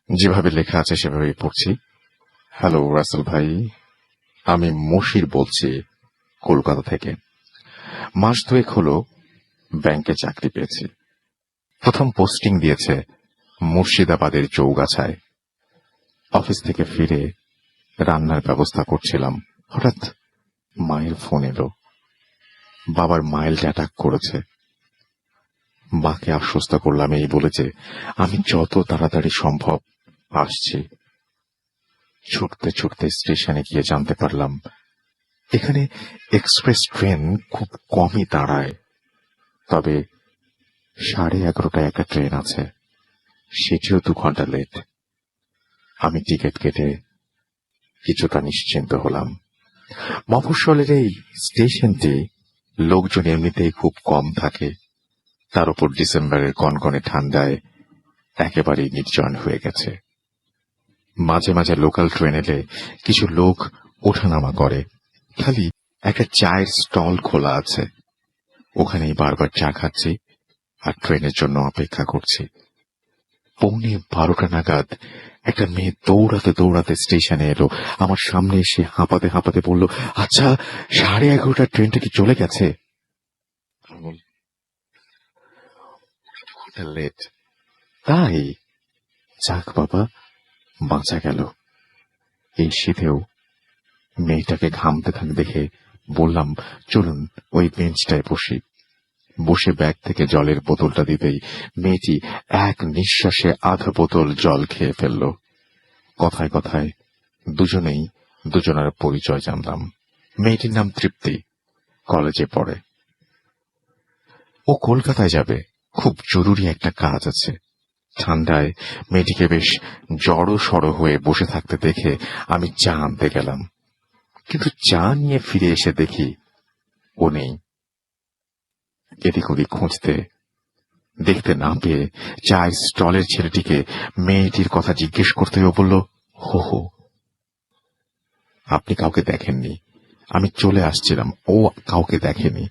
যেভাবে লেখা আছে সেভাবেই পড়ছি। হ্যালো রাসেল ভাই, আমি মশির বলছি, কলকাতা থেকে। মাস দুয়েক হলো ব্যাংকে চাকরি পেয়েছি। প্রথম পোস্টিং দিয়েছে মুর্শিদাবাদের চৌগাছায়। অফিস থেকে ফিরে রান্নার ব্যবস্থা করছিলাম, হঠাৎ মায়ের ফোন এলো। বাবার মাইল্ড অ্যাটাক করেছে। মাকে আশ্বস্ত করলাম এই বলে যে আমি যত তাড়াতাড়ি সম্ভব আসছি। ছুটতে ছুটতে স্টেশনে গিয়ে জানতে পারলাম এখানে এক্সপ্রেস ট্রেন খুব কমই দাঁড়ায়, তবে 11:30টায় একটা ট্রেন আছে, সেটিও 2 ঘন্টা লেট। আমি টিকিট কেটে কিছুটা নিশ্চিন্ত হলাম। মফস্বলের এই স্টেশনটি লোকজন এমনিতেই খুব কম থাকে, তার উপর ডিসেম্বরের কনকনে ঠান্ডায় একেবারেই নির্জন হয়ে গেছে। মাঝে মাঝে লোকাল ট্রেন এলে কিছু লোক ওঠানামা করে, খালি একটা চায়ের স্টল খোলা আছে, ওখানেই বারবার চা খাচ্ছি আর ট্রেনের জন্য অপেক্ষা করছি। 11:45 নাগাদ একটা মেয়ে দৌড়াতে দৌড়াতে স্টেশনে এলো। আমার সামনে এসে হাঁপাতে হাঁপাতে বলল, আচ্ছা 11:30টার ট্রেনটা কি চলে গেছে? লেট? তাই? যাক বাবা, বাঁচা গেল। এই শীতেও মেয়েটাকে ঘামতে থাক দেখে বললাম, চলুন ওই বেঞ্চটায় বসি। বসে ব্যাগ থেকে জলের বোতলটা দিতেই মেয়েটি এক নিঃশ্বাসে আধা বোতল জল খেয়ে ফেলল। কথায় কথায় দুজনেই দুজনের পরিচয় জানলাম। মেয়েটির নাম তৃপ্তি, কলেজে পড়ে। ও কলকাতায় যাবে, খুব জরুরি একটা কাজ আছে। ঠান্ডায় মেয়েটিকে বেশ জড়ো সড়ো হয়ে বসে থাকতে দেখে আমি চা আনতে গেলাম, কিন্তু চা নিয়ে ফিরে এসে দেখি ও নেই। এদিক ওদিক খুঁজতে দেখতে না পেয়ে চায়ের স্টলের ছেলেটিকে মেয়েটির কথা জিজ্ঞেস করতে ও বলল, হো হো, আপনি কাউকে দেখেননি, আমি চলে আসছিলাম। ও কাউকে দেখেনি,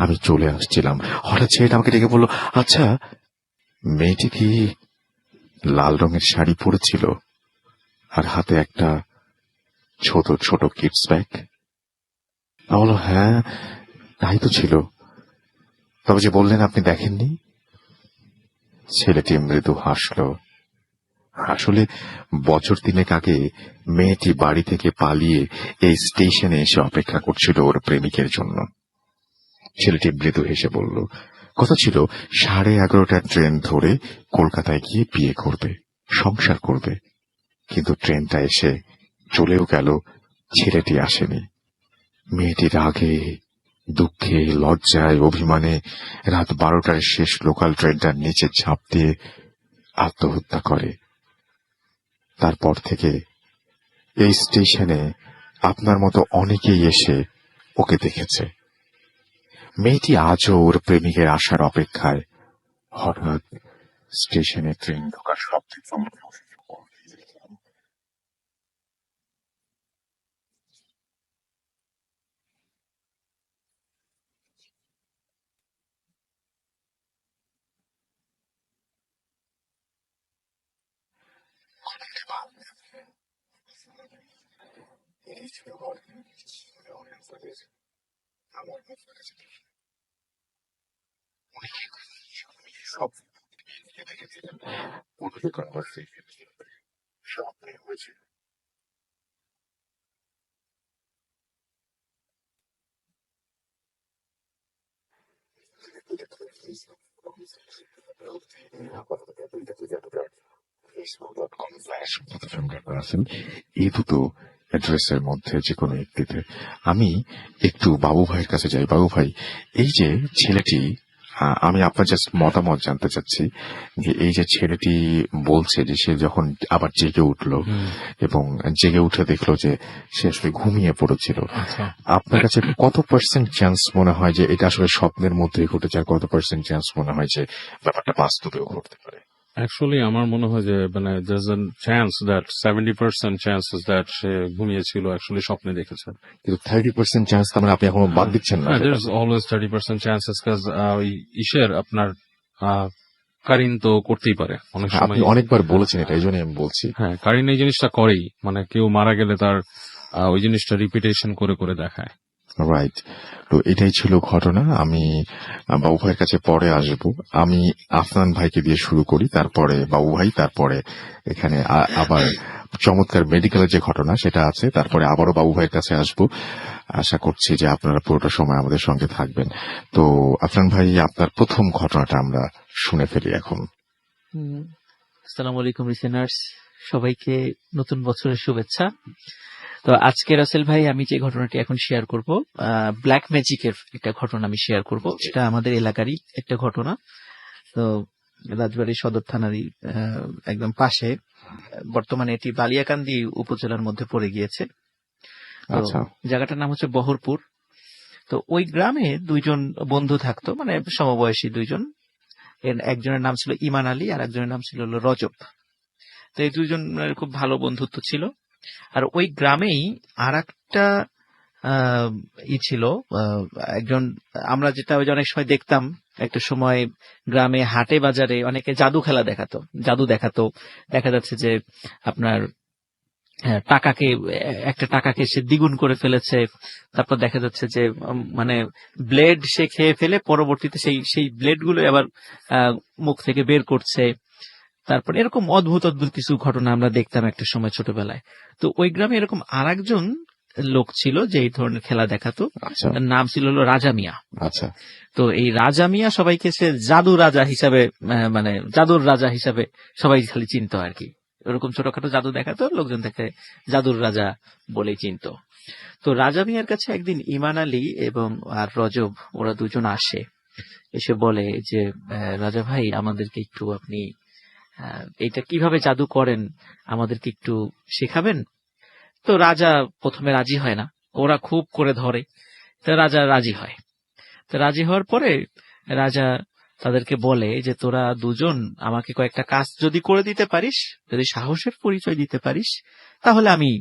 আমি চলে আসছিলাম। হঠাৎ ছেলেটা আমাকে ডেকে বলল, আচ্ছা মেয়েটি কি লাল রঙের শাড়ি পরেছিল আর হাতে একটা ছোট ছোট কিডস ব্যাগ? বলল, হ্যাঁ তাই তো ছিল। তবে যে বললেন আপনি দেখেননি? ছেলেটি মৃদু হাসল। আসলে বছর 3 আগে মেয়েটি বাড়ি থেকে পালিয়ে এই স্টেশনে এসে অপেক্ষা করছিল ওর প্রেমিকের জন্য। ছেলেটি মৃদু হেসে বলল, কথা ছিল 11:30টার ট্রেন ধরে কলকাতায় গিয়ে বিয়ে করবে, সংসার করবে। কিন্তু ট্রেনটা এসে চলেও গেল, ছেলেটি আসেনি। মেয়েটি রাগে, দুঃখে, লজ্জায়, অভিমানে রাত 12টার শেষ লোকাল ট্রেনটার নিচে ঝাঁপ দিয়ে আত্মহত্যা করে। তারপর থেকে এই স্টেশনে আপনার মতো অনেকেই এসে ওকে দেখেছে। মেয়েটি আজও ওর প্রেমিকের আসার অপেক্ষায়। হঠাৎ স্টেশনে ট্রেন ঢোকার শব্দে চমকে উঠে দেখলাম সব দেখেছিলেন পুরো কনভারসেশন সব হয়েছে। এই দুটো অ্যাড্রেসের মধ্যে যে কোনো একটিতে। আমি একটু বাবু ভাইয়ের কাছে যাই। বাবু ভাই, এই যে ছেলেটি, আমি আপনার জাস্ট মতামত জানতে চাচ্ছি যে এই যে ছেলেটি বলছে যে সে যখন আবার জেগে উঠলো এবং জেগে উঠে দেখলো যে সে আসলে ঘুমিয়ে পড়েছিল, আপনার কাছে কত পার্সেন্ট চান্স মনে হয় যে এটা আসলে স্বপ্নের মধ্যেই ঘটেছে, আর কত পার্সেন্ট চান্স মনে হয় যে ব্যাপারটা বাস্তবেও ঘটতে পারে? অ্যাকচুয়ালি আমার মনে হয় যে মানে there's a chance that 70% chances that সে ঘুমিয়েছিল অ্যাকচুয়ালি স্বপ্নে দেখেছে। কিন্তু 30% চান্স তার মানে আপনি এখনো বাদ দিচ্ছেন না? there's always 30% chances because ওই ইসের আপনার কারিন তো করতেই পারে অনেক হ্যাঁ, আপনি সময়। অনেকবার বলেছেন এটা, এই জন্য আমি বলছি। হ্যাঁ, কারিন এই জিনিসটা করেই, মানে কেউ মারা গেলে তার ওই জিনিসটা রিপিটেশন করে করে দেখায়। রাইট। তো এটাই ছিল ঘটনা। আমি বাবু ভাইয়ের কাছে পরে আসব। আমি আফনান ভাইকে দিয়ে শুরু করি, তারপরে বাবু ভাই, তারপরে এখানে আবার চমৎকার মেডিকেলের যে ঘটনা সেটা আছে, তারপরে আবারও বাবু ভাইয়ের কাছে আসব। আশা করছি যে আপনারা পুরোটা সময় আমাদের সঙ্গে থাকবেন। তো আফনান ভাই, আপনার প্রথম ঘটনাটা আমরা শুনে ফেলি এখন। আসসালামু আলাইকুম লিসেনার্স, সবাইকে নতুন বছরের শুভেচ্ছা। তো আজকে রাসেল ভাই, আমি যে ঘটনাটি এখন শেয়ার করব, ব্ল্যাক ম্যাজিকের একটা ঘটনা আমি শেয়ার করব। এটা আমাদের এলাকারই একটা ঘটনা। তো রাজবাড়ী সদর থানারই একদম পাশে। বর্তমানে এটি বালিয়াকান্দি উপজেলার মধ্যে পড়ে গিয়েছে। তো আচ্ছা, জায়গাটার নাম হচ্ছে বহরপুর। তো ওই গ্রামে দুইজন বন্ধু থাকতো, মানে সমবয়সী দুইজন। একজনের নাম ছিল ইমান আলী আর একজনের নাম ছিল হলো রজব। তো এই দুইজনের খুব ভালো বন্ধুত্ব ছিল। আর ওই গ্রামেই আর একটা ছিল, একজন, আমরা যেটা ওই যে অনেক সময় দেখতাম একটা সময় গ্রামে হাটে বাজারে অনেকে জাদু খেলা দেখাতো, জাদু দেখাতো। দেখা যাচ্ছে যে আপনার টাকাকে, একটা টাকাকে সে দ্বিগুণ করে ফেলেছে। তারপর দেখা যাচ্ছে যে মানে ব্লেড সে খেয়ে ফেলে পরবর্তীতে সেই সেই ব্লেড গুলো আবার মুখ থেকে বের করছে। তারপর এরকম অদ্ভুত অদ্ভুত কিছু ঘটনা আমরা দেখতাম একটা সময় ছোটবেলায়। তো ওই গ্রামে এরকম আরেকজন লোক ছিল যে এই ধরনের খেলা দেখাতো। আচ্ছা, তার নাম ছিল হলো রাজা মিয়া। আচ্ছা, তো এই রাজা মিয়া সবাইকে সে জাদু রাজা হিসাবে, মানে জাদুর রাজা হিসাবে সবাই খালি চিনতো আর কি। ওরকম ছোটখাটো জাদু দেখাতো, লোকজন তাকে জাদুর রাজা বলেই চিনতো। তো রাজা মিয়ার কাছে একদিন ইমান আলী এবং আর রজব, ওরা দুজন আসে, এসে বলে যে রাজা ভাই, আমাদেরকে একটু আপনি এটা কিভাবে জাদু করেন আমাদেরকে একটু শেখাবেন। তো রাজা প্রথমে রাজি হয় না, ওরা খুব করে ধরে। তো রাজা রাজি হয়। তো রাজি হওয়ার পরে রাজা তাদেরকে বলে যে তোরা দুজন আমাকে কয়েকটা কাজ যদি করে দিতে পারিস, যদি সাহসের পরিচয় দিতে পারিস, তাহলে আমি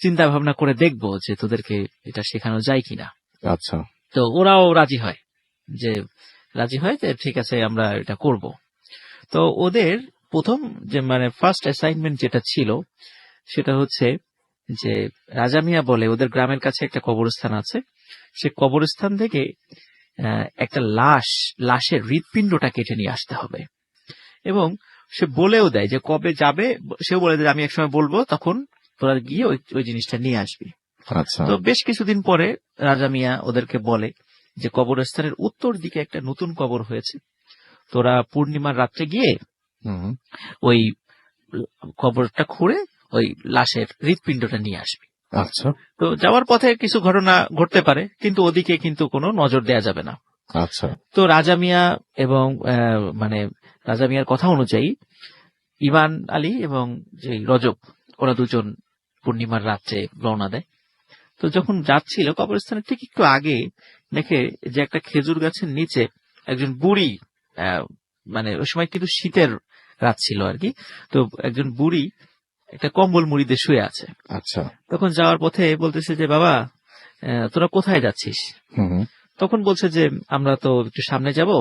চিন্তা ভাবনা করে দেখবো যে তোদেরকে এটা শেখানো যায় কিনা। আচ্ছা, তো ওরাও রাজি হয়, যে ঠিক আছে আমরা এটা করব। তো ওদের প্রথম যে মানে ফার্স্ট অ্যাসাইনমেন্ট যেটা ছিল সেটা হচ্ছে যে রাজা মিয়া বলে ওদের গ্রামের কাছে একটা কবরস্থান আছে, সে কবরস্থান থেকে একটা লাশের হৃৎপিণ্ডটা কেটে নিয়ে আসতে হবে। এবং সে বলেও দেয় যে কবে যাবে, সেও বলে দেয় আমি একসময় বলবো, তখন তোরা গিয়ে ওই জিনিসটা নিয়ে আসবি। আচ্ছা, তো বেশ কিছুদিন পরে রাজা মিয়া ওদেরকে বলে যে কবরস্থানের উত্তর দিকে একটা নতুন কবর হয়েছে, তোরা পূর্ণিমার রাত্রে গিয়ে হুম, ওই কবরটা খুঁড়ে ওই লাশের হৃৎপিণ্ডটা নিয়ে আসবি। আচ্ছা, তো যাওয়ার পথে কিছু ঘটনা ঘটতে পারে, কিন্তু ওদিকে কিন্তু কোনো নজর দেয়া যাবে না। আচ্ছা, তো রাজা মিয়া এবং মানে রাজা মিয়ার কথা অনুযায়ী ইমান আলী এবং যে রজব, ওরা দুজন পূর্ণিমার রাত্রে রওনা দেয়। তো যখন যাচ্ছিল কবরস্থানের ঠিক একটু আগে দেখে যে একটা খেজুর গাছের নিচে একজন বুড়ি, মানে ওই সময় কিন্তু শীতের রাত ছিল আর কি, তো একজন বুড়ি একটা কম্বল মুড়ি দিয়ে শুয়ে আছে। আচ্ছা, তখন যাওয়ার পথে বলতেছে যে বাবা, তোরা কোথায় যাচ্ছিস? হুম, তখন বলছে যে আমরা তো একটু সামনে যাব।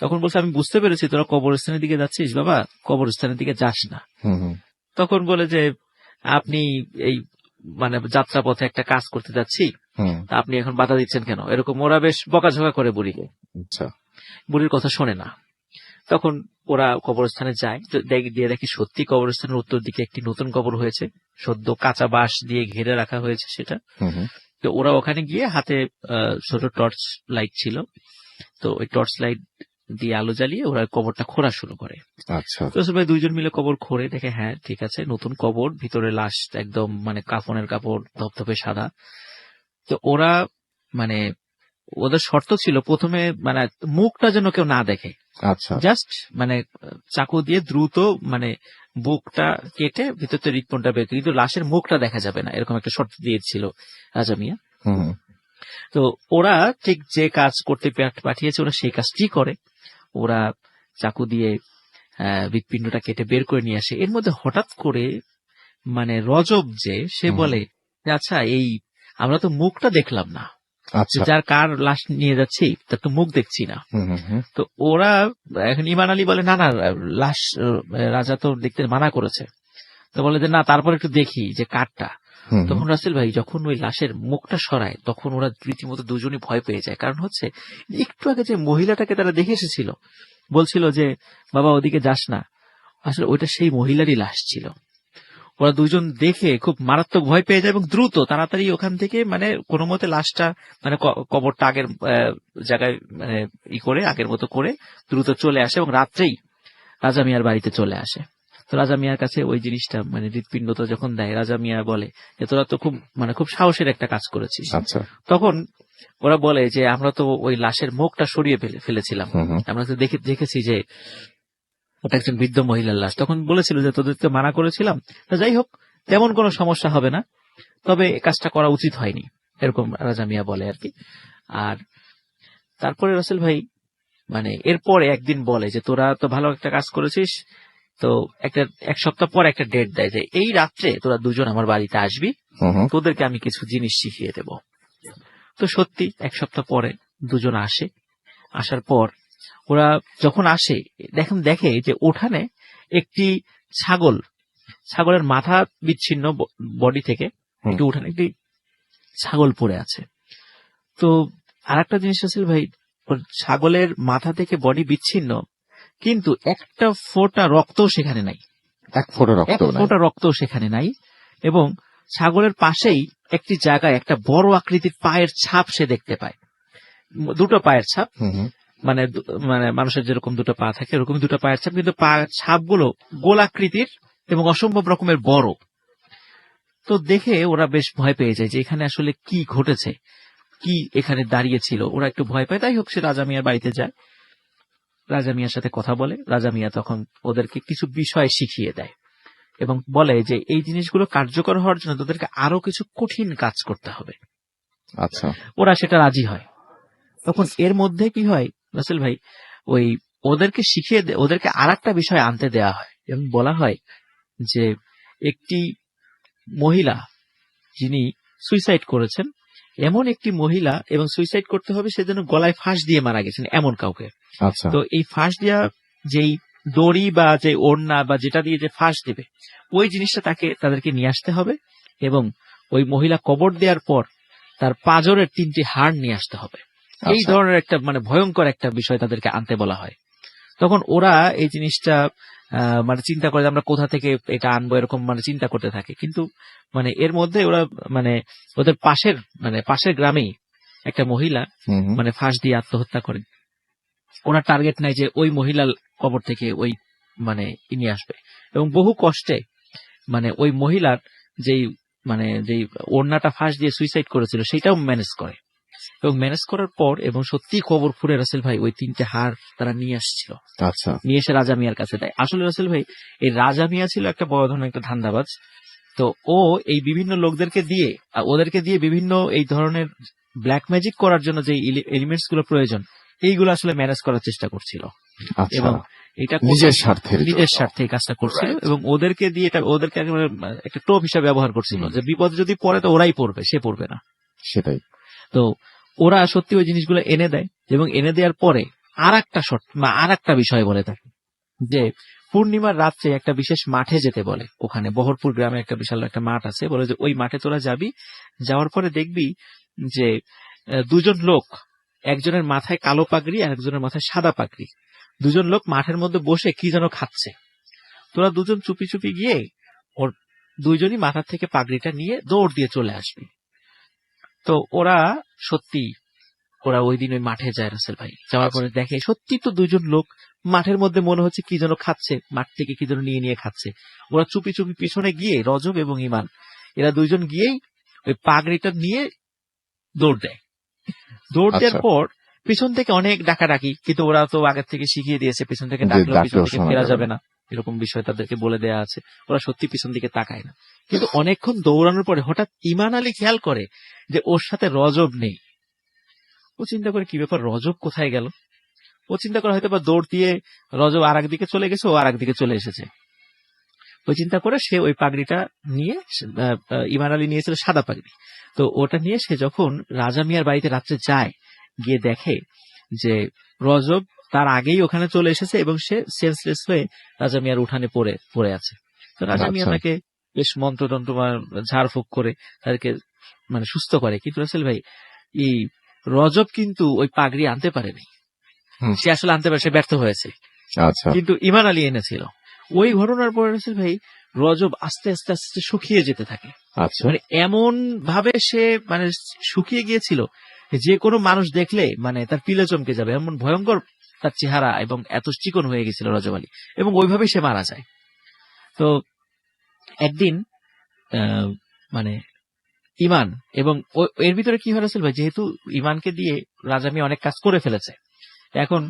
তখন বলছে আমি বুঝতে পেরেছি তোরা কবরস্থানের দিকে যাচ্ছিস, বাবা কবরস্থানের দিকে যাস না। হুম, তখন বলে যে আপনি এই মানে যাত্রা পথে একটা কাজ করতে যাচ্ছি, হুম, তা আপনি এখন বাধা দিচ্ছেন কেন? এরকম ওরা বেশ বকাঝকা করে বুড়িকে, আচ্ছা, বুড়ির কথা শোনে না। তখন ওরা কবরস্থানে যায়, তো দিয়ে দেখি সত্যি কবরস্থানের উত্তর দিকে একটি নতুন কবর হয়েছে, সদ্য কাঁচা বাঁশ দিয়ে ঘিরে রাখা হয়েছে সেটা। হুম, তো ওরা ওখানে গিয়ে হাতে ছোট টর্চ লাইট ছিল, তো ওই টর্চ লাইট দিয়ে আলো জ্বালিয়ে ওরা কবরটা খোঁড়া শুরু করে। আচ্ছা, তো ভাই দুইজন মিলে কবর খোঁড়ে, দেখে হ্যাঁ ঠিক আছে নতুন কবর, ভিতরে লাশ একদম মানে কাফনের কাপড় ধপধপে সাদা। তো ওরা মানে ওদের শর্ত ছিল প্রথমে মানে মুখটা যেন কেউ না দেখে, আচ্ছা, জাস্ট মানে চাকু দিয়ে দ্রুত মানে বুকটা কেটে ভিতর থেকে হৃৎপিণ্ডটা বের করে, কিন্তু লাশের মুখটা দেখা যাবে না, এরকম একটা শর্ত দিয়েছিল রাজা মিয়া। হুম, তো ওরা ঠিক যে কাজ করতে পাঠিয়েছে ওরা সেই কাজটি করে। ওরা চাকু দিয়ে হৃৎপিণ্ডটা কেটে বের করে নিয়ে আসে। এর মধ্যে হঠাৎ করে মানে রজব যে সে হুম, বলে যে আচ্ছা এই আমরা তো মুখটা দেখলাম না, আচ্ছা। যার কার লাশ নিয়ে যাচ্ছি তার তো মুখ দেখছি না। হুম, হুম, হুম। তো ওরা এখন ইমান আলী বলে না না লাশ রাজা তো দেখতে মানা করেছে। তো বলে যে না তারপর একটু দেখি যে কারটা। হুম, হুম। তখন রাসেল ভাই যখন ওই লাশের মুখটা সরায় তখন ওরা রীতিমতো দুজনই ভয় পেয়ে যায়। কারণ হচ্ছে একটু আগে যে মহিলাটাকে তারা দেখে এসেছিল বলছিল যে বাবা ওদিকে যাস না, আসলে ওইটা সেই মহিলারই লাশ ছিল। ওরা দুজন দেখে খুব মারাত্মক ভয় পেয়ে যায় এবং দ্রুত তাড়াতাড়ি ওখান থেকে মানে কোনো মতে লাশটা মানে কবরটা আগের জায়গায় মানে করে আগের মতো করে দ্রুত চলে আসে এবং রাত্রেই রাজা মিয়ার বাড়িতে চলে আসে। তো রাজা মিয়ার কাছে ওই জিনিসটা মানে হৃৎপিণ্ডটা যখন দেয়, রাজা মিয়া বলে যে তোরা তো খুব মানে খুব সাহসের একটা কাজ করেছিস। আচ্ছা। তখন ওরা বলে যে আমরা তো ওই লাশের মুখটা সরিয়ে ফেলেছিলাম, হুম, হুম। আমরা তো দেখেছি যে ওটা একজন বৃদ্ধ মহিলার লাশ। তখন বলেছিল যে তোদেরকে মানা করেছিলাম, তো যাই হোক তেমন কোনো সমস্যা হবে না, তবে এই কাজটা করা উচিত হয়নি, এরকম রাজা মিয়া বলে আর কি। আর তারপরে রাসেল ভাই মানে এরপরে একদিন বলে যে তোরা তো ভালো একটা কাজ করেছিস, তো এক সপ্তাহ পর একটা ডেট দেয় যে এই রাত্রে তোরা দুজন আমার বাড়িতে আসবি, হুম, হুম। তোদেরকে আমি কিছু জিনিস শিখিয়ে দেব। তো সত্যি এক সপ্তাহ পরে দুজন আসে। আসার পর ওরা যখন আসে দেখে যে উঠানে একটি ছাগলের মাথা বিচ্ছিন্ন বডি থেকে হুম। একটি উঠানে একটি ছাগল পড়ে আছে। তো আরেকটা জিনিস আছে ভাই, ওর ছাগলের মাথা থেকে বডি বিচ্ছিন্ন কিন্তু একটা ফোঁটা রক্তও সেখানে নাই, এক ফোঁটা এক রক্ত নাই। ফোঁটা রক্তও সেখানে নাই। এবং ছাগলের পাশেই একটি জায়গায় একটা বড় আকৃতির পায়ের ছাপ সে দেখতে পায়, দুটো পায়ের ছাপ, হুম, হুম। মানে মানে মানুষের যেরকম দুটো পা থাকে ওরকম দুটো পায়ের ছাপ, কিন্তু পায়ের ছাপগুলো গোলাকৃতির এবং অসম্ভব রকমের বড়। তো দেখে ওরা বেশ ভয় পেয়ে যায় যে এখানে আসলে কি ঘটেছে, কি এখানে দাঁড়িয়েছিল। ওরা একটু ভয় পায়, তাই হোক সে রাজা মিয়ার বাড়িতে যায়, রাজা মিয়ার সাথে কথা বলে। রাজা মিয়া তখন ওদেরকে কিছু বিষয় শিখিয়ে দেয় এবং বলে যে এই জিনিসগুলো কার্যকর হওয়ার জন্য তোদেরকে আরো কিছু কঠিন কাজ করতে হবে। আচ্ছা। ওরা সেটা রাজি হয়। তখন এর মধ্যে কি হয় রাসেল ভাই, ওই ওদেরকে ওদেরকে আর একটা বিষয় আনতে দেয়া হয় এবং বলা হয় যে একটি মহিলা যিনি সুইসাইড করেছেন, এমন একটি মহিলা, এবং সুইসাইড করতে হবে সেজন্য গলায় ফাঁস দিয়ে মারা গেছেন এমন কাউকে। আচ্ছা। তো এই ফাঁস দেওয়া যেই দড়ি বা যে ওড়না বা যেটা দিয়ে যে ফাঁস দেবে ওই জিনিসটা তাদেরকে নিয়ে আসতে হবে এবং ওই মহিলা কবর দেওয়ার পর তার পাঁজরের 3টি হাড় নিয়ে আসতে হবে। এই আচ্ছা। ধরনের একটা মানে ভয়ঙ্কর একটা বিষয় তাদেরকে আনতে বলা হয়। তখন ওরা এই জিনিসটা মানে চিন্তা করে যে আমরা কোথা থেকে এটা আনবো, এরকম মানে চিন্তা করতে থাকে। কিন্তু মানে এর মধ্যে ওরা মানে ওদের পাশের গ্রামেই একটা মহিলা হুম, হুম। মানে ফাঁস দিয়ে আত্মহত্যা করেন। ওরা টার্গেট নেয় যে ওই মহিলার কবর থেকে ওই মানে নিয়ে আসবে এবং বহু কষ্টে মানে ওই মহিলার যেই ওড়নাটা ফাঁস দিয়ে সুইসাইড করেছিল সেটাও ম্যানেজ করে এবং ম্যানেজ করার পর এবং সত্যি খবর ফুরে রাসেল ভাই ওই 3টে হাড় তারা নিয়ে আসছিল, আচ্ছা। নিয়ে এসে রাজা মিয়ার কাছে দেয়। আসলে রাসেল ভাই এই রাজা মিয়া ছিল একটা বড় ধরনের একটা ধান্দাবাজ। তো ও এই বিভিন্ন লোকদেরকে দিয়ে ওদেরকে দিয়ে বিভিন্ন এই ধরনের ব্ল্যাক ম্যাজিক করার জন্য যে এলিমেন্টস গুলো প্রয়োজন এইগুলো আসলে ম্যানেজ করার চেষ্টা করছিল আচ্ছা। এবং এটা নিজের স্বার্থের নিজের জন্য। স্বার্থে এই কাজটা করছিল Right. এবং ওদেরকে দিয়ে ওদেরকে একেবারে একটা টোপ হিসাবে ব্যবহার করছিল যে বিপদ যদি পড়ে তো ওরাই পড়বে, সে পড়বে না। সেটাই। তো ওরা সত্যি ওই জিনিসগুলো এনে দেয় এবং এনে দেওয়ার পরে আর একটা বিষয় বলে থাকে যে পূর্ণিমার রাত্রে একটা বিশেষ মাঠে যেতে বলে। ওখানে বহরপুর গ্রামে একটা বিশাল একটা মাঠ আছে, বলে যে ওই মাঠে তোরা যাবি, যাওয়ার পরে দেখবি যে দুজন লোক, একজনের মাথায় কালো পাগড়ি আর একজনের মাথায় সাদা পাগড়ি, দুজন লোক মাঠের মধ্যে বসে কি যেন খাচ্ছে। তোরা দুজন চুপি চুপি গিয়ে ওর দুইজনই মাথার থেকে পাগড়িটা নিয়ে দৌড় দিয়ে চলে আসবি। তো ওরা ওই দিন ওই মাঠে যায় রাসেল ভাই, যাওয়ার পরে দেখে সত্যি তো দুইজন লোক মাঠের মধ্যে মনে হচ্ছে কি যেন খাচ্ছে, মাঠ থেকে কি যেন নিয়ে নিয়ে খাচ্ছে। ওরা চুপি চুপি পিছনে গিয়ে রজব এবং ইমান এরা দুইজন গিয়েই ওই পাগড়িটা নিয়ে দৌড় দেয়। দৌড় দেওয়ার আচ্ছা। পর পিছন থেকে অনেক ডাকাডাকি, কিন্তু ওরা তো আগের থেকে শিখিয়ে দিয়েছে পিছন থেকে যে ডাকলেও পিছন ডাকলেও থেকে শোনা ফেরা যাবে যাবে না, এরকম বিষয় তাদেরকে বলে দেয়া আছে। ওরা সত্যি পিছন দিকে তাকায় না, কিন্তু অনেকক্ষণ দৌড়ানোর পরে হঠাৎ ইমান আলী খেয়াল করে যে ওর সাথে রজব নেই। ও চিন্তা করে কি ব্যাপার, রজব কোথায় গেল। ও চিন্তা করে হয়তো বা দৌড় দিয়ে রজব আর একদিকে চলে গেছে, ও আর একদিকে চলে এসেছে। ওই চিন্তা করে সে ওই পাগড়িটা নিয়ে ইমান আলী নিয়েছিল সাদা পাগড়ি। তো ওটা নিয়ে সে যখন রাজা মিয়ার বাড়িতে রাত্রে যায়, গিয়ে দেখে যে রজব তার আগেই ওখানে চলে এসেছে এবং সে সেন্সলেস হয়ে রাজা মিয়ার উঠানে পড়ে আছে। তো রাজা মিয়া আচ্ছা। তাকে বেশ মন্ত্রতন্ত্র ঝাড়ফুঁক করে তাদেরকে মানে সুস্থ করে। কিন্তু রাসেল ভাই, এই রজব কিন্তু ওই পাগড়ি আনতে পারেনি। হুম। সে আসলে আনতে পারে, সে ব্যর্থ হয়েছে, আচ্ছা কিন্তু ইমান আলী এনেছিল। ওই ঘটনার পরে রাসেল ভাই রজব আস্তে আস্তে আস্তে শুকিয়ে যেতে থাকে। আচ্ছা মানে এমন ভাবে সে মানে শুকিয়ে গিয়েছিল যে কোনো মানুষ দেখলে মানে তার পিলে চমকে যাবে, এমন ভয়ঙ্কর তার চেহারা এবং এত চিকন হয়ে গেছিল রজব আলী, এবং ওইভাবেই সে মারা যায়। তো একদিন মানে ইমান এবং এর ভিতরে কি হয়েছিল ভাই, যেহেতু ইমানকে দিয়ে রাজা মিয়া অনেক কাজ করে ফেলেছে, এখন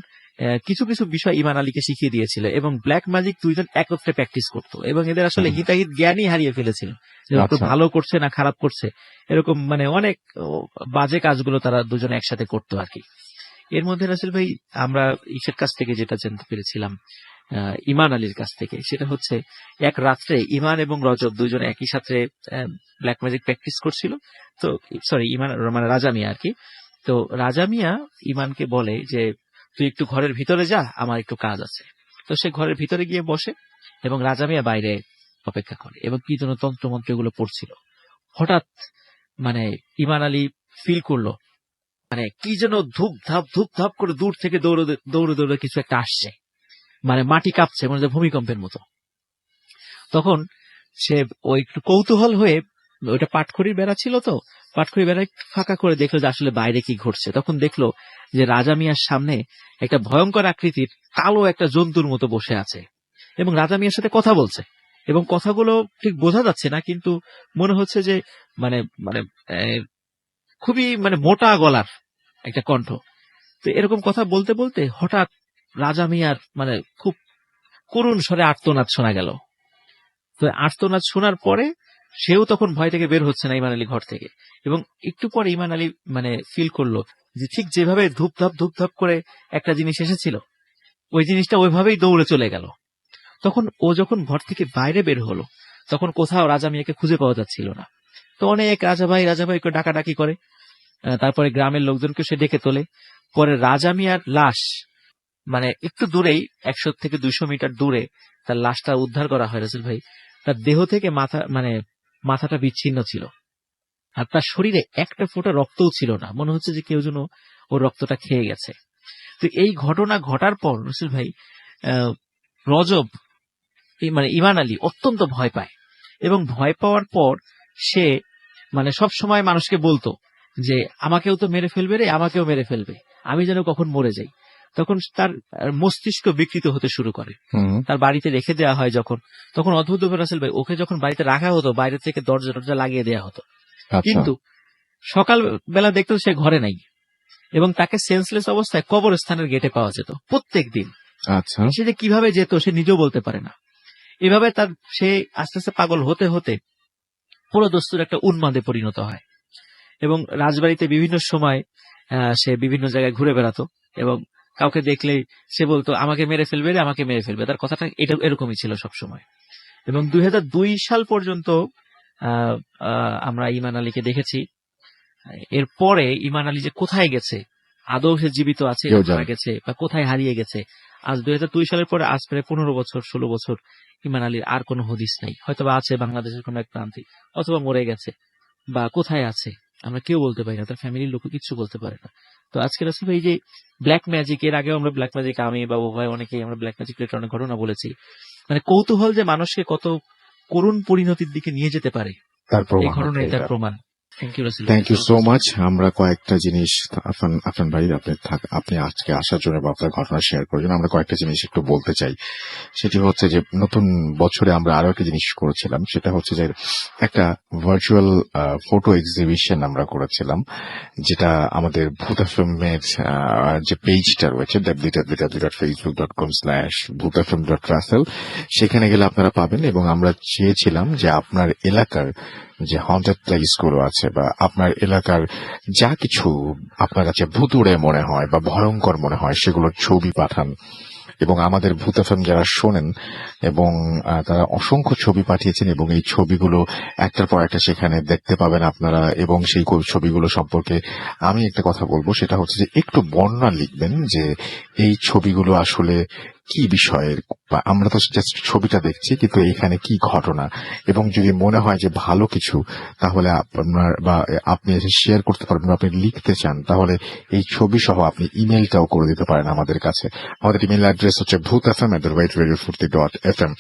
কিছু কিছু বিষয় ইমান আলীকে শিখিয়ে দিয়েছিল এবং ব্ল্যাক ম্যাজিক দুইজন একত্রে প্র্যাকটিস করতো এবং এদের আসলে হিতাহিত জ্ঞানই হারিয়ে ফেলেছিল যে আচ্ছা। ভালো করছে না খারাপ করছে, এরকম মানে অনেক বাজে কাজগুলো তারা দুজনে একসাথে করতো আর কি। এর মধ্যে রাসেল ভাই আমরা ইসের কাছ থেকে যেটা জানতে পেরেছিলাম, ইমান আলীর কাছ থেকে, সেটা হচ্ছে এক রাত্রে ইমান এবং রজব দুইজনে একই সাথে ব্ল্যাক ম্যাজিক প্র্যাকটিস করছিল। তো সরি, ইমান মানে রাজা মিয়া আর কি। তো রাজা মিয়া ইমানকে বলে যে তুই একটু ঘরের ভিতরে যা, আমার একটু কাজ আছে। তো সে ঘরের ভিতরে গিয়ে বসে এবং রাজা মিয়া বাইরে অপেক্ষা করে এবং কি যেন তন্ত্রমন্ত্র এগুলো পড়ছিল। হঠাৎ মানে ইমান আলী ফিল করলো মানে কি যেন ধূপ ধাপ করে দূর থেকে দৌড়ে দৌড়ে কিছু একটা আসছে, মানে মাটি কাঁপছে, মানে যে ভূমিকম্পের মতো। তখন সে ওই একটু কৌতূহল হয়ে, ওইটা পাটখড়ির বেড়া ছিল, তো পাটখড়ির বেড়া একটু ফাঁকা করে দেখলো যে আসলে বাইরে কি ঘটছে। তখন দেখলো যে রাজা মিয়ার সামনে একটা ভয়ঙ্কর আকৃতির কালো একটা জন্তুর মতো বসে আছে এবং রাজা মিয়ার সাথে কথা বলছে, এবং কথাগুলো ঠিক বোঝা যাচ্ছে না, কিন্তু মনে হচ্ছে যে মানে মানে খুবই মানে মোটা গলার একটা কণ্ঠ। তো এরকম কথা বলতে বলতে হঠাৎ রাজা মিয়ার মানে খুব করুণ স্বরে আর্তনাদ শোনা গেল। তো আর্তনাদ শোনার পরে সেও তখন ভয় থেকে বের হচ্ছে না ইমান আলী ঘর থেকে, এবং একটু পরে ইমান আলী মানে ফিল করলো যে ঠিক যেভাবে ধূপধাপ করে একটা জিনিস এসেছিল, ওই জিনিসটা ওইভাবেই দৌড়ে চলে গেল। তখন ও যখন ঘর থেকে বাইরে বের হলো, তখন কোথাও রাজা মিয়াকে খুঁজে পাওয়া যাচ্ছিল না। তো অনেক রাজা ভাই করে ডাকাডাকি করে, তারপরে গ্রামের লোকজনকে সে ডেকে তোলে। পরে রাজা মিয়ার লাশ মানে একটু দূরেই 100 থেকে 200 মিটার দূরে তার লাশটা উদ্ধার করা হয় রাসেল ভাই। তার দেহ থেকে মাথাটা বিচ্ছিন্ন ছিল, আর তার শরীরে একটা ফোঁটা রক্তও ছিল না, মনে হচ্ছে যে কেউ যেন ওর রক্তটা খেয়ে গেছে। তো এই ঘটনা ঘটার পর রাসেল ভাই রজব মানে ইমান আলী অত্যন্ত ভয় পায়, এবং ভয় পাওয়ার পর সে মানে সব সময় মানুষকে বলতো যে আমাকেও তো মেরে ফেলবে রে, আমাকেও মেরে ফেলবে, আমি যেন কখন মরে যাই। তখন তার মস্তিষ্ক বিকৃত হতে শুরু করে। তার বাড়িতে রেখে দেওয়া হয় যখন, তখন অদ্ভুত রাসেল ভাই ওকে যখন বাড়িতে রাখা হতো বাইরে থেকে দরজা লাগিয়ে দেওয়া হতো, কিন্তু সকাল বেলা দেখতো সে ঘরে নাই, এবং তাকে সেন্সলেস অবস্থায় কবরস্থানের গেটে পাওয়া যেত প্রত্যেক দিন। আচ্ছা সে যে কিভাবে যেত সে নিজেও বলতে পারে না। এভাবে তার সে আস্তে আস্তে পাগল হতে হতে পুরো দস্তুর একটা উন্মাদে পরিণত হয়, এবং রাজবাড়িতে বিভিন্ন সময় সে বিভিন্ন জায়গায় ঘুরে বেড়াতো, এবং কাউকে দেখলেই সে বলতো আমাকে মেরে ফেলবে রে, আমাকে মেরে ফেলবে। তার কথাটা এটা এরকমই ছিল সবসময়। এবং 2002 সাল পর্যন্ত আমরা ইমান আলীকে দেখেছি। এরপরে ইমান আলী যে কোথায় গেছে, আদৌ সে জীবিত আছে, মারা গেছে, বা কোথায় হারিয়ে গেছে, আজ 2002 সালের পরে আজ প্রায় 15 বছর 16 বছর ইমান আলীর আর কোনো হদিস নাই। হয়তোবা আছে বাংলাদেশের কোনো এক প্রান্তে, অথবা মরে গেছে, বা কোথায় আছে আমরা কেউ বলতে পারি না, তার ফ্যামিলির লোক কিছু বলতে পারে না। তো আজকে আসলে এই যে ব্ল্যাক ম্যাজিক, এর আগেও আমরা ব্ল্যাক ম্যাজিক, আমি বা ভাই অনেকেই আমরা ব্ল্যাক ম্যাজিক রিলেটেড অনেক ঘটনা বলেছি, মানে কৌতূহল যে মানুষকে কত করুণ পরিণতির দিকে নিয়ে যেতে পারে, এই ঘটনায় তার প্রমাণ। Thank you so much. আমরা কয়েকটা জিনিস আফরান ভাই আপনি আজকে আসার জন্য বা আপনার ঘটনা শেয়ার করার জন্য আমরা কয়েকটা জিনিস একটু বলতে চাই। সেটি হচ্ছে যে নতুন বছরে আমরা আরো একটা জিনিস করেছিলাম, সেটা হচ্ছে যে একটা ভার্চুয়াল ফটো এক্সিবিশন আমরা করেছিলাম, যেটা আমাদের ভূত এফএমের যে পেজটা রয়েছে www.facebook.com/bhutfm.russell, সেখানে গেলে আপনারা পাবেন। এবং আমরা চেয়েছিলাম যে আপনার এলাকার যে হন্টেড প্লেস গুলো আছে বা আপনার এলাকার যা কিছু আপনার কাছে ভুতুড়ে মনে হয় বা ভয়ঙ্কর মনে হয় সেগুলোর ছবি পাঠান, এবং আমাদের ভূত এফএম যারা শোনেন, এবং তারা অসংখ্য ছবি পাঠিয়েছেন, এবং এই ছবিগুলো একটার পর একটা সেখানে দেখতে পাবেন আপনারা। এবং সেই ছবিগুলো সম্পর্কে আমি একটা কথা বলবো, সেটা হচ্ছে যে একটু বর্ণনা লিখবেন যে এই ছবিগুলো আসলে কি বিষয়ের, বা আমরা তো জাস্ট ছবিটা দেখছি, কিন্তু এখানে কি ঘটনা। এবং যদি মনে হয় যে ভালো কিছু, তাহলে আপনার বা আপনি এসে শেয়ার করতে পারবেন, আপনি লিখতে চান, তাহলে এই ছবি সহ আপনি ইমেলটাও করে দিতে পারেন আমাদের কাছে। আমাদের ইমেল অ্যাড্রেস হচ্ছে bhutfm@radiofurti.fm।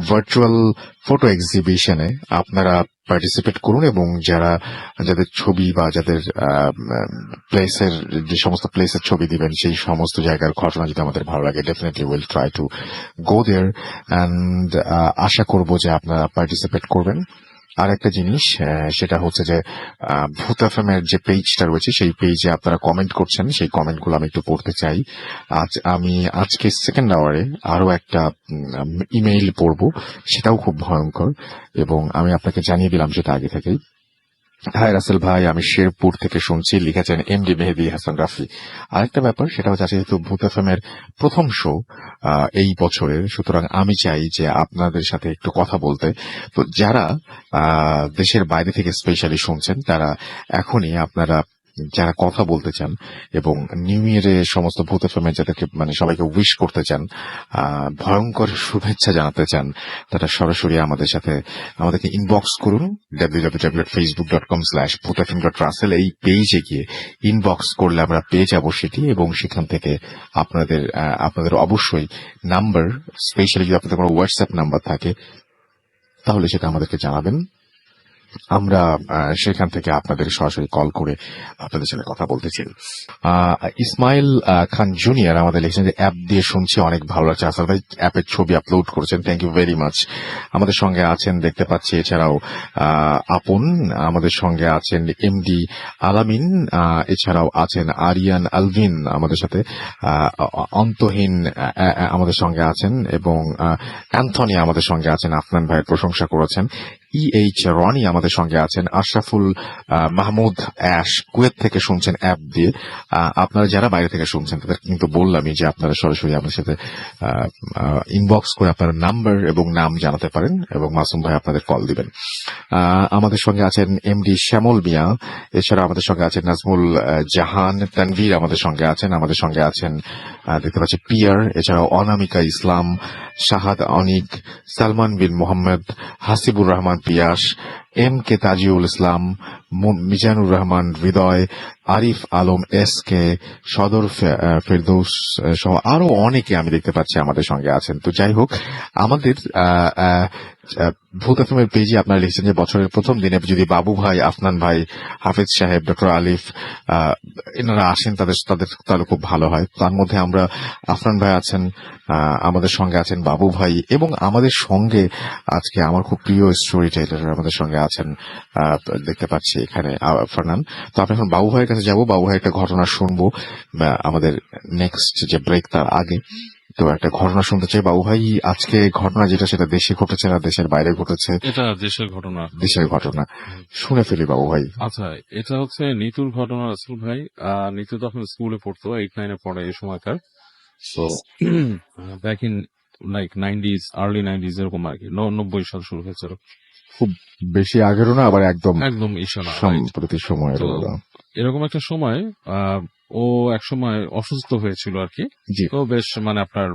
ভার্চুয়াল ফটো এক্সিবিশনে আপনারা পার্টিসিপেট করুন, এবং যাদের ছবি বা যাদের প্লেসের, যে সমস্ত প্লেসের ছবি দিবেন, সেই সমস্ত জায়গার ঘটনা যদি আমাদের ভালো লাগে, definitely will try to go there. And আশা করব যে আপনারা পার্টিসিপেট করবেন। আর একটা জিনিস, সেটা হচ্ছে যে ভূত এফএম এর যে পেজটা রয়েছে, সেই পেজে আপনারা কমেন্ট করছেন, সেই কমেন্টগুলো আমি একটু পড়তে চাই। আমি আজকে সেকেন্ড আওয়ারে আরো একটা ইমেইল পড়বো, সেটাও খুব ভয়ঙ্কর, এবং আমি আপনাকে জানিয়ে দিলাম সেটা আগে থেকেই। হাই রাসেল ভাই, আমি শেরপুর থেকে শুনছি, লিখেছেন এমডি মেহেদী হাসান রাফি। আরেকটা ব্যাপার, সেটা হচ্ছে যেহেতু ভূত এফএম এর প্রথম শো এই বছরের, সুতরাং আমি চাই যে আপনাদের সাথে একটু কথা বলতে। তো যারা দেশের বাইরে থেকে স্পেশালি শুনছেন, তারা এখনই আপনারা যারা কথা বলতে চান এবং নিউ ইয়ারে সমস্ত ভূত এফএম এর যাদেরকে মানে সবাইকে উইশ করতে চান, ভয়ঙ্কর শুভেচ্ছা জানাতে চান, তারা সরাসরি আমাদেরকে ইনবক্স করুন www.facebook.com/bhutfm.russell। এই পেজে গিয়ে ইনবক্স করলে আমরা পেয়ে যাবো সেটি, এবং সেখান থেকে আপনাদের অবশ্যই নাম্বার, স্পেশালি যদি আপনাদের কোনো হোয়াটসঅ্যাপ নাম্বার থাকে, তাহলে সেটা আমাদেরকে জানাবেন। আমরা সেখান থেকে আপনাদের সরাসরি কল করে আপনাদের সাথে কথা বলতে চাই। ইসমাইল খান জুনিয়র আমাদের লিখেছেন যে অ্যাপ দিয়ে শুনছি, অনেক ভালো লাগছে। আসল ভাই অ্যাপের ছবি আপলোড করেছেন, থ্যাংক ইউ ভেরি মাচ। আমাদের সঙ্গে আছেন দেখতে পাচ্ছি, এছাড়াও আপন আমাদের সঙ্গে আছেন, এমডি আলামিন, এছাড়াও আছেন আরিয়ান আলভিন আমাদের সাথে, অন্তহীন আমাদের সঙ্গে আছেন, এবং অ্যান্থনি আমাদের সঙ্গে আছেন, আফনান ভাইয়ের প্রশংসা করেছেন। EH রনি আমাদের সঙ্গে আছেন, আশরাফুল মাহমুদ অ্যাশ কুয়েত থেকে শুনছেন অ্যাপ দিয়ে। আপনারা যারা বাইরে থেকে শুনছেন তাদের কিন্তু বললামই যে আপনারা সরাসরি আমাদের সাথে ইনবক্স করে আপনার নাম্বার এবং নাম জানাতে পারেন, এবং মাসুম ভাই আপনাদের কল দিবেন। আমাদের সঙ্গে আছেন এমডি শ্যামল মিয়া, এছাড়া আমাদের সঙ্গে আছেন নাজমুল জাহান, তানভীর আমাদের সঙ্গে আছেন দেখতে পাচ্ছি পিয়ার, এছাড়াও অনামিকা ইসলাম, শাহাদ অনিক, সালমান বিন মোহাম্মদ, হাসিবুর রহমান পিয়াস, MK তাজিউল ইসলাম, মিজানুর রহমান হৃদয়, আরিফ আলম SK, সদর ফেরদৌস সহ আরো অনেকে আমি দেখতে পাচ্ছি আমাদের সঙ্গে আছেন। তো যাই হোক, আমাদের ভূত এফএম এর পেজে আপনারা লিখছেন যে বছরের প্রথম দিনে যদি বাবু ভাই, আফনান ভাই, হাফেজ সাহেব, ডক্টর আলিফ এনারা আসেন, তাহলে খুব ভালো হয়। তার মধ্যে আমরা আফনান ভাই আছেন, আমাদের সঙ্গে আছেন বাবু ভাই, এবং আমাদের সঙ্গে আজকে আমার খুব প্রিয় স্টোরি টেলার আমাদের সঙ্গে আছেন, দেখতে পাচ্ছি এখানে ফারনান। তো আপনি এখন বাবু ভাইয়ের কাছে যাবো, বাবু ভাই একটা ঘটনা শুনবো আমাদের নেক্সট যে ব্রেক তার আগে। তো একটা ঘটনা শুনতে চাই বাবু ভাই, আজকে ঘটনা যেটা সেটা দেশে ঘটেছে না দেশের বাইরে ঘটেছে? এটা দেশের ঘটনা। শুনে ফেলি বাবু ভাই। আচ্ছা, এটা হচ্ছে নিতুর ঘটনা রাসেল ভাই। নিতু তখন স্কুলে পড়তো, 8-9 পড়ে এই সময়কার। তো back in like 90s, early 90s এরকম আর কি, 90 সাল শুরু হয়েছিল। খুব বেশি আগেরও না, আবার একদম ইসা না, সম্প্রতি সময়ের। তো এরকম একটা সময় ও এক সময় অসুস্থ হয়েছিল আর কি। তো বেশ মানে আপনার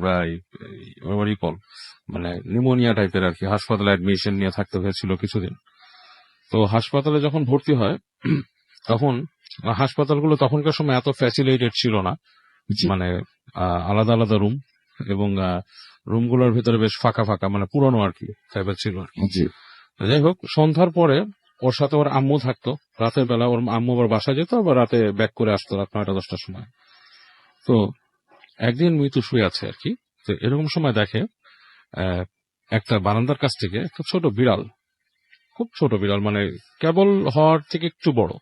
মানে নিউমোনিয়া টাইপের আর কি, হাসপাতালে অ্যাডমিশন নিয়ে থাকতে হয়েছিল কিছুদিন। তো হাসপাতালে যখন ভর্তি হয়, তখন হাসপাতালগুলো তখনকার সময় এত ফ্যাসিলিটেড ছিল না, মানে আলাদা আলাদা রুম, এবং রুমগুলোর ভিতরে বেশ ফাঁকা ফাঁকা, মানে পুরনো আর কি টাইপের ছিল। যাই হোক, সন্ধ্যার পরে ওর সাথে ওর আম্মু থাকতো, রাতের বেলা ওর আম্মু আবার বাসা যেত, আবার রাতে ব্যাক করে আসতো রাত 9টা-10টার সময়। তো একদিন মৃত্যু শুয়ে আছে আর কি। তো এরকম সময় দেখে একটা বারান্দার কাছ থেকে একটা ছোট বিড়াল, খুব ছোট বিড়াল, মানে কেবল হওয়ার থেকে একটু বড়,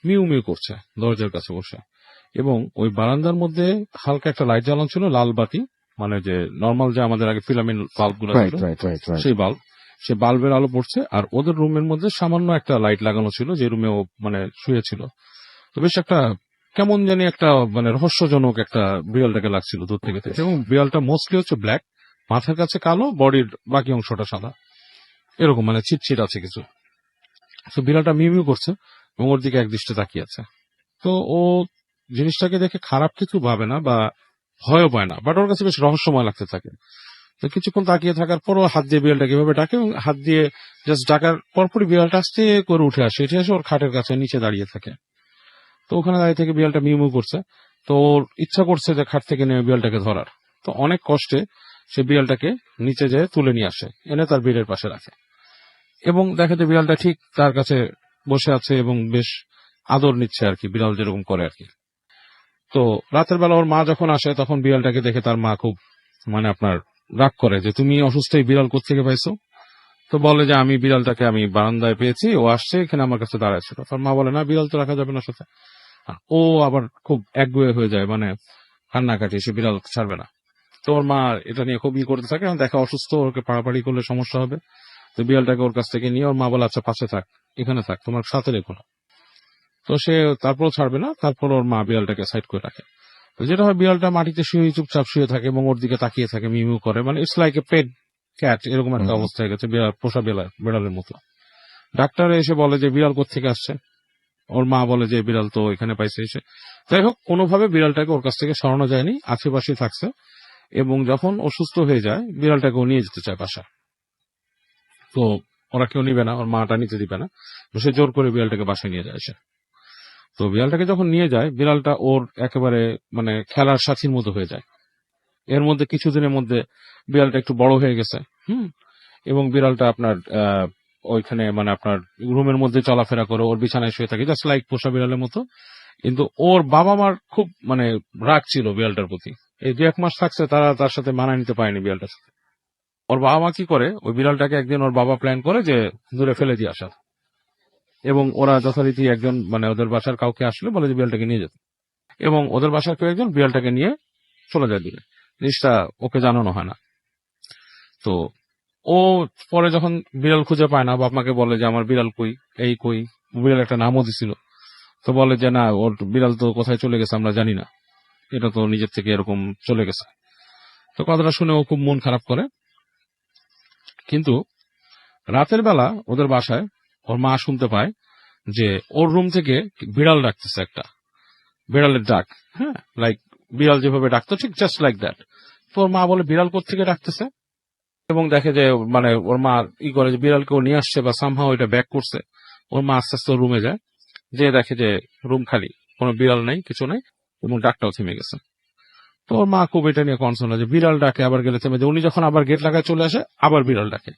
মিউ মিউ করছে দরজার কাছে বসে। এবং ওই বারান্দার মধ্যে হালকা একটা লাইট জ্বালানো ছিল, লাল বাতি, মানে যে নর্মাল যে আমাদের আগে ফিলামেন্ট বাল্ব গুলো ছিল, সেই বাল্বের আলো পড়ছে। আর ওদের রুমের মধ্যে সামান্য একটা লাইট লাগানো ছিল, যে রুমে ও মানে শুয়েছিল। তো বেশ একটা কেমন জানি একটা মানে রহস্যজনক একটা বিড়ালটাকে লাগছিল দূর থেকে দেখে। এবং বিড়ালটা মোস্টলি হচ্ছে ব্ল্যাক, মাথার কাছে কালো, বডির বাকি অংশটা সাদা, এরকম মানে ছিটছিট আছে কিছু। তো বিড়ালটা মিউ মিউ করছে এবং ওর দিকে একদৃষ্টে তাকিয়ে আছে। তো ও জিনিসটাকে দেখে খারাপ কিছু ভাবে না বা ভয়ও পায় না, বাট ওর কাছে বেশ রহস্যময় লাগতে থাকে। তো কিছুক্ষণ তাকিয়ে থাকার পর ও হাত দিয়ে বিড়ালটাকে এভাবে ডাকে এবং হাত দিয়ে জাস্ট ডাকার পরপরই বিড়ালটা আস্তে করে উঠে আসে, এসে ওর খাটের কাছে নিচে দাঁড়িয়ে থাকে। তো ওখানে দাঁড়িয়ে থেকে বিড়ালটা মিউ মিউ করছে। তো ওর ইচ্ছা করছে যে খাট থেকে নেমে বিড়ালটাকে ধরার। তো অনেক কষ্টে সে বিড়ালটাকে নিচে যেয়ে তুলে নিয়ে আসে, এনে তার বেডের পাশে রাখে এবং দেখে যে বিড়ালটা ঠিক তার কাছে বসে আছে এবং বেশ আদর নিচ্ছে আর কি, বিড়াল যেরকম করে আর কি। তো রাতের বেলা ওর মা যখন আসে তখন বিড়ালটাকে দেখে তার মা খুব মানে আপনার রাগ করে যে তুমি অসুস্থ এই বিড়াল কোত্থেকে পাইছো। তো বলে যে আমি বিড়ালটাকে আমি বারান্দায় পেয়েছি, ও আসছে এখানে আমার কাছে দাঁড়াচ্ছিল। তার মা বলে না, বিড়াল তো রাখা যাবে না সাথে। আর ও আবার খুব একগুঁয়ে হয়ে যায়, মানে কান্নাকাটি, সে বিড়াল ছাড়বে না। তো ওর মা এটা নিয়ে খুব করতে থাকে, দেখা অসুস্থ, ওকে পাড়াপাড়ি করলে সমস্যা হবে। তো বিড়ালটাকে ওর কাছ থেকে নিয়ে ওর মা বলে আচ্ছা পাশে থাক, এখানে থাক, তোমার সাথে রেখো না। তো সে তারপর ছাড়বে না, তারপর ওর মা বিড়ালটাকে সাইড করে রাখে। তো যেটা হয়, বিড়ালটা মাটিতে শুয়ে চুপচাপ শুয়ে থাকে এবং ওর দিকে তাকিয়ে থাকে, মিউ মিউ করে, মানে it's like a pet cat, এরকম একটা হুম। অবস্থা হয়ে গেছে বিড়াল, পোষা বিড়ালের মতো। ডাক্তার এসে বলে যে বিড়াল কোত্থেকে আসছে। ওর মা বলে যে বিড়াল তো এখানে পাইছে এসে। যাই হোক, কোনোভাবে বিড়ালটাকে ওর কাছ থেকে সরানো যায়নি, আশেপাশে থাকছে এবং যখন অসুস্থ হয়ে যায় বিড়ালটাকে ও নিয়ে যেতে চায় বাসায়। তো ওরা কেউ নিবে না, ওর মাটা নিতে দিবে না। তো সে জোর করে বিড়ালটাকে বাসায় নিয়ে যায় সে। তো বিড়ালটাকে যখন নিয়ে যায়, বিড়ালটা ওর একেবারে মানে খেলার সাথীর মতো হয়ে যায়। এর মধ্যে কিছুদিনের মধ্যে বিড়ালটা একটু বড় হয়ে গেছে। এবং বিড়ালটা আপনার ওইখানে মানে আপনার রুমের মধ্যে চলাফেরা করে, ওর বিছানায় শুয়ে থাকে, জাস্ট লাইক পোষা বিড়ালের মতো। কিন্তু ওর বাবা মার খুব মানে রাগ ছিল বিড়ালটার প্রতি। এই 2-1 মাস থাকছে, তারা তার সাথে মানায় নিতে পারেনি বিড়ালটার সাথে। ওর বাবা মা কি করে, ওই বিড়ালটাকে একদিন ওর বাবা প্ল্যান করে যে দূরে ফেলে দিয়ে আসা, এবং ওরা যথারীতি একজন মানে ওদের বাসার কাউকে আসলে বলে যে বিড়ালটাকে নিয়ে যেতে, এবং ওদের বাসার কেউ একজন বিড়ালটাকে নিয়ে চলে যায় দূরে। জিনিসটা ওকে জানানো হয় না। তো ও পরে যখন বিড়াল খুঁজে পায় না, বাপ মাকে বলে যে আমার বিড়াল কই, এই কই। বিড়াল একটা নামও দিছিল। তো বলে যে না, ওর বিড়াল তো কোথায় চলে গেছে আমরা জানি না, এটা তো নিজের থেকে এরকম চলে গেছে। তো কথাটা শুনে ও খুব মন খারাপ করে। কিন্তু রাতের বেলা ওদের বাসায় ওর মা শুনতে পায় যে ওর রুম থেকে বিড়াল ডাকতেছে, একটা বিড়ালের ডাক। হ্যাঁ, লাইক বিড়াল যেভাবে ডাকতো ঠিক জাস্ট লাইক দ্যাট। তো ওর মা বলে বিড়াল কোত্থেকে ডাকতেছে, এবং দেখে যে মানে ওর মা করে যে বিড়ালকে ও নিয়ে আসছে বা সামহাও এটা ব্যাক করছে। ওর মা আস্তে আস্তে রুমে যায়, যে দেখে যে রুম খালি, কোনো বিড়াল নাই, কিছু নাই, এবং ডাকটাও থেমে গেছে। তো ওর মা খুব এটা নিয়ে কনসার্ন হয় যে বিড়াল ডাকে আবার গেলে থেমে যায়, উনি যখন আবার গেট লাগায় চলে আসে আবার বিড়াল ডাকে,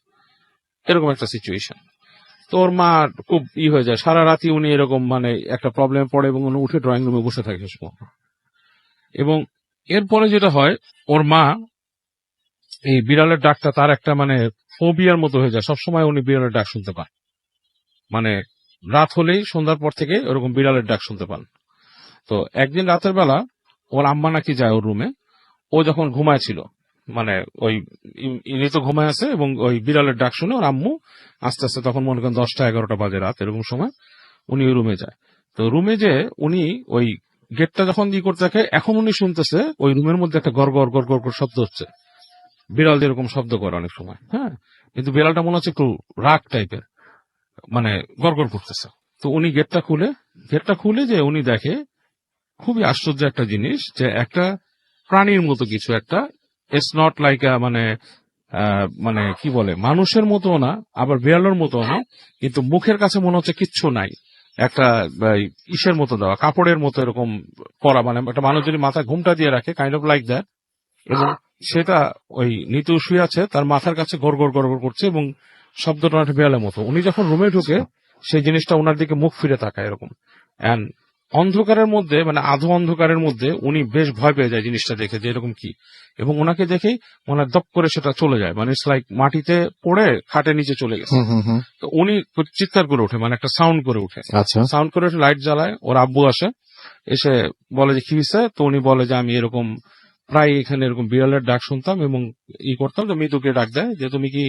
এরকম একটা সিচুয়েশন। তো ওর মা খুব হয়ে যায়, সারা রাতি উনি এরকম মানে একটা প্রবলেমে পড়ে এবং উনি উঠে ড্রয়িং রুমে বসে থাকে সে। এবং এরপরে যেটা হয়, ওর মা এই বিড়ালের ডাকটা তার একটা মানে ফোবিয়ার মতো হয়ে যায়, সবসময় উনি বিড়ালের ডাক শুনতে পান। মানে রাত হলেই সন্ধ্যার পর থেকে ওরকম বিড়ালের ডাক শুনতে পান। তো একদিন রাতের বেলা ওর আম্মা নাকি যায় ওর রুমে, ও যখন ঘুমায় ছিল, মানে ওই ইনি তো ঘুমায় আছে এবং ওই বিড়ালের ডাক শুনে ওর আম্মু আস্তে আস্তে, তখন মনে করেন 10টা-11টা বাজে রাত, এরকম সময় উনি ওই রুমে যায়। তো রুমে যে উনি ওই গেটটা যখন করতে থাকে, এখন উনি শুনতেছে ওই রুমের মধ্যে একটা গড় গড় গড় গড় করে শব্দ হচ্ছে, বিড়াল যেরকম শব্দ করে অনেক সময়। হ্যাঁ, কিন্তু বিড়ালটা মনে হচ্ছে একটু রাগ টাইপের, মানে গড়গড় করতেছে। তো উনি গেটটা খুলে যে উনি দেখে খুবই আশ্চর্য একটা জিনিস, যে একটা প্রাণীর মতো কিছু একটা, ইটস নট লাইক মানে মানে কি বলে, মানুষের মতো না আবার বিড়ালের মতো না, কিন্তু মুখের কাছে মনে হচ্ছে কিচ্ছু নাই, একটা ইসের মতো দেওয়া, কাপড়ের মতো এরকম পরা, মানে একটা মানুষ যদি মাথায় ঘুমটা দিয়ে রাখে, কাইন্ড অফ লাইক দ্যাট। এবং সেটা ওই নিতু শুয়ে আছে, তার মাথার কাছে গড় গড় গড় গড় করছে এবং শব্দটা একটা বিড়ালের মতো। উনি যখন রুমে ঢুকে সেই জিনিসটা ওনার দিকে মুখ ফিরে তাকায় এরকম, এন্ড অন্ধকারের মধ্যে মানে আধো অন্ধকারের মধ্যে উনি বেশ ভয় পেয়ে যায় জিনিসটা দেখে যে এরকম কি, এবং ওনাকে দেখেই ওনার দপ করে সেটা চলে যায়, মানে ইটস লাইক মাটিতে পড়ে খাটের নিচে চলে গেছে। তো উনি চিৎকার করে ওঠে, মানে একটা সাউন্ড করে উঠে, আচ্ছা। সাউন্ড করে উঠে লাইট জ্বালায়। ওর আব্বু আসে, এসে বলে যে কি হয়েছে। তো উনি বলে যে আমি এরকম প্রায় এখানে এরকম বিড়ালের ডাক শুনতাম এবং করতাম। তো মৃত্যুকে ডাক দেয় যে তুমি কি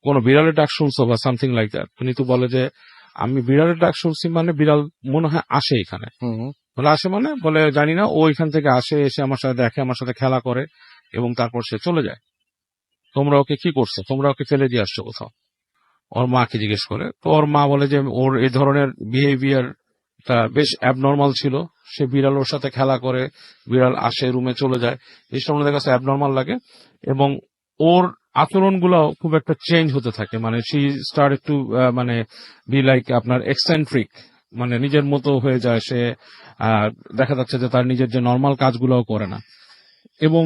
কোনো বিড়ালের ডাক শুনছো বা সামথিং লাইক দ্যাট। মৃত্যু বলে যে আমি বিড়ালের ডাক শুনছি, মানে বিড়াল মনে হয় আসে এখানে। বলে আসে মানে, বলে জানি না, ও ওইখান থেকে আসে, এসে আমার সাথে দেখে, আমার সাথে খেলা করে এবং তারপর সে চলে যায়। তোমরা ওকে কি করছো, তোমরা ওকে ফেলে দিয়ে আসছো কোথাও? ওর মাকে জিজ্ঞেস করে। তো ওর মা বলে যে ওর এই ধরনের বিহেভিয়ার তা বেশ অ্যাবনর্মাল ছিল। সে বিড়াল ওর সাথে খেলা করে, বিড়াল আসে, রুমে চলে যায়, এইসব ওদের কাছে অ্যাবনর্মাল লাগে। এবং ওর আচরণগুলো খুব একটা চেঞ্জ হতে থাকে, মানে সি স্টার্ট একটু মানে বি লাইক আপনার এক্সেন্ট্রিক, মানে নিজের মতো হয়ে যায় সে। আহ, দেখা যাচ্ছে যে তার নিজের যে নর্মাল কাজগুলোও করে না। এবং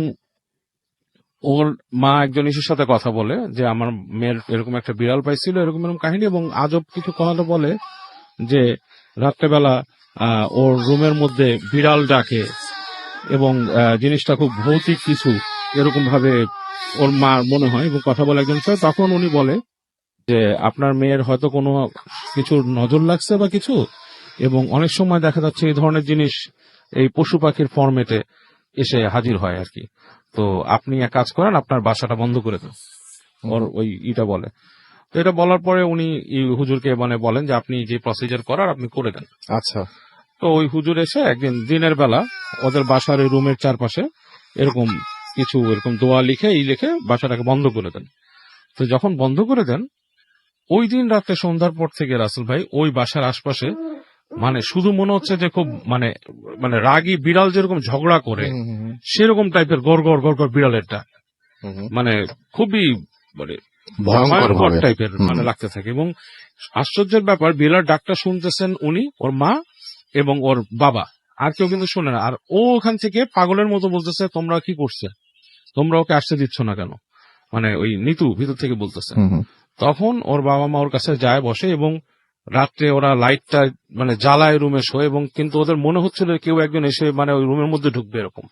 ওর মা একজন ইসের সাথে কথা বলে যে আমার মেয়ের এরকম একটা বিড়াল পাইছিল, এরকম এরকম কাহিনী, এবং আজব কিছু কথা বলে যে রাত্রেবেলা ওর রুমের মধ্যে বিড়াল ডাকে এবং জিনিসটা খুব ভৌতিক কিছু, এরকম ভাবে ওর মা মনে হয় এবং কথা বলে একজন সাথে। তখন উনি বলে যে আপনার মেয়ের হয়তো কোনো কিছুর নজর লাগছে বা কিছু, এবং অনেক সময় দেখা যাচ্ছে এই ধরনের জিনিস এই পশু পাখির ফরম্যাটে এসে হাজির হয় আর কি। তো আপনি এক কাজ করেন, আপনার বাসাটা বন্ধ করে দেন, ওর ওই ইটা বলে। তো এটা বলার পরে উনি হুজুরকে মানে বলেন যে আপনি যে প্রসিজার করার আপনি করে দেন। আচ্ছা। তো ওই হুজুর এসে একদিন দিনের বেলা ওদের বাসার ওই রুমের চারপাশে এরকম কিছু এরকম দোয়া লিখে বাসাটাকে বন্ধ করে দেন। তো যখন বন্ধ করে দেন, ওই দিন রাতে সন্ধ্যার পর থেকে রাসেল ভাই ওই বাসার আশপাশে মানে শুধু মনে হচ্ছে যে খুব মানে মানে রাগী বিড়াল যেরকম ঝগড়া করে সেরকম টাইপের গড় গড় গড় গড় বিড়ালের ডাক, মানে খুবই মানে ভয়ঙ্কর ভয়ঙ্কর ভাবে। টাইপের মানে লাগতে থাকে। এবং আশ্চর্যের ব্যাপার, বিড়াল ডাকটা শুনতেছেন উনি, ওর মা এবং ওর বাবা, আর কেউ কিন্তু শুনে না। আর ও ওখান থেকে পাগলের মতো বলতেছে তোমরা কি করছে, তোমরা ওকে আসতে দিচ্ছ না কেন, মানে ওই নিতু ভিতর থেকে বলতেছে। তখন ওর বাবা মা ওর কাছে যায়, বসে, এবং রাত্রে ওরা লাইটটা মানে জ্বালায় রুমে শোয়, এবং কিন্তু ওদের মনে হচ্ছিল কেউ একজন এসে মানে ওই রুমের মধ্যে ঢুকবে এরকম,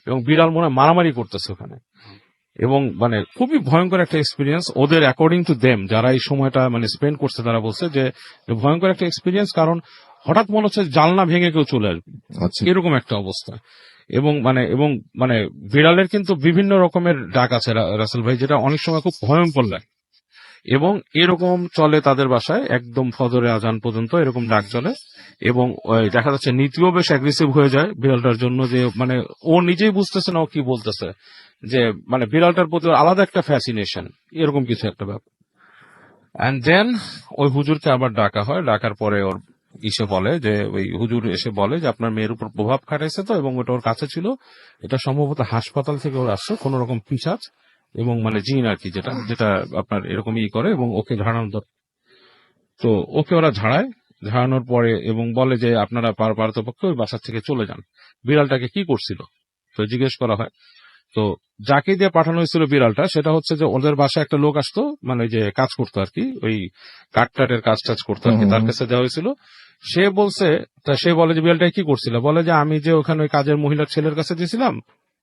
এবং বিড়াল মনে হয় মারামারি করতেছে ওখানে। এবং মানে খুবই ভয়ঙ্কর একটা এক্সপিরিয়েন্স ওদের, অ্যাকর্ডিং টু দেম, যারা এই সময়টা মানে স্পেন্ড করছে তারা বলছে যে ভয়ঙ্কর একটা এক্সপিরিয়েন্স, কারণ হঠাৎ মনে হচ্ছে জানলা ভেঙে কেউ চলে আসবে, আচ্ছা। এরকম একটা অবস্থা। এবং মানে বিড়ালের কিন্তু বিভিন্ন রকমের ডাক আছে রাসেল ভাই, যেটা অনেক সময় খুব ভয়ঙ্কর লাগে। এবং এরকম চলে তাদের বাসায় একদম ফজরে আজান পর্যন্ত এরকম ডাক চলে। এবং ওই দেখা যাচ্ছে নীতিও বেশ অ্যাগ্রেসিভ হয়ে যায় বিড়ালটার জন্য, যে মানে ও নিজেই বুঝতেছে না ও কি বলতেছে, যে মানে বিড়ালটার প্রতি ওর আলাদা একটা ফ্যাসিনেশন, এরকম কিছু একটা ব্যাপার। অ্যান্ড দেন ওই হুজুরকে আবার ডাকা হয়, ডাকার পরে ওর ইসে বলে যে ওই হুজুর এসে বলে যে আপনার মেয়ের উপর প্রভাব খাটাইছে তো, এবং ওটা ওর কাছে ছিল, এটা সম্ভবত হাসপাতাল থেকে ওর আসছে কোন রকম পিশাচ এবং মানে জিন আর কি, যেটা যেটা আপনার এরকম করে, এবং ওকে ঝাড়ানো দরকার। তো ওকে ওরা ঝাড়ায়, ঝাড়ানোর পরে এবং বলে যে আপনারা পারতপক্ষে ওই বাসা থেকে চলে যান। বিড়ালটাকে কি করছিল তো জিজ্ঞেস করা হয়। তো যাকে দিয়ে পাঠানো হয়েছিল বিড়ালটা, সেটা হচ্ছে যে ওদের বাসায় একটা লোক আসতো, মানে ওই যে কাজ করতো আর কি, ওই কাঠটাটের কাজ টাজ করতো আর কি, তার কাছে দেওয়া হয়েছিল। সে বলছে, তা সে বলে যে বিড়ালটা কি করছিল, বলে যে আমি যে ওখানে ওই কাজের মহিলার ছেলের কাছে দিয়েছিলাম,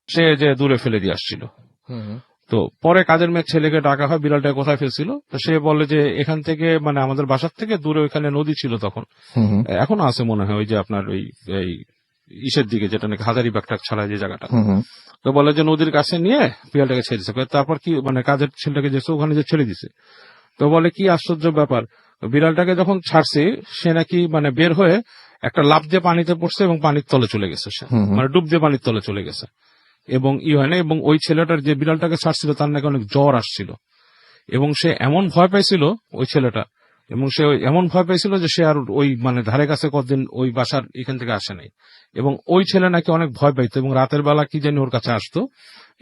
সে যে দূরে ফেলে দিয়ে আসছিল। তো পরে কাজের মেয়ে ছেলেকে ডাকা হয় বিড়ালটা কোথায় ফেলছিল, তো সে বলে যে এখান থেকে মানে আমাদের বাসার থেকে দূরে ওইখানে নদী ছিল তখন, এখনো আছে মনে হয়, ওই যে আপনার ওই এই ইসের দিকে, যেটা নাকি হাজারিবাগটা ছাড়া যে জায়গাটা। তো বলে যে নদীর কাছে নিয়ে বিড়ালটাকে ছেড়ে দিছে। তারপর কি মানে কাজের ছেলেটাকে যে ওখানে যে ছেড়ে দিছে। তো বলে কি আশ্চর্য ব্যাপার, বিড়ালটাকে যখন ছাড়ছে সে নাকি মানে বের হয়ে একটা লাফ দিয়ে পানিতে পড়ছে এবং পানির তলে চলে গেছে, সে মানে ডুব দিয়ে পানির তলে চলে গেছে। এবং হয় না, এবং ওই ছেলেটার যে বিড়ালটাকে ছাড়ছিল তার নাকি অনেক জ্বর আসছিল, এবং সে এমন ভয় পাইছিল ওই ছেলেটা, এবং সে এমন ভয় পাইছিল যে সে আর ওই মানে ধারে কাছে কতদিন ওই বাসার এখান থেকে আসে নাই। এবং ওই ছেলে নাকি অনেক ভয় পাইতো, এবং রাতের বেলা কি জানি ওর কাছে আসতো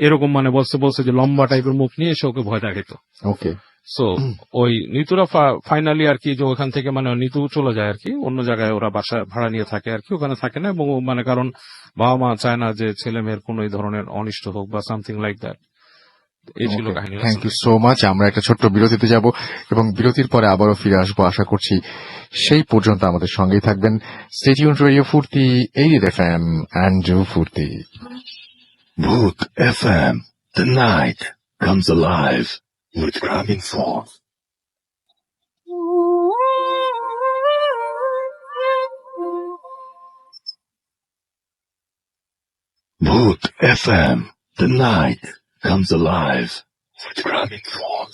এরকম, মানে বলছে যে লম্বা টাইপের মুখ নিয়ে এসে ওকে ভয় দেখাইতো। ওকে। সো ওই নিতুরা ফাইনালি আর কি, যে ওখান থেকে মানে নিতু চলে যায় আর কি, অন্য জায়গায় ওরা বাসা ভাড়া নিয়ে থাকে আর কি, ওখানে থাকে না। এবং মানে কারণ বাবা মা চায় না যে ছেলে মেয়ের কোন এই ধরনের অনিষ্ট হোক বা সামথিং লাইক দ্যাট। এই ছিল কাহিনী। Thank you so much. আমরা একটা ছোট্ট বিরতিতে যাব এবং বিরতির পরে আবারও ফিরে আসবো আশা করছি। সেই পর্যন্ত আমাদের সঙ্গেই থাকবেন। স্টে টিউনড রেডিও ফুর্তি 88 FM অ্যান্ড্রু ফুর্তি। Bhoot FM. The night comes alive with Gramin Fall. Bhoot FM. The night comes alive with Gramin Fall.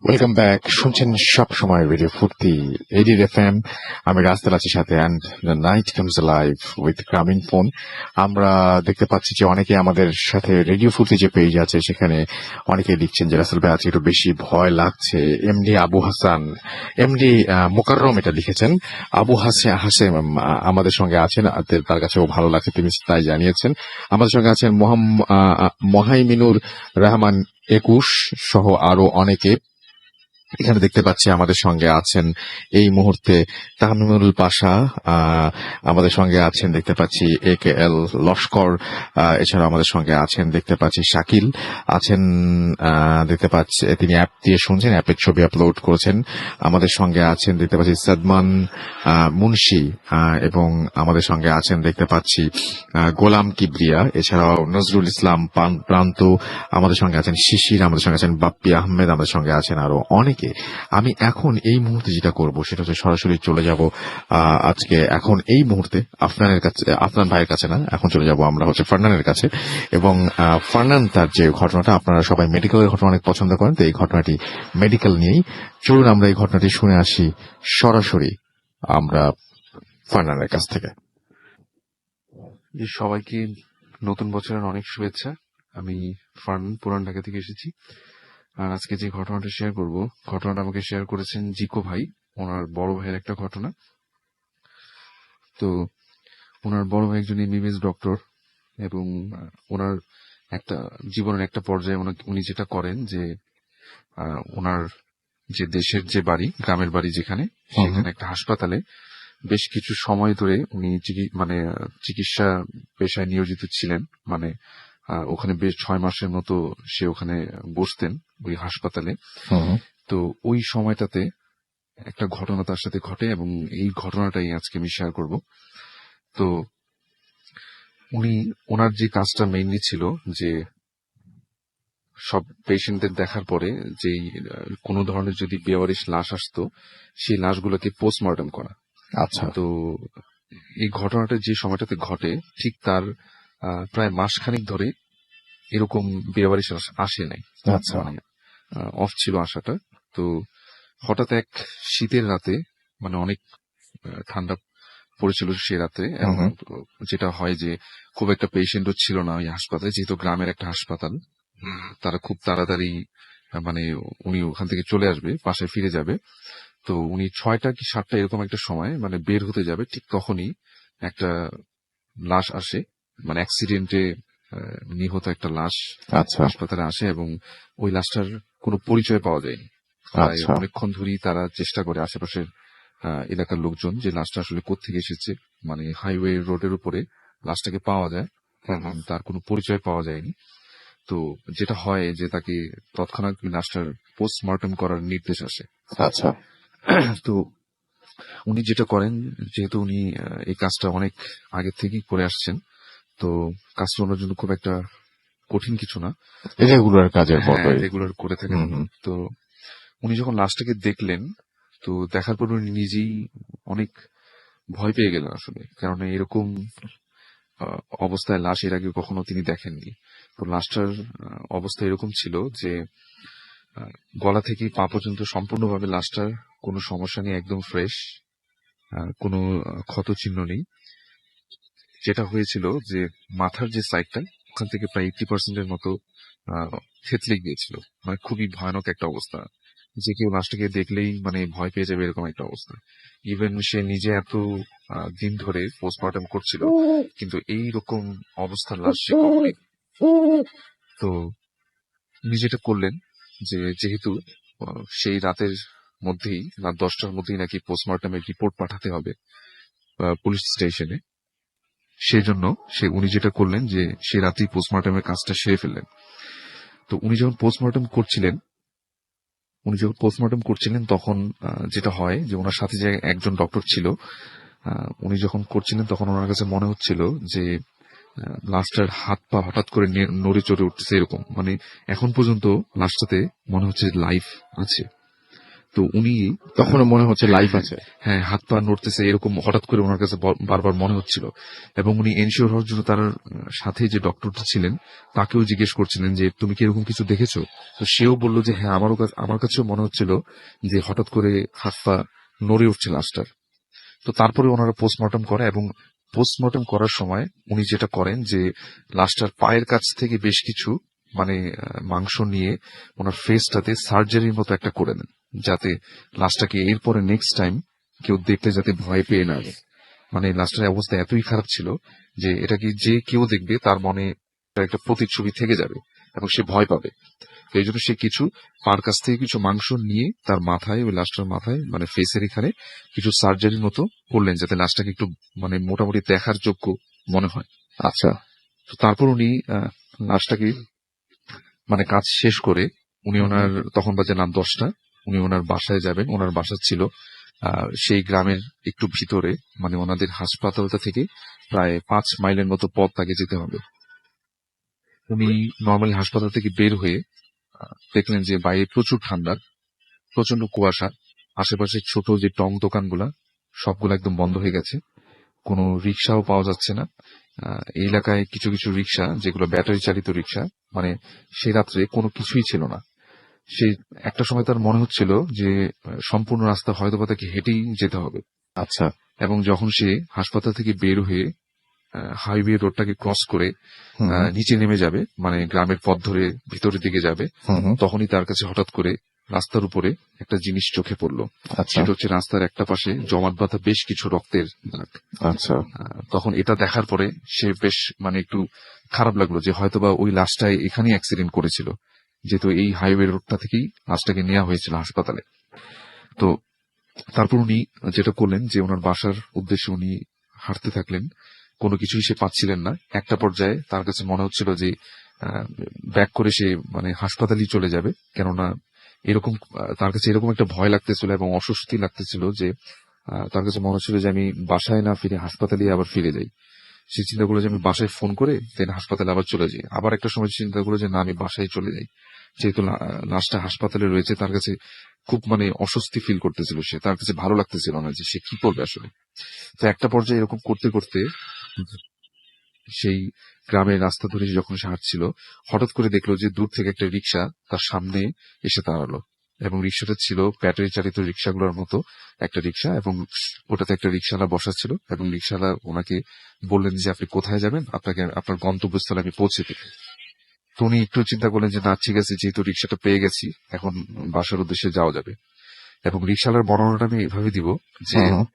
Welcome back. শুনছেন সব সময় রেডিও ফুর্তি এডির এফএম। আমি রাস্তাল আছি সাথে, and the night comes live with গ্রামীণ ফোন। আমরা দেখতে পাচ্ছি যে অনেকে আমাদের সাথে রেডিও ফুর্তি যে পেজ আছে সেখানে অনেকে লিখছেন যে রাসেল ভাই আজকে একটু বেশি ভয় লাগছে। এমডি আবু হাসান, এমডি মোকাররম এটা লিখেছেন। আবু হাসেম আমাদের সঙ্গে আছেন, তার কাছেও ভালো লাগছে, তিনি তাই জানিয়েছেন। আমাদের সঙ্গে আছেন মহাইমিনুর রহমান 21 সহ আরো অনেকে। এখানে দেখতে পাচ্ছি আমাদের সঙ্গে আছেন এই মুহূর্তে তামিমুল পাশা, আমাদের সঙ্গে আছেন দেখতে পাচ্ছি AKL লস্কর, এছাড়া আমাদের সঙ্গে আছেন দেখতে পাচ্ছি শাকিল আছেন, দেখতে পাচ্ছি তিনি অ্যাপ দিয়ে শুনছেন, অ্যাপের ছবি আপলোড করেছেন। আমাদের সঙ্গে আছেন দেখতে পাচ্ছি সাদমান মুন্সি, এবং আমাদের সঙ্গে আছেন দেখতে পাচ্ছি গোলাম কিবরিয়া, এছাড়াও নজরুল ইসলাম প্রান্ত, আমাদের সঙ্গে আছেন শিশির, আমাদের সঙ্গে আছেন বাপ্পি আহমেদ, আমাদের সঙ্গে আছেন আরো অনেকে। আমি এখন এই মুহূর্তে যেটা করব সেটা হচ্ছে সরাসরি চলে যাব আজকে এখন এই মুহূর্তে আফনানের কাছে, আফনান ভাইয়ের কাছে না, এখন চলে যাব আমরা হচ্ছে ফারনানের কাছে। এবং ফারনান তার যে ঘটনাটা, আপনারা সবাই মেডিকেলের ঘটনা অনেক পছন্দ করেন, তো এই ঘটনাটি মেডিকেল নিয়েই। চলুন আমরা এই ঘটনাটি শুনে আসি সরাসরি আমরা ফারনানের কাছ থেকে। সবাইকে নতুন বছরের অনেক শুভেচ্ছা। আমি ফারনান, পুরান ঢাকা থেকে এসেছি। আর আজকে যে ঘটনাটা শেয়ার করব, ঘটনাটা আমাকে শেয়ার করেছেন জিকো ভাই, ওনার বড় ভাইয়ের একটা ঘটনা। তো ওনার বড় ভাই একজন MBBS ডক্টর, এবং ওনার একটা জীবনের একটা পর্যায়ে উনি যেটা করেন যে ওনার যে দেশের যে বাড়ি, গ্রামের বাড়ি যেখানে, সেখানে একটা হাসপাতালে বেশ কিছু সময় ধরে উনি চিকিৎসা পেশায় নিয়োজিত ছিলেন। মানে ওখানে বেশ 6 মাসের মতো সে ওখানে বসতেন ওই হাসপাতালে। তো ওই সময়টাতে একটা ঘটনা তার সাথে ঘটে, এবং এই ঘটনাটাই আজকে আমি শেয়ার করব। তো ওনার যে কাজটা মেইনলি ছিল যে সব পেশেন্টদের দেখার পরে যেই কোনো ধরনের যদি বেওয়ারিশ লাশ আসতো, সেই লাশগুলোকে পোস্টমর্টম করা। আচ্ছা। তো এই ঘটনাটা যে সময়টাতে ঘটে, ঠিক তার প্রায় মাসখানেক ধরে এরকম বেওয়ারিশ আসে নাই। আচ্ছা। মানে অফ ছিল আসাটা। তো হঠাৎ এক শীতের রাতে, মানে অনেক ঠান্ডা পড়েছিল সে রাতে, এবং যেটা হয় যে খুব একটা পেশেন্টও ছিল না ওই হাসপাতালে, যেহেতু গ্রামের একটা হাসপাতাল। তারা খুব তাড়াতাড়ি মানে উনি ওখান থেকে চলে আসবে, বাসায় ফিরে যাবে। তো উনি 6টা কি 7টা এরকম একটা সময় মানে বের হতে যাবে, ঠিক তখনই একটা লাশ আসে, মানে অ্যাক্সিডেন্টে নিহত একটা লাশ হাসপাতালে আসে, এবং ওই লাশটার কোনো পরিচয় পাওয়া যায়নি। অনেকক্ষণ ধরেই তারা চেষ্টা করে আশেপাশের এলাকার লোকজন যে লাশটা আসলে কোত্থেকে এসেছে, মানে হাইওয়ে রোডের উপরে লাশটাকে পাওয়া যায়, তার কোনো পরিচয় পাওয়া যায়নি। তো যেটা হয় যে তাকে তৎক্ষণাৎ লাশটার পোস্টমর্টম করার নির্দেশ আসে। আচ্ছা। তো উনি যেটা করেন, যেহেতু উনি এই কাজটা অনেক আগে থেকেই করে আসছেন, তো কাজটা ওনার জন্য খুব একটা কঠিন কিছু না, রেগুলার কাজের মতো রেগুলার করে থাকেন। তো উনি যখন লাশটাকে দেখলেন, তো দেখার পর উনি নিজেই অনেক ভয় পেয়ে গেলেন আসলে, কারণ এরকম অবস্থায় লাশ এর আগে কখনো তিনি দেখেননি। তো লাশটার অবস্থা এরকম ছিল যে গলা থেকে পা পর্যন্ত সম্পূর্ণভাবে লাশটার কোনো সমস্যা নেই, একদম ফ্রেশ, কোনো ক্ষত চিহ্ন নেই। যেটা হয়েছিল যে মাথার যে সাইডটা, ওখান থেকে প্রায় 80% মতো থেতলে গিয়েছিল, মানে খুবই ভয়ানক একটা অবস্থা, যে কেউ লাশটাকে দেখলেই মানে ভয় পেয়ে যাবে এরকম একটা অবস্থা। ইভেন সে নিজে এত দিন ধরে পোস্টমর্টম করছিল, কিন্তু এইরকম অবস্থার লাশ সে কখনোই। তো উনি যেটা করলেন যে যেহেতু সেই রাতের মধ্যেই, রাত 10টার মধ্যেই নাকি পোস্টমর্টমের রিপোর্ট পাঠাতে হবে পুলিশ স্টেশনে, সেজন্য উনি যেটা করলেন যে সে রাতেই পোস্টমর্টমের কাজটা সেরে ফেললেন। তো উনি যখন পোস্টমর্টম করছিলেন তখন যেটা হয় যে ওনার সাথে যে একজন ডক্টর ছিল, উনি যখন করছিলেন তখন ওনার কাছে মনে হচ্ছিল যে লাশটার হাত পা হঠাৎ করে নড়ে চড়ে উঠতেছে, এরকম মানে এখন পর্যন্ত লাশটাতে মনে হচ্ছে লাইফ আছে। তো উনি তখনও মনে হচ্ছে লাইফ আছে। হ্যাঁ হাত পা নড়তেছে এরকম হঠাৎ করে ওনার কাছে বারবার মনে হচ্ছিল, এবং উনি এনশিওর হওয়ার জন্য তার সাথে যে ডক্টরটা ছিলেন তাকেও জিজ্ঞেস করছিলেন যে তুমি কি এরকম কিছু দেখেছো? তো সেও বলল যে হ্যাঁ আমার কাছেও মনে হচ্ছিল যে হঠাৎ করে হাত পা নড়ে উঠছে লাশটার। তো তারপরে ওনারা পোস্টমর্টম করে, এবং পোস্টমর্টম করার সময় উনি যেটা করেন যে লাশটার পায়ের কাছ থেকে বেশ কিছু মানে মাংস নিয়ে ওনার ফেসটাতে সার্জারির মতো একটা করে নেন, যাতে লাশটাকে এরপরে নেক্সট টাইম কেউ দেখলে যাতে ভয় পেয়ে না যায়। মানে লাশটার অবস্থা এতই খারাপ ছিল যে এটাকে যে কেউ দেখবে তার মনে একটা প্রতিচ্ছবি থেকে যাবে এবং সে ভয় পাবে। তো এই জন্য সে কিছু পার কাছ থেকে কিছু মাংস নিয়ে তার মাথায়, ওই লাশটার মাথায় মানে ফেসের এখানে কিছু সার্জারির মতো করলেন, যাতে লাশটাকে একটু মানে মোটামুটি দেখার যোগ্য মনে হয়। আচ্ছা, তো তারপর উনি লাশটাকে মানে কাজ শেষ করে উনি ওনার তখন বাজে রাত 10টা, উনি ওনার বাসায় যাবেন। ওনার বাসা ছিল সেই গ্রামের একটু ভিতরে, মানে ওনাদের হাসপাতালটা থেকে প্রায় 5 মাইলের মতো পথ তাকে যেতে হবে। উনি নর্মালি হাসপাতাল থেকে বের হয়ে দেখলেন যে বাইরে প্রচুর ঠান্ডা, প্রচন্ড কুয়াশা, আশেপাশে ছোট যে টং দোকানগুলা সবগুলো একদম বন্ধ হয়ে গেছে, কোনো রিক্সাও পাওয়া যাচ্ছে না। এই এলাকায় কিছু কিছু রিক্সা যেগুলো ব্যাটারি চালিত রিক্সা, মানে সেই রাত্রে কোনো কিছুই ছিল না। সেই একটা সময় তার মনে হচ্ছিল যে সম্পূর্ণ রাস্তা হয়তোবা তাকে হেঁটেই যেতে হবে। আচ্ছা, এবং যখন সে হাসপাতাল থেকে বের হয়ে হাইওয়ে রোডটাকে ক্রস করে হুম, নিচে নেমে যাবে, মানে গ্রামের পথ ধরে ভিতরের দিকে যাবে, হুম, তখনই তার কাছে হঠাৎ করে রাস্তার উপরে একটা জিনিস চোখে পড়লো। আচ্ছা, সেটা হচ্ছে রাস্তার একটা পাশে জমাট বাঁধা বেশ কিছু রক্তের দাগ। আচ্ছা, তখন এটা দেখার পরে সে বেশ মানে একটু খারাপ লাগলো যে হয়তোবা ওই লাশটাই এখানেই অ্যাক্সিডেন্ট করেছিল, যেহেতু এই হাইওয়ে রোডটা থেকেই লাশটাকে নেওয়া হয়েছিল হাসপাতালে। তো তারপর উনি যেটা করলেন যে ওনার বাসার উদ্দেশ্যে উনি হাঁটতে থাকলেন, কোনো কিছুই সে পাচ্ছিলেন না। একটা পর্যায়ে তার কাছে মনে হচ্ছিল যে ব্যাক করে সে মানে হাসপাতালেই চলে যাবে, কেননা এরকম তার কাছে এরকম একটা ভয় লাগতেছিল এবং অস্বস্তি লাগতেছিল যে তার কাছে মনে হচ্ছিল যে আমি বাসায় না ফিরে হাসপাতালে আবার ফিরে যাই। সে চিন্তা করলো যে আমি বাসায় ফোন করে দেন হাসপাতালে আবার চলে যাই। আবার একটা সময় চিন্তা করলো যে না, আমি বাসায় চলে যাই, যেহেতু লাশটা হাসপাতালে রয়েছে। তার কাছে খুব মানে অস্বস্তি ফিল করতেছিল সে, তার কাছে ভালো লাগতেছিল না যে সে কি করবে আসলে। তো একটা পর্যায়ে এরকম করতে করতে সেই গ্রামের রাস্তা ধরে যখন সে হাঁটছিল, হঠাৎ করে দেখলো যে দূর থেকে একটা রিক্সা তার সামনে এসে দাঁড়ালো, এবং রিক্সাটা ছিল ব্যাটারি চালিত রিক্সাগুলোর মতো একটা রিক্সা, এবং ওটাতে একটা রিক্সাওয়ালা বসা ছিল, এবং রিক্সাওয়ালা ওনাকে বললেন যে আপনি কোথায় যাবেন, আপনাকে আপনার গন্তব্যস্থলে আমি পৌঁছে দেব। তো উনি একটু চিন্তা করলেন যে না ঠিক আছে, যেহেতু রিক্সাটা পেয়ে গেছি এখন বাসার উদ্দেশ্যে যাওয়া যাবে। এবং রিক্সাওয়ালার বর্ণনাটা আমি এভাবে দিব যে হুম,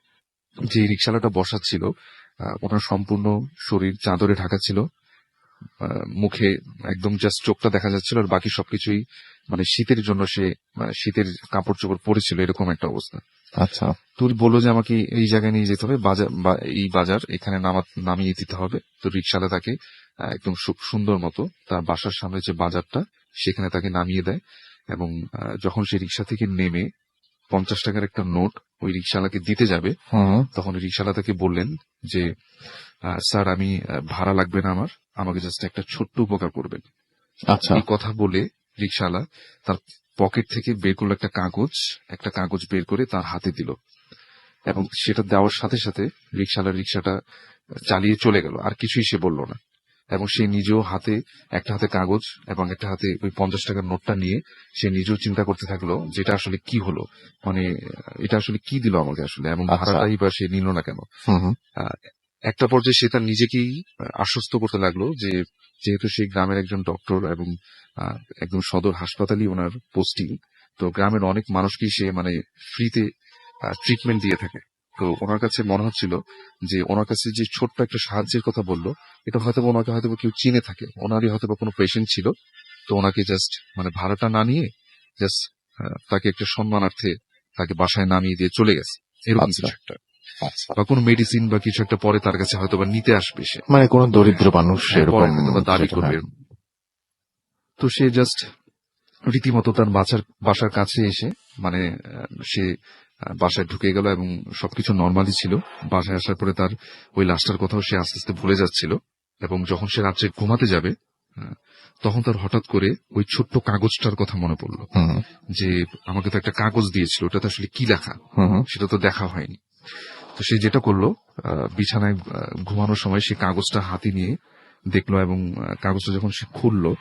যে রিক্সাওয়ালাটা বসা ছিল ওনার সম্পূর্ণ শরীর চাদরে ঢাকা ছিল, মুখে একদম জাস্ট চোখটা দেখা যাচ্ছিল, আর বাকি সবকিছুই মানে শীতের জন্য সে শীতের কাপড় চোপড় পরেছিল, এরকম একটা অবস্থা। আচ্ছা, তুই বললো যে আমাকে এই জায়গায় নিয়ে যেতে হবে, বাজার এই বাজার এখানে নামিয়ে দিতে হবে। তো রিক্সাওয়ালা তাকে একদম সুন্দর মতো তার বাসার সামনে যে বাজারটা সেখানে তাকে নামিয়ে দেয়, এবং যখন সে রিক্সা থেকে নেমে 50 টাকার একটা নোট ওই রিক্সাওয়ালাকে দিতে যাবে, হুম, তখন রিক্সাওয়ালা তাকে বললেন যে স্যার আমি ভাড়া লাগবে না আমার, আমাকে জাস্ট একটা ছোট্ট উপকার করবেন। আচ্ছা, এই কথা বলে রিক্সাওয়ালা তার পকেট থেকে বের করলো একটা কাগজ বের করে তার হাতে দিল, এবং সেটা দেওয়ার সাথে সাথে রিক্সাওয়ালা রিক্সাটা চালিয়ে চলে গেল, আর কিছুই সে বলল না। এবং সে নিজেও একটা হাতে কাগজ এবং একটা হাতে ওই 50 টাকার নোটটা নিয়ে সে নিজেও চিন্তা করতে থাকলো যেটা আসলে কি হলো, মানে এটা আসলে কি দিল আমাকে আসলে, এবং আচ্ছা। ভাড়াটাই বা সে নিল না কেন। হুম, আহ, একটা পর্যায়ে সে তার নিজেকেই আশ্বস্ত করতে লাগলো যে যেহেতু সেই গ্রামের একজন ডক্টর এবং একদম সদর হাসপাতালই ওনার পোস্টিং, তো গ্রামের অনেক মানুষকেই সে মানে ফ্রিতে ট্রিটমেন্ট দিয়ে থাকে। তো ওনার কাছে মনে হচ্ছিল যে ওনার কাছে যে ছোট্ট একটা সাহায্যের কথা বললো, এটা হয়তো ওনাকে হয়তো কেউ চিনে থাকে, ওনারই হয়তো কোনো পেশেন্ট ছিল। তো ওনাকে জাস্ট মানে ভাড়াটা না নিয়ে জাস্ট তাকে একটা সম্মানার্থে তাকে বাসায় নামিয়ে দিয়ে চলে গেছে, এরকম আচ্ছা, কিছু একটা, আচ্ছা, বা কোনো মেডিসিন বা কিছু একটা পরে তার কাছে হয়তো বা নিতে আসবে সে, মানে কোন দরিদ্র মানুষ পরে এরকম হয়তো বা দাবি সেটা, করবে। হ্যাঁ। তো সে জাস্ট রীতিমতো তার বাসার কাছে এসে মানে সে বাসায় ঢুকে গেল, এবং সবকিছু নর্মালি ছিল। বাসায় আসার পরে তার ওই লাশটার কথাও সে আস্তে আস্তে ভুলে যাচ্ছিল, এবং যখন সে রাত্রে ঘুমাতে যাবে তখন তার হঠাৎ করে ওই ছোট্ট কাগজটার কথা মনে পড়লো, হুম যে আমাকে তো একটা কাগজ দিয়েছিল, ওটাতে আসলে কি লেখা হুম সেটা তো দেখা হয়নি। তো সে যেটা করলো, বিছানায় ঘুমানোর সময় সে কাগজটা হাতে নিয়ে দেখলো, এবং কাগজটা যখন সে খুললো,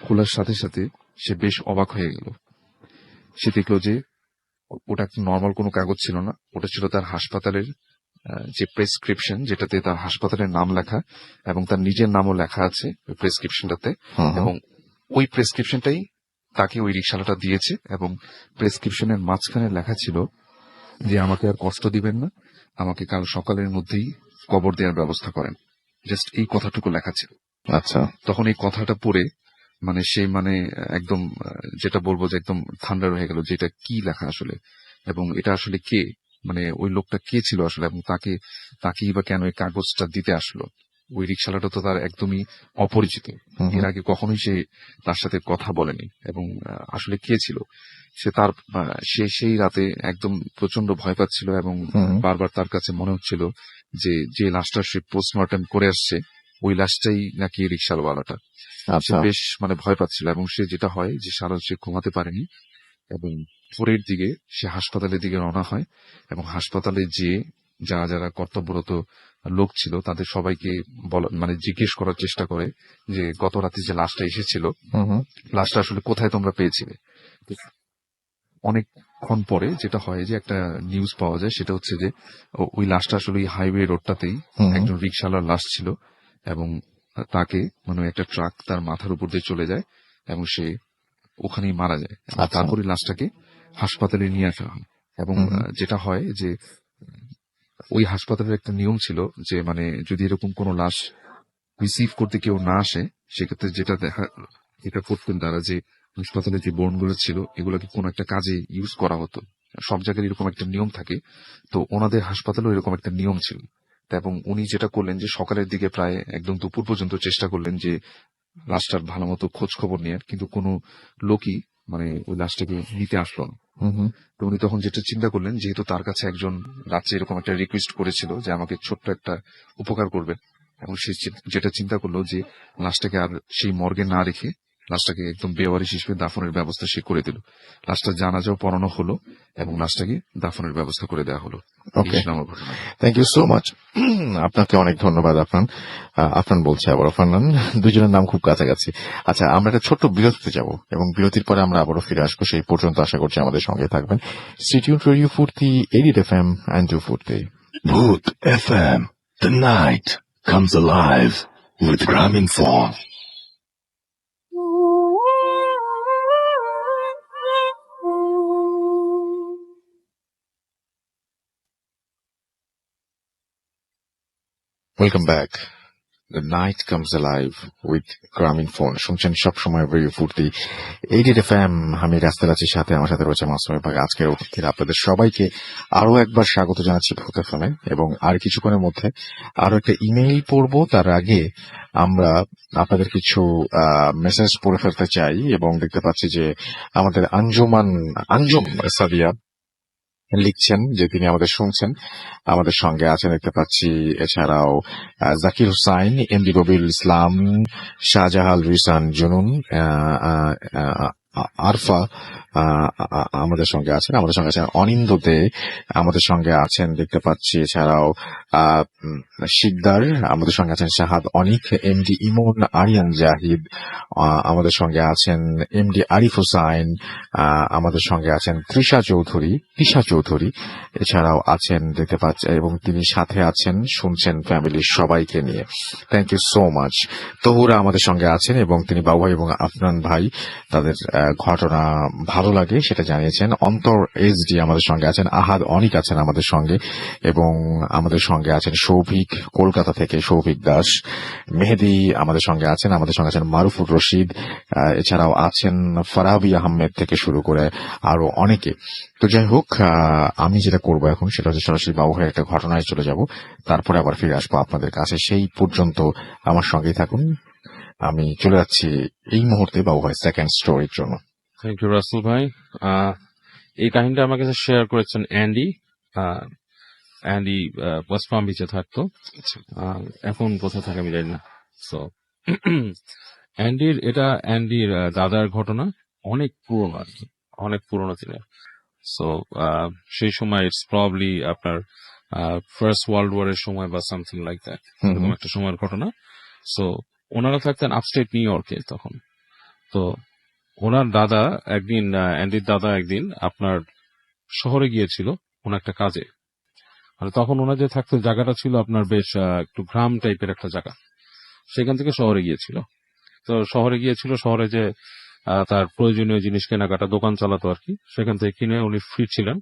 খোলার সাথে সাথে সে বেশ অবাক হয়ে গেল। সে দেখলো যে ওটা নর্মাল কোনো কাগজ ছিল না, ওটা ছিল তার হাসপাতালের যে প্রেসক্রিপশন, যেটাতে তার হাসপাতালের নাম লেখা এবং তার নিজের নামও লেখা আছে ওই প্রেসক্রিপশনটাতে। হুম এবং ওই প্রেসক্রিপশনটাই তাকে ওই রিক্সাওয়ালাটা দিয়েছে, এবং প্রেসক্রিপশনের মাঝখানে লেখা ছিল যে আমাকে আর কষ্ট দিবেন না, আমাকে কাল সকালের মধ্যেই কবর দেওয়ার ব্যবস্থা করেন। জাস্ট এই কথাটুকু লেখা ছিল। আচ্ছা তখন এই কথাটা পড়ে মানে সে মানে একদম যেটা বলবো যে একদম ঠান্ডা হয়ে গেল, যে এটা কি লেখা আসলে, এবং এটা আসলে কে, মানে ওই লোকটা কে ছিল আসলে, এবং তাকেই বা কেন এই কাগজটা দিতে আসলো। ওই রিক্সাওয়ালাটা তো তার একদমই অপরিচিত, হুম এর আগে কখনোই সে তার সাথে কথা বলেনি, এবং আসলে কে ছিল সে, তার সে সেই রাতে একদম প্রচন্ড ভয় পাচ্ছিল, এবং হুম বারবার তার কাছে মনে হচ্ছিল যে যে লাশটা সে পোস্টমর্টেম করে আসছে ওই লাশটাই নাকি রিক্সাওয়ালাটা। সে আচ্ছা বেশ মানে ভয় পাচ্ছিল, এবং সে যেটা হয় যে সারা সে ঘুমাতে পারেনি, এবং ভোরের দিকে সে হাসপাতালের দিকে রওনা হয়, এবং হাসপাতালে যে যারা কর্তব্যরত লোক ছিল তাদের সবাইকে বলা মানে জিজ্ঞেস করার চেষ্টা করে যে গত রাতে যে লাশটা এসেছিল, হুম লাশটা আসলে কোথায় তোমরা পেয়েছিলে। তো অনেকক্ষণ পরে যেটা হয় যে একটা নিউজ পাওয়া যায়, সেটা হচ্ছে যে ওই লাশটা আসলে ওই হাইওয়ে রোডটাতেই হুম একজন রিক্সাওয়ালার লাশ ছিল, এবং তাকে মানে একটা ট্রাক তার মাথার উপর দিয়ে চলে যায়, এবং সে ওখানেই মারা যায়। এবং আচ্ছা তারপরে লাশটাকে হাসপাতালে নিয়ে আসা হয়, এবং হুম যেটা হয় যে ওই হাসপাতালের একটা নিয়ম ছিল যে মানে যদি এরকম কোনো লাশ রিসিভ করতে কেউ না আসে, সেক্ষেত্রে যেটা করতেন তারা, যে হাসপাতালে যে বোর্নগুলো ছিল এগুলোকে কোনো একটা কাজে ইউজ করা হতো। সব জায়গায় এরকম একটা নিয়ম থাকে, তো ওনাদের হাসপাতালেও এরকম একটা নিয়ম ছিল। তা এবং উনি যেটা করলেন যে সকালের দিকে প্রায় একদম দুপুর পর্যন্ত চেষ্টা করলেন যে লাশটার ভালো মতো খোঁজ খবর নেওয়ার, কিন্তু কোনো লোকই মানে ওই লাশটাকে নিতে আসলো না। হুম তো উনি তখন যেটা চিন্তা করলেন, যেহেতু তার কাছে একজন রাত্রে এরকম একটা রিকোয়েস্ট করেছিল যে আমাকে ছোট্ট একটা উপকার করবেন, এবং সে যেটা চিন্তা করলো যে লাশটাকে আর সেই মর্গে না রেখে লাশটাকে একদম বেওয়ারিশ হিসেবে দাফনের ব্যবস্থা সে করে দিল। লাশটা জানাজাও পড়ানো হলো, এবং লাশটাকে দাফনের ব্যবস্থা করে দেওয়া হলো। এই ওকে ছিল আমার ঘটনা। Thank you so much. আপনাকে অনেক ধন্যবাদ। আফনান আফনান বলছে আবার ফান্নান, দুজনের নাম খুব কাছাকাছি। আচ্ছা, আমরা একটা ছোট্ট বিরতিতে যাব এবং বিরতির পরে আমরা আবারও ফিরে আসবো। সেই পর্যন্ত আশা করছি আমাদের সঙ্গে থাকবেন। স্টেটিউন রেডিও ফুর্তি, এডিট এফএম অ্যান্ড ফুর্তি। Bhoot FM. The night comes alive with Graminphone. Welcome back. The night comes alive with গ্রামীণ ফোন। শুনছেন সবসময় রেডিও ফুর্তি, এডিট এফএম। আমি রাস্তার আছি, সাথে আমার সাথে রয়েছে মাসুম ভাই। আজকের অতিথিরা আপনাদের সবাইকে আরো একবার স্বাগত জানাচ্ছি ভূত এফএমে, এবং আর কিছুক্ষণের মধ্যে আরো একটা ইমেইল পড়বো। তার আগে আমরা আপনাদের কিছু মেসেজ পড়ে ফেলতে চাই, এবং দেখতে পাচ্ছি যে আমাদের আঞ্জুম সাদিয়া লিখছেন যে তিনি আমাদের শুনছেন, আমাদের সঙ্গে আছেন দেখতে পাচ্ছি। এছাড়াও জাকির হুসাইন, এমডি রবিউল ইসলাম, শাহজাহাল রিসান জুনুন, আরফা আমাদের সঙ্গে আছেন। অনিন্দ দে আমাদের সঙ্গে আছেন দেখতে পাচ্ছি। এছাড়াও শিকদার আমাদের সঙ্গে আছেন, শাহাদ অনিক, এমডি ইমন, আরিয়ান জাহিদ আমাদের সঙ্গে আছেন, এমডি আরিফ হুসাইন আমাদের সঙ্গে আছেন, তৃষা চৌধুরী এছাড়াও আছেন দেখতে পাচ্ছি, এবং তিনি সাথে আছেন, শুনছেন ফ্যামিলির সবাইকে নিয়ে। Thank you so much. Tahura আমাদের সঙ্গে আছেন, এবং তিনি বাবু ভাই এবং আফনান ভাই তাদের ঘটনা ভালো লাগে সেটা জানিয়েছেন। অন্তর এইচডি আমাদের সঙ্গে আছেন, আহাদ অনিক আছেন আমাদের সঙ্গে, এবং আমাদের সঙ্গে আছেন সৌভিক, কলকাতা থেকে সৌভিক দাস। মেহেদি আমাদের সঙ্গে আছেন মারুফুর রশিদ, এছাড়াও আছেন ফারাবি আহমেদ থেকে শুরু করে আরো অনেকে। তো যাই হোক, আমি যেটা করবো এখন সেটা হচ্ছে সরাসরি বাবু ভাইয়ের একটা ঘটনায় চলে যাব, তারপরে আবার ফিরে আসবো আপনাদের কাছে। সেই পর্যন্ত আমার সঙ্গেই থাকুন। আমি চলে যাচ্ছি এই মুহূর্তে বাবু ভাই সেকেন্ড স্টোরির জন্য। থ্যাংক ইউ রাসেল ভাই। এই কাহিনীটা আমার কাছে শেয়ার করেছেন অ্যান্ডি। ওয়েস্ট পাম বিচে থাকতো, এখন কোথায় থাকে আমি জানি না। সো অ্যান্ডির দাদার ঘটনা, অনেক পুরনো আর কি, অনেক পুরনো দিনের। সো সেই সময় ইটস প্রবাবলি আপনার ফার্স্ট ওয়ার্ল্ড ওয়ারের সময় বা সামথিং লাইক দ্যাট, হুম এরকম হুম। একটা সময়ের ঘটনা। সো ওনারা থাকতেন আপস্টেট নিউ ইয়র্কে তখন। তো ওনার দাদা একদিন, অ্যান্ডির দাদা একদিন আপনার শহরে গিয়েছিল কোন একটা কাজে। মানে তখন ওনার যে থাকতো জায়গাটা ছিল আপনার বেশ একটু গ্রাম টাইপের একটা জায়গা, সেখান থেকে শহরে গিয়েছিল। তো শহরে গিয়েছিল, শহরে যে তার প্রয়োজনীয় জিনিস কেনাকাটা, দোকান চালাতো আর কি, সেখান থেকে কিনে উনি ফিরছিলেন,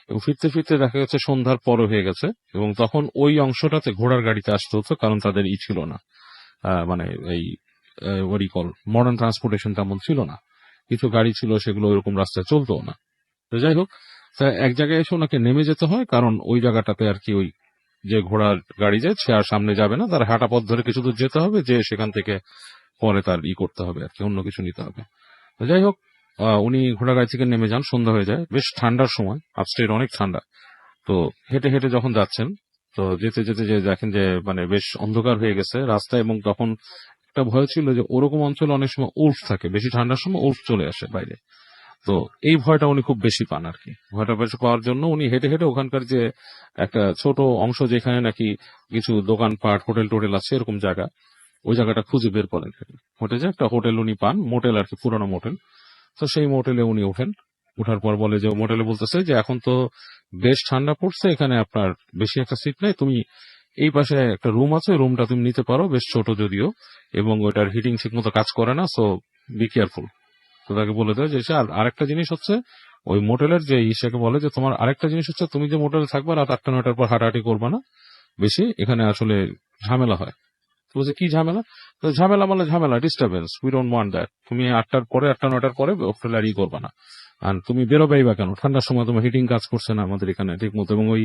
এবং ফিরতে ফিরতে দেখা গেছে সন্ধ্যার পরও হয়ে গেছে, এবং তখন ওই অংশটাতে ঘোড়ার গাড়িতে আসতে হতো, কারণ তাদের ছিল না, মানে এই কল মডার্ন ট্রান্সপোর্টেশন তেমন ছিল না। কিছু গাড়ি ছিল, সেগুলো ওইরকম রাস্তায় চলতো না। তো যাই হোক, তা এক জায়গায় এসে ওনাকে নেমে যেতে হয়, কারণ ওই জায়গাটাতে আর কি ওই যে ঘোড়ার গাড়ি যায় সে আর সামনে যাবে না, তার হাঁটা পথ ধরে কিছু দূর যেতে হবে, যে সেখান থেকে পরে তার করতে হবে আর কি, অন্য কিছু নিতে হবে। তো যাই হোক, উনি ঘোড়া গাড়ি থেকে নেমে যান, সন্ধ্যা হয়ে যায়, বেশ ঠান্ডার সময়, আপস্টেট অনেক ঠান্ডা। তো হেঁটে হেঁটে যখন যাচ্ছেন, তো যেতে যেতে যে দেখেন যে মানে বেশ অন্ধকার হয়ে গেছে রাস্তা, এবং তখন একটা ভয় ছিল যে ওরকম অঞ্চলে অনেক সময় উল্ফ থাকে, বেশি ঠান্ডার সময় উল্ফ চলে আসে বাইরে। তো এই ভয়টা উনি খুব বেশি পান আর কি। ভয়টা বেশি পাওয়ার জন্য উনি হেঁটে হেঁটে ওখানকার যে একটা ছোট অংশ যেখানে নাকি কিছু দোকানপাট, হোটেল টোটেল আছে, এরকম জায়গা, ওই জায়গাটা খুঁজে বের করেন। হোটে যে একটা হোটেল উনি পান, মোটেল আর কি, পুরোনো মোটেল। তো সেই মোটেলে উনি ওঠেন। ওঠার পর বলে যে, মোটেলে বলতেছে যে এখন তো বেশ ঠান্ডা পড়ছে, এখানে আপনার বেশি একটা সিট নাই, তুমি এই পাশে একটা রুম আছে, রুমটা তুমি নিতে পারো, বেশ ছোট যদিও, এবং ওটার হিটিং ঠিক মতো কাজ করে না, সো বি কেয়ারফুল। তো তাকে বলে দেয় যে আরেকটা জিনিস হচ্ছে, ওই মোটেলের যে ইসেকে বলে যে তোমার আরেকটা জিনিস হচ্ছে, তুমি যে মোটেলে থাকবে রাত 8টা 9টার পর হাঁটাহাঁটি করবে না বেশি, এখানে আসলে ঝামেলা হয়। তো বলছে কি ঝামেলা? তো ঝামেলা মানে ঝামেলা, disturbance, we don't want that. তুমি 8টার পরে, 8টা 9টার পরে হোটেল আর করবা না। আর তুমি বেরোবেই বা কেন? ঠান্ডার সময় তোমার হিটিং কাজ করছে না আমাদের এখানে ঠিক মতো, এবং ওই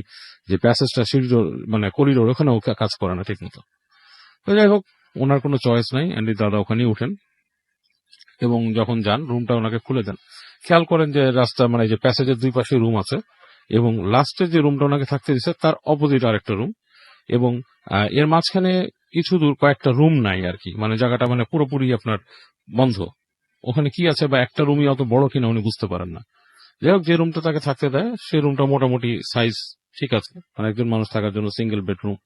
যে প্যাসেজটা সিঁড়ি মানে করিডোর, ওখানেও কাজ করে না ঠিক মতো। তো যাই হোক, ওনার কোনো চয়েস নাই, অ্যান্ডি দাদা ওখানেই উঠেন, এবং যখন যান রুমটা ওনাকে খুলে দেন। খেয়াল করেন যে রাস্তা মানে যে প্যাসেজের দুই পাশে রুম আছে, এবং লাস্টে যে রুমটা ওনাকে থাকতে দিচ্ছে তার অপোজিট আরেকটা রুম, এবং এর মাঝখানে কিছু দূর কয়েকটা রুম নাই আর কি, মানে জায়গাটা মানে পুরোপুরি আপনার বন্ধ। ওখানে কি আছে বা একটা রুমই অত বড় কিনা উনি বুঝতে পারেন না। যাই হোক, যে রুমটা তাকে থাকতে দেয় সেই রুমটা মোটামুটি সাইজ ঠিক আছে, মানে একজন মানুষ থাকার জন্য সিঙ্গেল বেডরুম।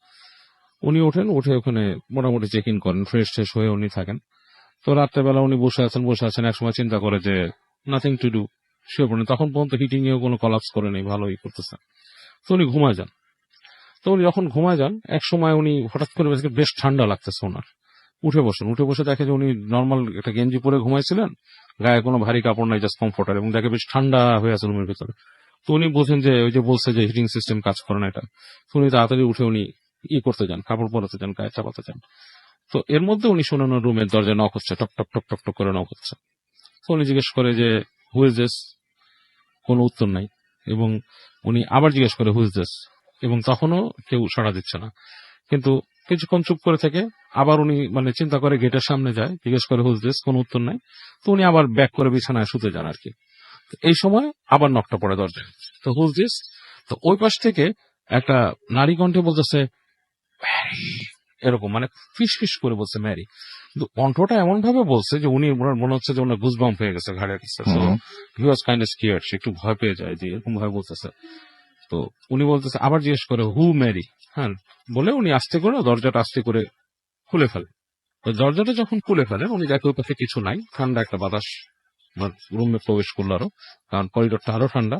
উনি ওঠেন, উঠে ওখানে মোটামুটি চেক ইন করেন, ফ্রেশ ট্রেশ হয়ে উনি থাকেন। তো রাত্রেবেলা উনি বসে আছেন, একসময় চিন্তা করে যে নাথিং টু ডু, শুয়ে পড়েন। তখন পর্যন্ত হিটিং এও কোনো কলাপস করে নেই, ভালোই করতেছে। তো উনি ঘুমায় যান। তো উনি যখন ঘুমায় যান, এক সময় উনি হঠাৎ করে বেশ ঠান্ডা লাগতেছে ওনার। উঠে বসে দেখে যে উনি নর্মাল একটা গেঞ্জি পরে ঘুমাইছিলেন, গায়ে কোনো ভারী কাপড় নাই, জাস্ট কমফোর্টার, এবং দেখে বেশ ঠান্ডা হয়ে আছে রুমের ভিতরে। তো উনি বোঝেন যে ওই যে বলছে যে হিটিং সিস্টেম কাজ করে না এটা। তো উনি তাড়াতাড়ি উঠে উনি করতে যান, কাপড় পরাতে যান, গায়ে চাপাতে যান। তো এর মধ্যে উনি শোনানো রুমের দরজায় নক হচ্ছে, টক টক টক টক টক করে নক হচ্ছে। তো উনি জিজ্ঞেস করে যে হু ইজ দিস? কোনো উত্তর নাই, এবং উনি আবার জিজ্ঞেস করে হু ইজ দিস, এবং তখনও কেউ সাড়া দিচ্ছে না। কিন্তু কিছুক্ষণ চুপ করে থেকে আবার উনি মানে চিন্তা করে গেটের সামনে যায়, জিজ্ঞেস করে হু ইজ দিস, কোনো উত্তর নাই। তো উনি আবার ব্যাক করে বিছানায় শুতে যান আর কি। এই সময় আবার নকটা পড়ে দরজায়। তো হু ইজ দিস? তো ওই পাশ থেকে একটা নারী কণ্ঠে বলতেছে ম্যারি, এরকম মানে ফিস ফিস করে বলছে ম্যারি, কিন্তু কণ্ঠটা এমন ভাবে বলছে যে উনি মনে হচ্ছে যে ওনার গুজবাম্প হয়ে গেছে ঘাড়ের কাছে। So he was kind of scared, সে একটু ভয় পেয়ে যায় যে এরকম ভাবে বলতেছে। তো উনি বলতেছে, আবার জিজ্ঞেস করে হু ম্যারি, হ্যাঁ, বলে উনি আস্তে করে দরজাটা আস্তে করে খুলে ফেলে। তো দরজাটা যখন খুলে ফেলেন, উনি দেখে ওই পাশে কিছু নাই, ঠান্ডা একটা বাতাস রুমে প্রবেশ করলো আরো, কারণ করিডোরটা আরো ঠান্ডা,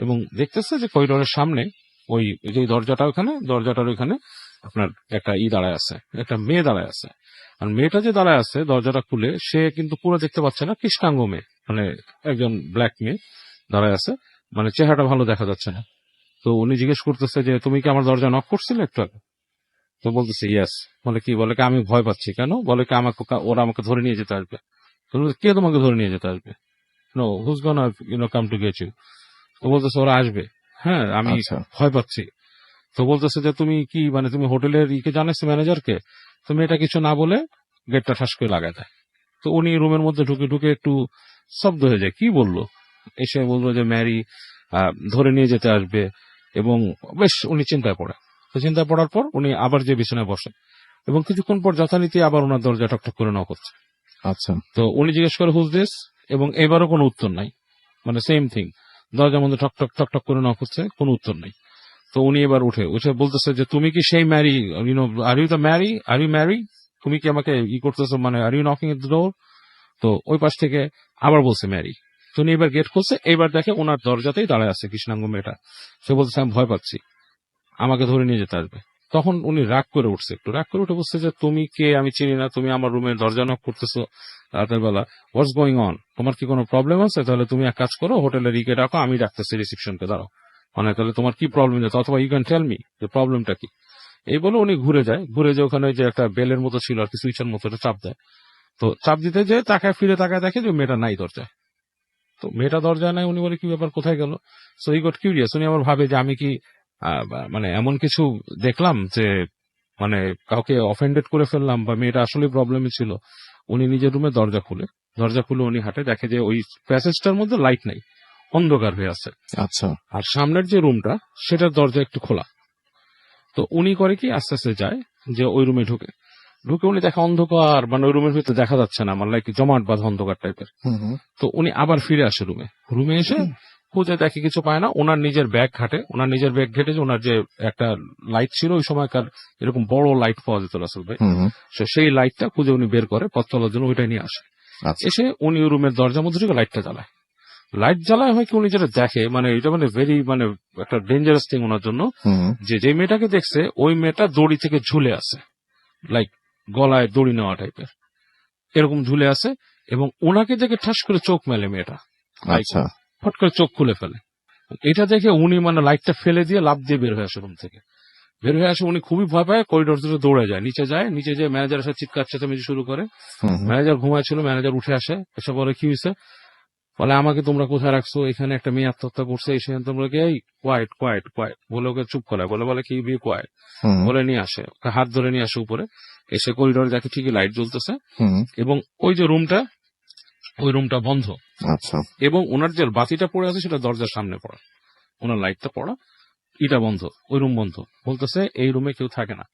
এবং দেখতেছে যে করিডোরের সামনে ওই যে দরজাটার ওইখানে আপনার একটা দাঁড়ায় আছে, একটা মেয়ে দাঁড়ায় আছে। আর মেয়েটা যে দাঁড়ায় আছে দরজাটা খুলে, সে কিন্তু পুরো দেখতে পাচ্ছে না, কৃষ্ণাঙ্গ মেয়ে, মানে একজন ব্ল্যাক মেয়ে দাঁড়ায় আছে, মানে চেহারাটা ভালো দেখা যাচ্ছে না। তো উনি জিজ্ঞেস করতেছে যে তুমি কি আমার দরজা নক করছিলে একটু আগে? তো বলতেছে ইয়েস। বলে কি? বলে কি আমি ভয় পাচ্ছি। কেন? বলে কি ওরা আমাকে ধরে নিয়ে যেতে আসবে। তো বলছে, কে তোমাকে ধরে নিয়ে যেতে আসবে? No, who's gonna come to get you? তো বলতেছে ওরা আসবে। হ্যাঁ, আমি আচ্ছা। ভয় পাচ্ছি। তো বলতেছে যে তুমি কি মানে তুমি হোটেলের জানাইছো ম্যানেজারকে? তুমি এটা কিছু না বলে গেটটা ঠাস করে লাগায় দেয়। তো উনি রুমের মধ্যে ঢুকে একটু স্তব্ধ হয়ে যায়, কি বললো? এসে বললো যে ম্যারি ধরে নিয়ে যেতে আসবে, এবং বেশ উনি চিন্তায় পড়ে। তো চিন্তায় পড়ার পর উনি আবার যে বিছানায় বসে, এবং কিছুক্ষণ পর যথারীতি আবার ওনার দরজা ঠকঠক করে নক হচ্ছে। আচ্ছা। তো উনি জিজ্ঞেস করে হুজ দিস, এবং এবারও কোনো উত্তর নাই, মানে সেম থিং, দরজার মধ্যে ঠক ঠক ঠক ঠক করে নক হচ্ছে, কোনো উত্তর নাই। তো উনি এবার উঠে বলতেছে যে তুমি কি সেই ম্যারি, আর ইউ ম্যারি, তুমি কি আমাকে করতেছো, মানে are you knocking at the door? তো ওই পাশ থেকে আবার বলছে ম্যারি। তো উনি এবার গেট খুলছে, এবার দেখে ওনার দরজাতেই দাঁড়ায় আছে কৃষ্ণাঙ্গ মেয়েটা। সে বলতেছে আমি ভয় পাচ্ছি, আমাকে ধরে নিয়ে যেতে আসবে। তখন উনি রাগ করে উঠছে, একটু রাগ করে উঠে বলছে যে তুমি কে, আমি চিনি না, তুমি আমার রুমের দরজা নক করতেছো রাতের বেলা, হোয়াটস গোয়িং অন, তোমার কি কোনো প্রবলেম আছে? তাহলে তুমি এক কাজ করো, হোটেলের ইকে ডাকো, আমি ডাকতেছি রিসেপশনকে, দাঁড়াও, মানে তাহলে তোমার কি প্রবলেম আছে, অথবা ইউ ক্যান টেল মি যে প্রবলেমটা কি। এই বলে উনি ঘুরে যায়, ওখানে যে একটা বেলের মতো ছিল আর কি, সুইচের মতো, একটা চাপ দেয়। তো চাপ দিতে যে তাকায়, ফিরে তাকায়, দেখে যে মেয়েটা নাই দরজায়। তো মেয়েটা দরজায় নাই, উনি বলে কি ব্যাপার, কোথায় গেল? সো হি গট কিউরিয়াস, উনি আবার ভাবে যে আমি কি মানে এমন কিছু দেখলাম যে মানে কাউকে অফেন্ডেড করে ফেললাম, বা মেয়েটা আসলে প্রবলেমে ছিল। উনি নিজের রুমে দরজা খুলে উনি হাঁটে, দেখে যে ওই প্যাসেজটার মধ্যে লাইট নাই, অন্ধকার হয়ে আছে। আচ্ছা। আর সামনের যে রুমটা, সেটার দরজা একটু খোলা। তো উনি করে কি, আস্তে আস্তে যায়, যে ওই রুমে ঢুকে উনি দেখে অন্ধকার, মানে ওই রুমের ভিতরে দেখা যাচ্ছে না, মানে লাইক জমাট বাঁধা অন্ধকার টাইপের। তো উনি আবার ফিরে আসে রুমে এসে খুঁজে দেখে কিছু পায় না। ওনার নিজের ব্যাগ ঘেটে যে ওনার যে একটা লাইট ছিল ওই সময়কার, এরকম বড় লাইট পাওয়া যেত রাসেল ভাই, সেই লাইটটা খুঁজে উনি বের করে পথ চলার জন্য, ওইটাই নিয়ে আসে। এসে উনি ওই রুমের দরজার মধ্যে ঢুকে লাইট জ্বালায় হয় কি, উনি যেটা দেখে, মানে এটা মানে ভেরি, মানে একটা ডেঞ্জারাস থিং ওনার জন্য, যে মেয়েটাকে দেখছে ওই মেয়েটা দড়ি থেকে ঝুলে আছে, লাইক গলায় দড়ি নেওয়া টাইপের, এরকম ঝুলে আছে, এবং ওনাকে দেখে ঠাস করে চোখ মেলে মেয়েটা, আচ্ছা। ফট করে চোখ খুলে ফেলে। এটা দেখে উনি মানে লাইটটা ফেলে দিয়ে লাফ দিয়ে বের হয়ে আসে রুম থেকে। উনি খুবই ভয় পায়, করিডোর ধরে দৌড়ে যায়, নিচে যেয়ে ম্যানেজারের সাথে চিৎকার চেঁচামেচি শুরু করে। ম্যানেজার ঘুমাচ্ছিল, ম্যানেজার উঠে আসে, এসে বলে কি হয়েছে? বলে আমাকে তোমরা কোথায় রাখছো, এখানে একটা মেয়ে আত্মহত্যা করছে, এসে তোমরা কি, এই কোয়াইট বলে ওকে চুপ করায়, বলে কি বি কোয়াইট, বলে নিয়ে আসে, ওকে হাত ধরে নিয়ে আসে উপরে। এসে করিডোরে দেখে ঠিকই লাইট জ্বলতেছে, এবং ওই যে রুমটা বন্ধ। আচ্ছা। এবং ওনার যে বাতিটা পড়ে আছে সেটা দরজার সামনে পড়া, ওনার লাইটটা পড়া, এটা বন্ধ, ওই রুম বন্ধ। বলতেছে এই রুমে কেউ থাকে না,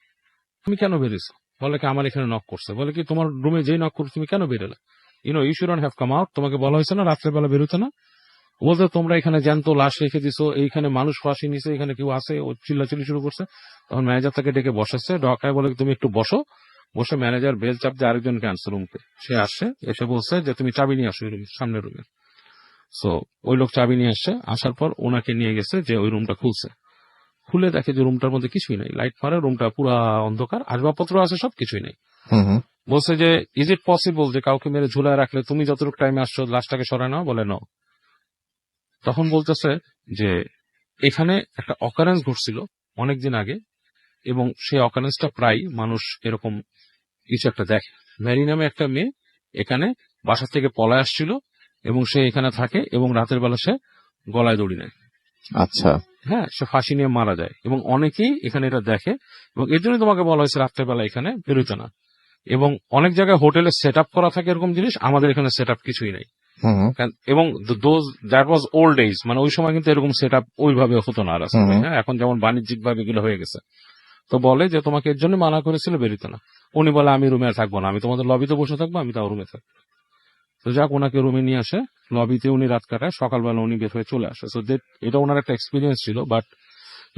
তুমি কেন বেরিয়েছো? বলে কি আমার এখানে নক করছে। বলে কি তোমার রুমে যেই নক করছে তুমি কেন বেরোলে? You shouldn't have come out, তোমাকে বলা হয়েছে না রাত্রেবেলা বেরোতে না? বলতে তোমরা এখানে জ্যান্ত লাশ রেখে দিছো, এইখানে মানুষ ফাঁসি নিছে, এখানে কেউ আছে, ও চিল্লাচিল্লি শুরু করছে। তখন ম্যানেজার তাকে ডেকে বসাচ্ছে, ডকায় বলে তুমি একটু বসো। বসে ম্যানেজার বেল চাপ দিয়ে আরেকজনকে আনছে রুমকে, সে আসছে, এসে বলছে যে তুমি চাবি নিয়ে আসো সামনের রুমে। সো ওই লোক চাবি নিয়ে আসছে, আসার পর ওনাকে নিয়ে গেছে, যে ওই রুমটা খুলে দেখে যে রুমটার মধ্যে কিছুই নেই, লাইট মারে, রুমটা পুরা অন্ধকার, আসবাবপত্র আছে, সব কিছুই নেই। বলছে যে ইজ ইট পসিবল যে কাউকে মেরে ঝুলায় রাখলে তুমি যতটুকু টাইমে আসছো লাশটাকে সরায় নাও? বলে নাও। তখন বলতেছে যে এখানে একটা অকারেন্স ঘটছিল অনেকদিন আগে, এবং সেই অকারেন্সটা প্রায় মানুষ এরকম কিছু একটা দেখে। ম্যারি নামে একটা মেয়ে এখানে বাসা থেকে পলায় আসছিল, এবং সে এখানে থাকে, এবং রাতের বেলা সে গলায় দড়ি নেয়। আচ্ছা। হ্যাঁ, সে ফাঁসি নিয়ে মারা যায়, এবং অনেকেই এখানে এটা দেখে, এবং এর জন্য তোমাকে বলা হয়েছে রাত্রেবেলা এখানে বেরোতে না। এবং অনেক জায়গায় হোটেলে সেট আপ করা থাকে এরকম জিনিস, আমাদের এখানে সেট আপ কিছুই নেই। এবং দ্যাট ওয়াজ ওল্ড এজ, মানে ওই সময় কিন্তু এরকম সেট আপ ওইভাবে হতো না। হ্যাঁ, এখন যেমন বাণিজ্যিক ভাবে এগুলো হয়ে গেছে। তো বলে যে তোমাকে এর জন্য মানা করেছিল বেরোতে না। উনি বলে আমি রুমে আর থাকবো না, আমি তোমাদের লবিতে বসে থাকবো, আমি তাও রুমে থাকবো। তো যাক, ওনাকে রুমে নিয়ে আসে, লবিতে উনি রাত কাটায়, সকালবেলা উনি বের হয়ে চলে আসে। সো এটা ওনার একটা এক্সপিরিয়েন্স ছিল। But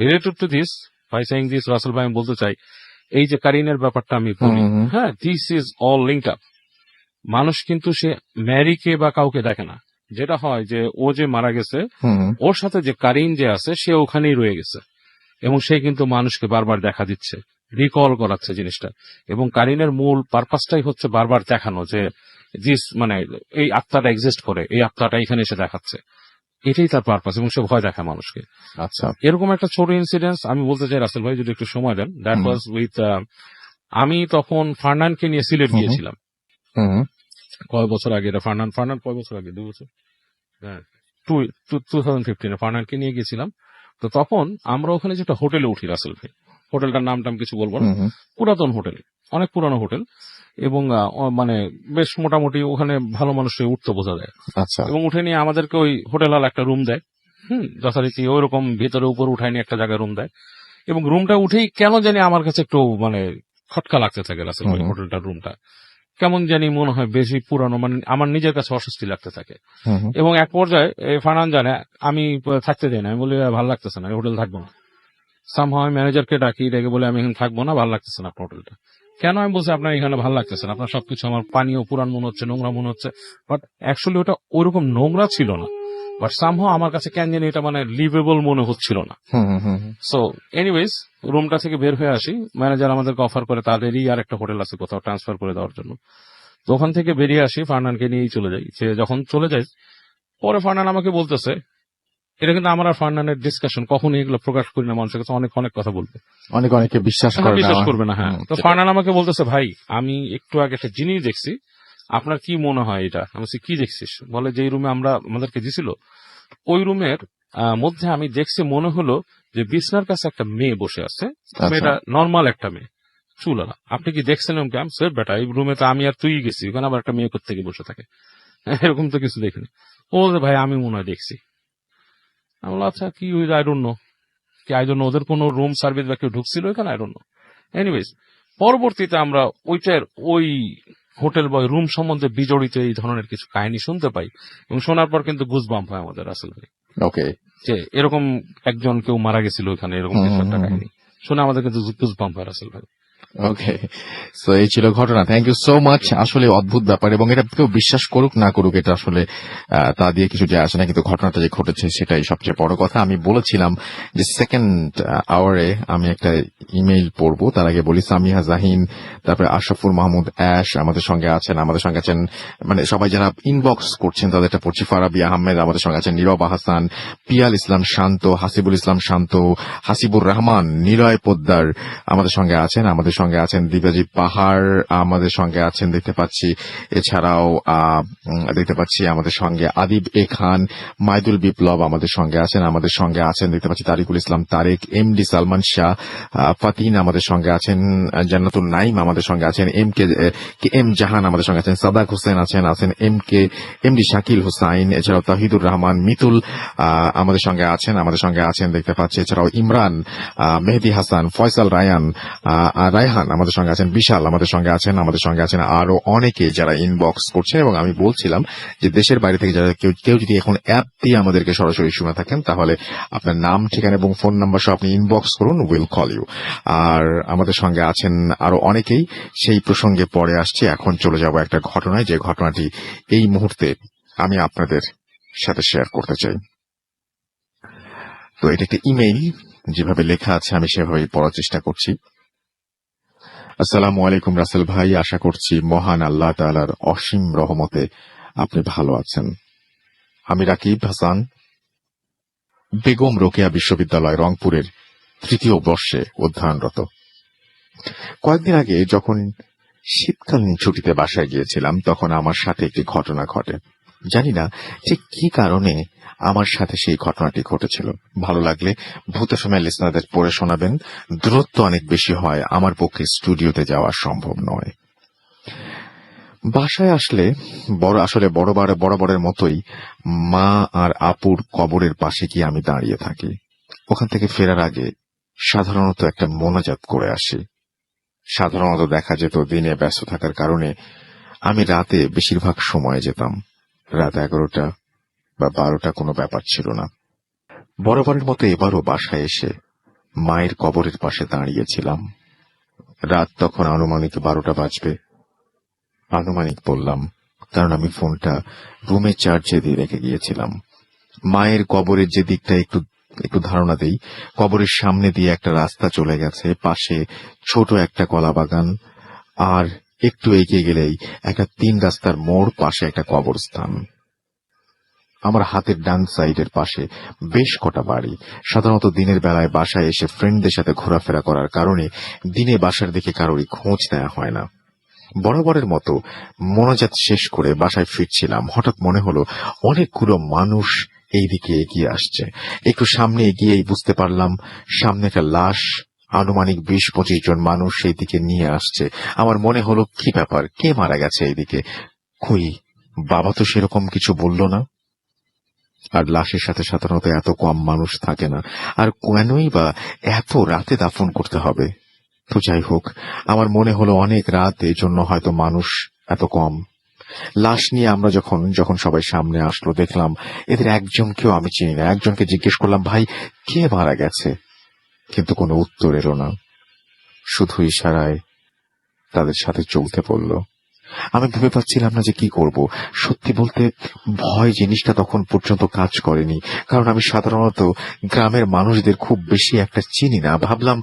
related to this, by saying this, Rasel ভাই আমি বলতে চাই, এই যে কারিনের ব্যাপারটা আমি বলি, হ্যাঁ, this is all linked up. মানুষ কিন্তু সে ম্যারিকে বা কাউকে দেখে না। যেটা হয় যে ও যে মারা গেছে, ওর সাথে যে কারিন যে আছে সে ওখানেই রয়ে গেছে, এবং সে কিন্তু মানুষকে বারবার দেখা দিচ্ছে, রিকল করাচ্ছে জিনিসটা। এবং কারিনের মূল পারপাসটাই হচ্ছে বারবার দেখানো যে মানে এই আত্মাটা এক্সিস্ট করে, এই আত্মাটা এখানে এসে দেখাচ্ছে, এটাই তার পারপাস, এবং সে ভয় দেখায় মানুষকে। আচ্ছা। এরকম একটা ছোট ইনসিডেন্স আমি বলতে চাই রাসেল ভাই, যদি একটু সময় দেন। দ্যাট ওয়াজ উইথ, আমি তখন ফার্নানকে নিয়ে সিলেট গিয়েছিলাম কয় বছর আগে। এটা ফার্নান কয় বছর আগে, 2 বছর, হ্যাঁ, 2015 ফার্নানকে নিয়ে গেছিলাম। তো তখন আমরা ওখানে যেটা হোটেলে উঠি রাসেল ভাই, হোটেলটার নাম টাম কিছু বলবো না, পুরাতন হোটেল, অনেক পুরানো হোটেল, এবং মানে বেশ মোটামুটি ওখানে ভালো মানুষের উঠতে বোঝা যায়। আচ্ছা। এবং উঠে নিয়ে আমাদেরকে ওই হোটেল একটা রুম দেয়, যথারীতি ওইরকম ভেতরে উপর উঠায়নি, একটা জায়গায় রুম দেয়। এবং রুমটা উঠেই কেন জানি আমার কাছে একটু মানে খটকা লাগতে থাকে রাসেল ভাই, হোটেলটার রুমটা কেমন জানি মনে হয় বেশি পুরানো, মানে আমার নিজের কাছে অস্বস্তি লাগতে থাকে। হুম, হুম। এবং এক পর্যায়ে ফারহান জানে আমি থাকতে চাই না, আমি বলি ভালো লাগতেছে না, হোটেল থাকবো না। সামহাও আমি ম্যানেজারকে ডাকি, ডেকে বলে আমি এখানে থাকবো না, ভালো লাগতেছে না আপনার হোটেলটা। কেন? আমি বলছি আপনার এখানে ভালো লাগতেছে না, আপনার সবকিছু আমার পানীয় পুরান মনে হচ্ছে, নোংরা মনে হচ্ছে। বাট অ্যাকচুয়ালি ওটা ওইরকম নোংরা ছিল না, বাট সামহাও আমার কাছে কেন জানি এটা মানে লিভেবল মনে হচ্ছিল না। হুম, হুম, হুম, হুম। সো এনিওয়েজ রুমটা থেকে বের হয়ে আসি, ম্যানেজার আমাদেরকে অফার করে তাদেরই আর একটা হোটেল আছে কোথাও ট্রান্সফার করে দেওয়ার জন্য। তো ওখান থেকে বেরিয়ে আসি, ফারনানকে নিয়েই চলে যাই। সে যখন চলে যায়, পরে ফারনান আমাকে বলতেছে, এটা কিন্তু আমার আর ফারনানের ডিসকাশন, কখনই এগুলো প্রকাশ করি না মানুষের কাছে, অনেক অনেক কথা বলবে, অনেকে বিশ্বাস করে না। বিশ্বাস করবে না। হ্যাঁ, হুম, তো ফারনান আমাকে বলতেছে, ভাই আমি একটু আগে একটা জিনিস দেখছি, আপনার কি মনে হয় এটা? আমি বলছি, কি দেখছিস? বলে, যেই রুমে আমাদেরকে দিছিল ওই রুমের মধ্যে আমি দেখছি, মনে হলো যে বিছনার কাছে একটা মেয়ে বসে আছে। আচ্ছা। মেয়েটা নর্মাল একটা মেয়ে, চুলালা। আপনি কি দেখছেন? আমি স্যার বেটা, এই রুমে তো আমি আর তুই গেছি, ওখানে আবার একটা মেয়ে কোত্থেকে বসে থাকে, এরকম তো কিছু দেখিনি। ও বলছে, ভাই আমি মনে হয় দেখছি। আমি বললাম, আচ্ছা কি ওই আই ডোন্ট নো, কি আই ডোন্ট নো ওদের কোনো রুম সার্ভিস বা কেউ ঢুকছিল এখানে, আই ডোন্ট নো। এনিওয়েজ পরবর্তীতে আমরা ওই হোটেল বা রুম সম্বন্ধে বিজড়িত এই ধরনের কিছু কাহিনী শুনতে পাই, এবং শোনার পর কিন্তু গুজবাম্প হয় আমাদের আসলে, ওকে। যে এরকম একজন কেউ মারা গেছিল এখানে, এরকম কিছু একটা কাহিনী শুনে আমাদের কিন্তু গুজবাম্প হয় আসলে ভাই। ওকে, সো এই ছিল ঘটনা। Thank you so much. আসলে অদ্ভুত ব্যাপার, এবং এটা কেউ বিশ্বাস করুক না করুক, এটা আসলে তা দিয়ে কিছু যায় আসে না, কিন্তু ঘটনাটা যে ঘটেছে সেটাই সবচেয়ে বড় কথা। আমি বলেছিলাম যে সেকেন্ড আওয়ারে আমি একটা ইমেইল পড়বো, তার আগে বলি সামিহা জাহিন, তারপরে আশরাফুল মাহমুদ অ্যাশ আমাদের সঙ্গে আছেন, মানে সবাই যারা ইনবক্স করছেন তাদেরটা পড়ছি। ফারাবি আহমেদ আমাদের সঙ্গে আছেন, নীরব হাসান, পিয়াল ইসলাম শান্ত, হাসিবুল ইসলাম শান্ত, হাসিবুর রহমান, নিলয় পোদ্দার আমাদের সঙ্গে আছেন দিবাজি পাহাড় আমাদের সঙ্গে আছেন দেখতে পাচ্ছি। এছাড়াও দেখতে পাচ্ছি আমাদের সঙ্গে আদিব এ খান, মাইদুল বিপ্লব আমাদের সঙ্গে আছেন দেখতে পাচ্ছি। তারিকুল ইসলাম তারেক, এমডি সালমান শাহ, ফাতিন আমাদের সঙ্গে আছেন, জান্নাতুল নাইম আমাদের সঙ্গে আছেন, এম জাহান আমাদের সঙ্গে আছেন, সাদাক হোসেন আছেন এমডি শাকিল হুসাইন, এছাড়াও তাহিদুর রহমান, মিতুল আমাদের সঙ্গে আছেন দেখতে পাচ্ছি। এছাড়াও ইমরান, মেহেদি হাসান, ফয়সাল রায়হান আমাদের সঙ্গে আছেন, বিশাল আমাদের সঙ্গে আছেন আরো অনেকে যারা ইনবক্স করছেন। এবং আমি বলছিলাম যে দেশের বাইরে থেকে যারা কেউ যদি এখন অ্যাপ দিয়ে আমাদেরকে সরাসরি শুনে থাকেন, তাহলে আপনার নাম, ঠিকানা এবং ফোন নাম্বার সহ আপনি ইনবক্স করুন, উইল কল ইউ। আর আমাদের সঙ্গে আছেন আরো অনেকেই, সেই প্রসঙ্গে পরে আসছে। এখন চলে যাব একটা ঘটনায়, যে ঘটনাটি এই মুহূর্তে আমি আপনাদের সাথে শেয়ার করতে চাই। তো এটা একটা ইমেইল, যেভাবে লেখা আছে আমি সেভাবেই পড়ার চেষ্টা করছি। আসসালামু আলাইকুম রাসেল ভাই, আশা করছি মহান আল্লাহ তাআলার অসীম রহমতে আপনি ভালো আছেন। আমি রাকিব হাসান, বেগম রোকেয়া বিশ্ববিদ্যালয় রংপুরের 3য় বর্ষে অধ্যয়নরত। কয়েকদিন আগে যখন শীতকালীন ছুটিতে বাসায় গিয়েছিলাম, তখন আমার সাথে একটি ঘটনা ঘটে। জানি না ঠিক কি কারণে আমার সাথে সেই ঘটনাটি ঘটেছিল। ভালো লাগলে ভূতের সময় লিসনারদের পড়ে শোনাবেন। দূরত্ব অনেক বেশি হয়, আমার পক্ষে স্টুডিওতে যাওয়া সম্ভব নয়। বাসায় আসলে বরাবরের মতোই মা আর আপুর কবরের পাশে গিয়ে আমি দাঁড়িয়ে থাকি। ওখান থেকে ফেরার আগে সাধারণত একটা মোনাজাত করে আসি। সাধারণত দেখা যেত দিনে ব্যস্ত থাকার কারণে আমি রাতে বেশিরভাগ সময় যেতাম। রাত 11টা বা 12টা কোনো ব্যাপার ছিল না। বরাবরের মতো এবারও বাসায় এসে মায়ের কবরের পাশে দাঁড়িয়েছিলাম। রাত তখন আনুমানিক 12টা বাজবে। আনুমানিক বললাম কারণ আমি ফোনটা রুমে চার্জে দিয়ে রেখে গিয়েছিলাম। মায়ের কবরের যে দিকটা একটু ধারণা দেই। কবরের সামনে দিয়ে একটা রাস্তা চলে গেছে, পাশে ছোট একটা কলা বাগান, আর একটু এগিয়ে গেলেই একটা 3 রাস্তার মোড়, পাশে একটা কবরস্থান। আমার হাতের ডান সাইডের পাশে বেশ কটা বাড়ি। সাধারণত দিনের বেলায় বাসায় এসে ফ্রেন্ডদের সাথে ঘোরাফেরা করার কারণে দিনে বাসার দিকে কারোরই খোঁজ নেওয়া হয় না। বরাবরের মতো মোনাজাত শেষ করে বাসায় ফিরছিলাম। হঠাৎ মনে হলো অনেকগুলো মানুষ এই দিকে এগিয়ে আসছে। একটু সামনে এগিয়েই বুঝতে পারলাম সামনে একটা লাশ, আনুমানিক 20-25 জন মানুষ সেই দিকে নিয়ে আসছে। আমার মনে হলো কি ব্যাপার, কে মারা গেছে এইদিকে? কই, বাবা তো সেরকম কিছু বলল না। আর লাশের সাথে সাধারণত এত কম মানুষ থাকে না, আর কেনই বা এত রাতে দাফন করতে হবে? তো যাই হোক, আমার মনে হলো অনেক রাত, এই জন্য হয়তো মানুষ এত কম। লাশ নিয়ে আমরা যখন যখন সবাই সামনে আসলো, দেখলাম এদের একজনকেও আমি চিনি না। একজনকে জিজ্ঞেস করলাম, ভাই কে মারা গেছে? কিন্তু কোনো উত্তর এলো না, শুধু ইশারায় তাদের সাথে চলতে পড়ল। আমি ভেবে পাচ্ছিলাম না যে কি করব। সত্যি বলতে ভয় জিনিসটা তখন পর্যন্ত কাজ করেনি, কারণ আমি সাধারণত গ্রামের মানুষদের খুব বেশি একটা চিনি না। ভাবলাম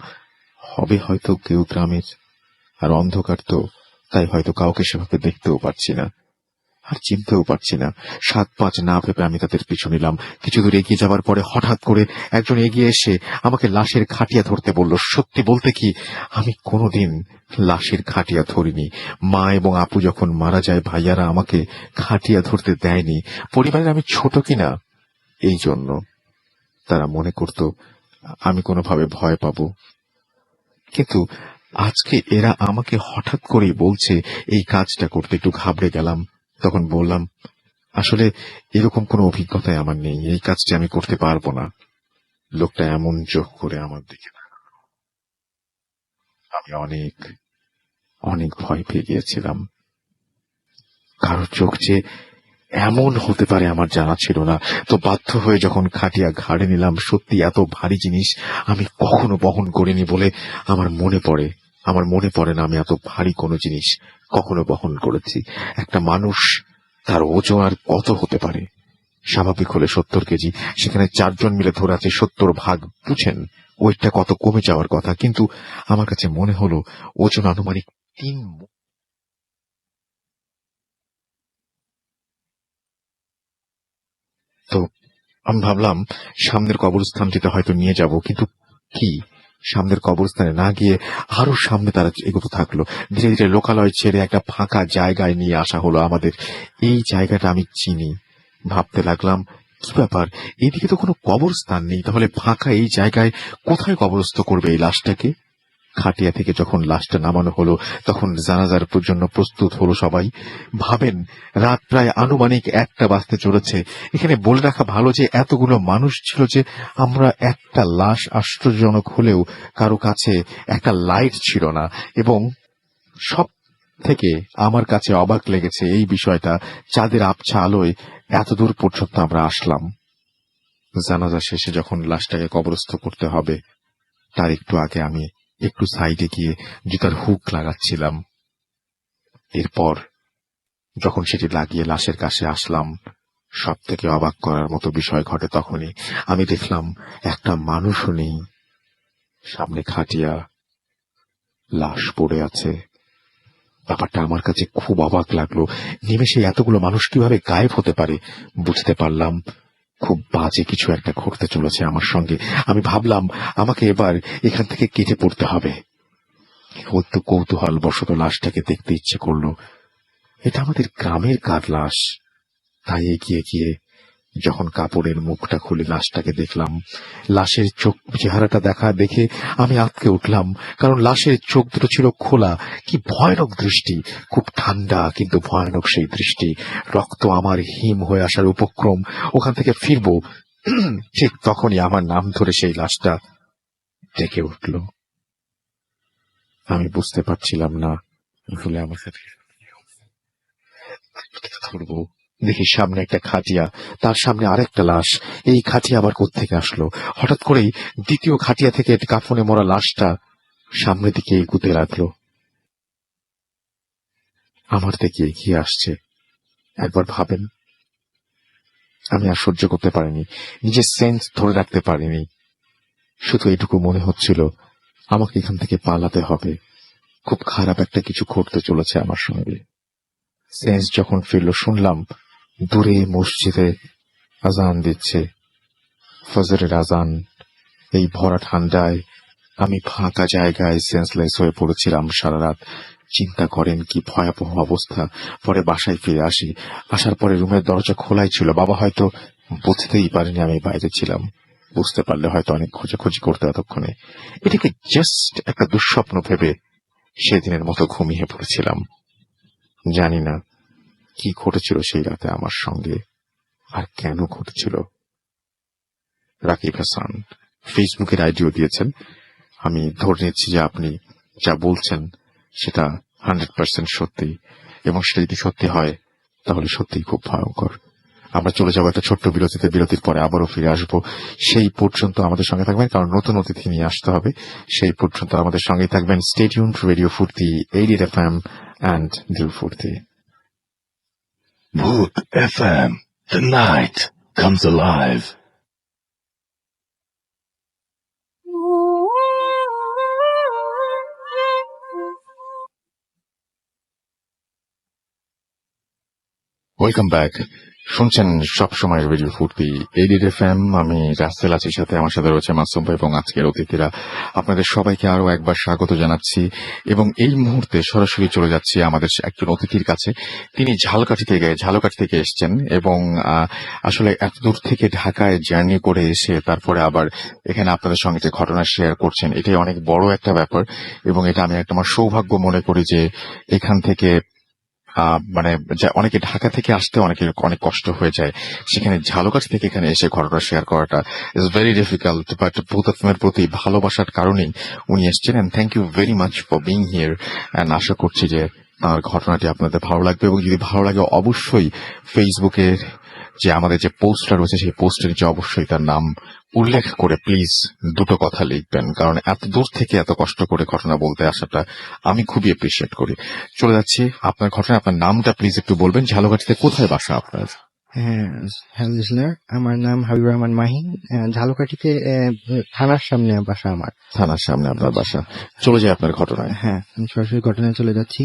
হবে হয়তো কেউ গ্রামের, আর অন্ধকার তো, তাই হয়তো কাউকে সেভাবে দেখতেও পাচ্ছি না আর চিনতেও পারছি না। 7-5 না ভেবে আমি তাদের পিছু নিলাম। কিছু দূর এগিয়ে যাবার পরে হঠাৎ করে একজন এগিয়ে এসে আমাকে লাশের খাটিয়া ধরতে বলল। সত্যি বলতে কি, আমি কোনোদিন লাশের খাটিয়া ধরিনি। মা এবং আপু যখন মারা যায়, ভাইয়ারা আমাকে খাটিয়া ধরতে দেয়নি। পরিবারের আমি ছোট কিনা এই জন্য তারা মনে করত আমি কোনোভাবে ভয় পাবো। কিন্তু আজকে এরা আমাকে হঠাৎ করেই বলছে এই কাজটা করতে, একটু ঘাবড়ে গেলাম। তখন বললাম, আসলে এরকম কোনো অভিজ্ঞতাই আমার নেই, এই কাজটি আমি করতে পারবো না। লোকটা এমন চোখ করে আমার দিকে তাকালো। আমি অনেক অনেক ভয় পেয়ে গিয়েছিলাম। কারো চোখ যে এমন হতে পারে আমার জানা ছিল না। তো বাধ্য হয়ে যখন খাটিয়া ঘাড়ে নিলাম, সত্যি এত ভারী জিনিস আমি কখনো বহন করিনি বলে আমার মনে পড়ে না আমি এত ভারী কোনো জিনিস কখনো বহন করেছি। একটা মানুষ, তার ওজন আর কত হতে পারে? স্বাভাবিক হলে 70 কেজি, সেখানে 4 জন মিলে ধরে আছে 70 ভাগ। বুঝেন ওয়েটটা কত কমে যাওয়ার কথা, কিন্তু আমার কাছে মনে হলো ওজন আনুমানিক 3 মণ। তো আমি ভাবলাম সামনের কবরস্থানটিতে হয়তো নিয়ে যাব, কিন্তু কি, সামনের কবরস্থানে না গিয়ে আরো সামনে তারা এগোতে থাকলো। ধীরে ধীরে লোকালয় ছেড়ে একটা ফাঁকা জায়গায় নিয়ে আসা হলো আমাদের। এই জায়গাটা আমি চিনি। ভাবতে লাগলাম, কি ব্যাপার, এইদিকে তো কোনো কবরস্থান নেই, তাহলে ফাঁকা এই জায়গায় কোথায় কবরস্থ করবে এই লাশটাকে? খাটিয়া থেকে যখন লাশটা নামানো হলো, তখন জানাজার জন্য প্রস্তুত হলো সবাই। ভাবেন, রাত প্রায় আনুমানিক 1টা বাজতে চলেছে। এখানে বলে রাখা ভালো যে এতগুলো মানুষ ছিল যে আমরা একটা লাশ আশ্চর্যজনক হলেও কারো কাছে একটা লাইট ছিল না। এবং সব থেকে আমার কাছে অবাক লেগেছে এই বিষয়টা, চাঁদের আবছা আলোয় এত দূর পর্যন্ত আমরা আসলাম। জানাজা শেষে যখন লাশটাকে কবরস্থ করতে হবে, তার একটু আগে আমি একটু সাইডে গিয়ে জুতার হুক লাগাচ্ছিলাম। এরপর যখন সেটি লাগিয়ে লাশের কাছে আসলাম, সব থেকে অবাক করার মতো বিষয় ঘটে তখনই। আমি দেখলাম একটা মানুষও নেই, সামনে খাটিয়া, লাশ পড়ে আছে। ব্যাপারটা আমার কাছে খুব অবাক লাগলো। নিমেষে এতগুলো মানুষ কিভাবে গায়েব হতে পারে? বুঝতে পারলাম খুব বাজে কিছু একটা ঘটতে চলেছে আমার সঙ্গে। আমি ভাবলাম আমাকে এবার এখান থেকে কেটে পড়তে হবে। তো কৌতূহল বশত লাশটাকে দেখতে ইচ্ছে করলো। এটা আমাদের গ্রামের কার লাশ। তাই এগিয়ে গিয়ে যখন কাপড়ের মুখটা খুলে লাশটাকে দেখলাম, লাশের চোখ চেহারাটা দেখে আমি আঁতকে উঠলাম, কারণ লাশের চোখ দুটো ছিল খোলা। কি ভয়ানক দৃষ্টি! খুব ঠান্ডা কিন্তু ভয়ানক সেই দৃষ্টি। রক্ত আমার হিম হয়ে আসার উপক্রম। ওখান থেকে ফিরবো, ঠিক তখনই আমার নাম ধরে সেই লাশটা ডেকে উঠল। আমি বুঝতে পারছিলাম না ভুলে আমার সাথে ধরবো। দেখি সামনে একটা খাটিয়া, তার সামনে আরেকটা লাশ। এই খাটিয়া আবার কোত্থেকে আসলো? হঠাৎ করেই দ্বিতীয় খাটিয়া থেকে কাফনে মরা লাশটা সামনের দিকে এগুতে লাগলো, আমার দিকে এগিয়ে আসছে। একবার ভাবেন, আমি আর সহ্য করতে পারিনি, নিজের সেন্স ধরে রাখতে পারিনি। শুধু এটুকু মনে হচ্ছিল আমাকে এখান থেকে পালাতে হবে। খুব খারাপ একটা কিছু ঘটতে চলেছে আমার সঙ্গে। সেন্স যখন ফিরল, শুনলাম দূরে মসজিদে আজান দিচ্ছে, ফজরের আজান। এই ভরা ঠান্ডায় আমি ফাঁকা জায়গায় সেন্সলেস হয়ে পড়েছিলাম সারা রাত। চিন্তা করেন কি ভয়াবহ অবস্থা। পরে বাসায় ফিরে আসার পরে রুমের দরজা খোলাই ছিল। বাবা হয়তো বুঝতেই পারেনি আমি বাইরে ছিলাম। বুঝতে পারলে হয়তো অনেক খোঁজাখুঁজি করতে এতক্ষণে। এটাকে জাস্ট একটা দুঃস্বপ্ন ভেবে সেদিনের মতো ঘুমিয়ে পড়েছিলাম। জানি না কি ঘটেছিল সেই রাতে আমার সঙ্গে, আর কেন ঘটেছিল। রাকিব হাসান ফেসবুকের আইডিও দিয়েছেন। আমি ধরে নিচ্ছি যে আপনি যা বলছেন সেটা 100% সত্যি। এবং সেটা যদি সত্যি হয় তাহলে সত্যিই খুব ভয়ঙ্কর। আমরা চলে যাবো একটা ছোট্ট বিরতিতে, বিরতির পরে আবারও ফিরে আসবো। সেই পর্যন্ত আমাদের সঙ্গে থাকবেন, কারণ নতুন অতিথি নিয়ে আসতে হবে। সেই পর্যন্ত আমাদের সঙ্গেই থাকবেন। স্টে টিউনড, রেডিও ফুর্তি 88 FM অ্যান্ড দিল ফুর্তি। Bhoot FM. The night comes alive. Welcome back. শুনছেন সবসময় রেডিও ফুর্তি 88 FM। আমি রাসেল আছি, সাথে আমার সাথে রয়েছে মাসুম ভাই এবং আজকের অতিথিরা। আপনাদের সবাইকে আরো একবার স্বাগত জানাচ্ছি এবং এই মুহূর্তে সরাসরি চলে যাচ্ছি আমাদের একজন অতিথির কাছে। তিনি ঝালকাঠি থেকে এসেছেন এবং আসলে এত দূর থেকে ঢাকায় জার্নি করে এসে তারপরে আবার এখানে আপনাদের সঙ্গে যে ঘটনা শেয়ার করছেন, এটাই অনেক বড় একটা ব্যাপার এবং এটা আমি একটা আমার সৌভাগ্য মনে করি যে এখান থেকে মানে অনেকে ঢাকা থেকে আসতে অনেক কষ্ট হয়ে যায়, সেখানে ঝালকাঠি থেকে এখানে এসে ঘটনা শেয়ার করাটা ইজ ভেরি ডিফিকাল্ট, বাট ভূতাত্মের প্রতি ভালোবাসার কারণেই উনি এসছেন। And thank you very much for being here. And আশা করছি যে তার ঘটনাটি আপনাদের ভালো লাগবে এবং যদি ভালো লাগে অবশ্যই ফেসবুকের যে আমাদের যে পোস্টটা রয়েছে সেই পোস্টের নিচে অবশ্যই তার নাম উল্লেখ করে প্লিজ দুটো কথা লিখবেন, কারণ এত দূর থেকে এত কষ্ট করে ঘটনা বলতে আসাটা আমি খুবই এপ্রিশিয়েট করি। চলে যাচ্ছি আপনার ঘটনা, আপনার নামটা প্লিজ একটু বলবেন, ঝালকাঠিতে কোথায় বাসা আপনার? হ্যাঁ, হ্যালো লিসনার, আমার নাম হাবিবুর রহমান মাহি। ঝালকাঠিতে থানার সামনে বাসা আমার। থানার সামনে আপনার বাসা। চলে যায় আপনার ঘটনায়। হ্যাঁ, আমি সরাসরি ঘটনায় চলে যাচ্ছি।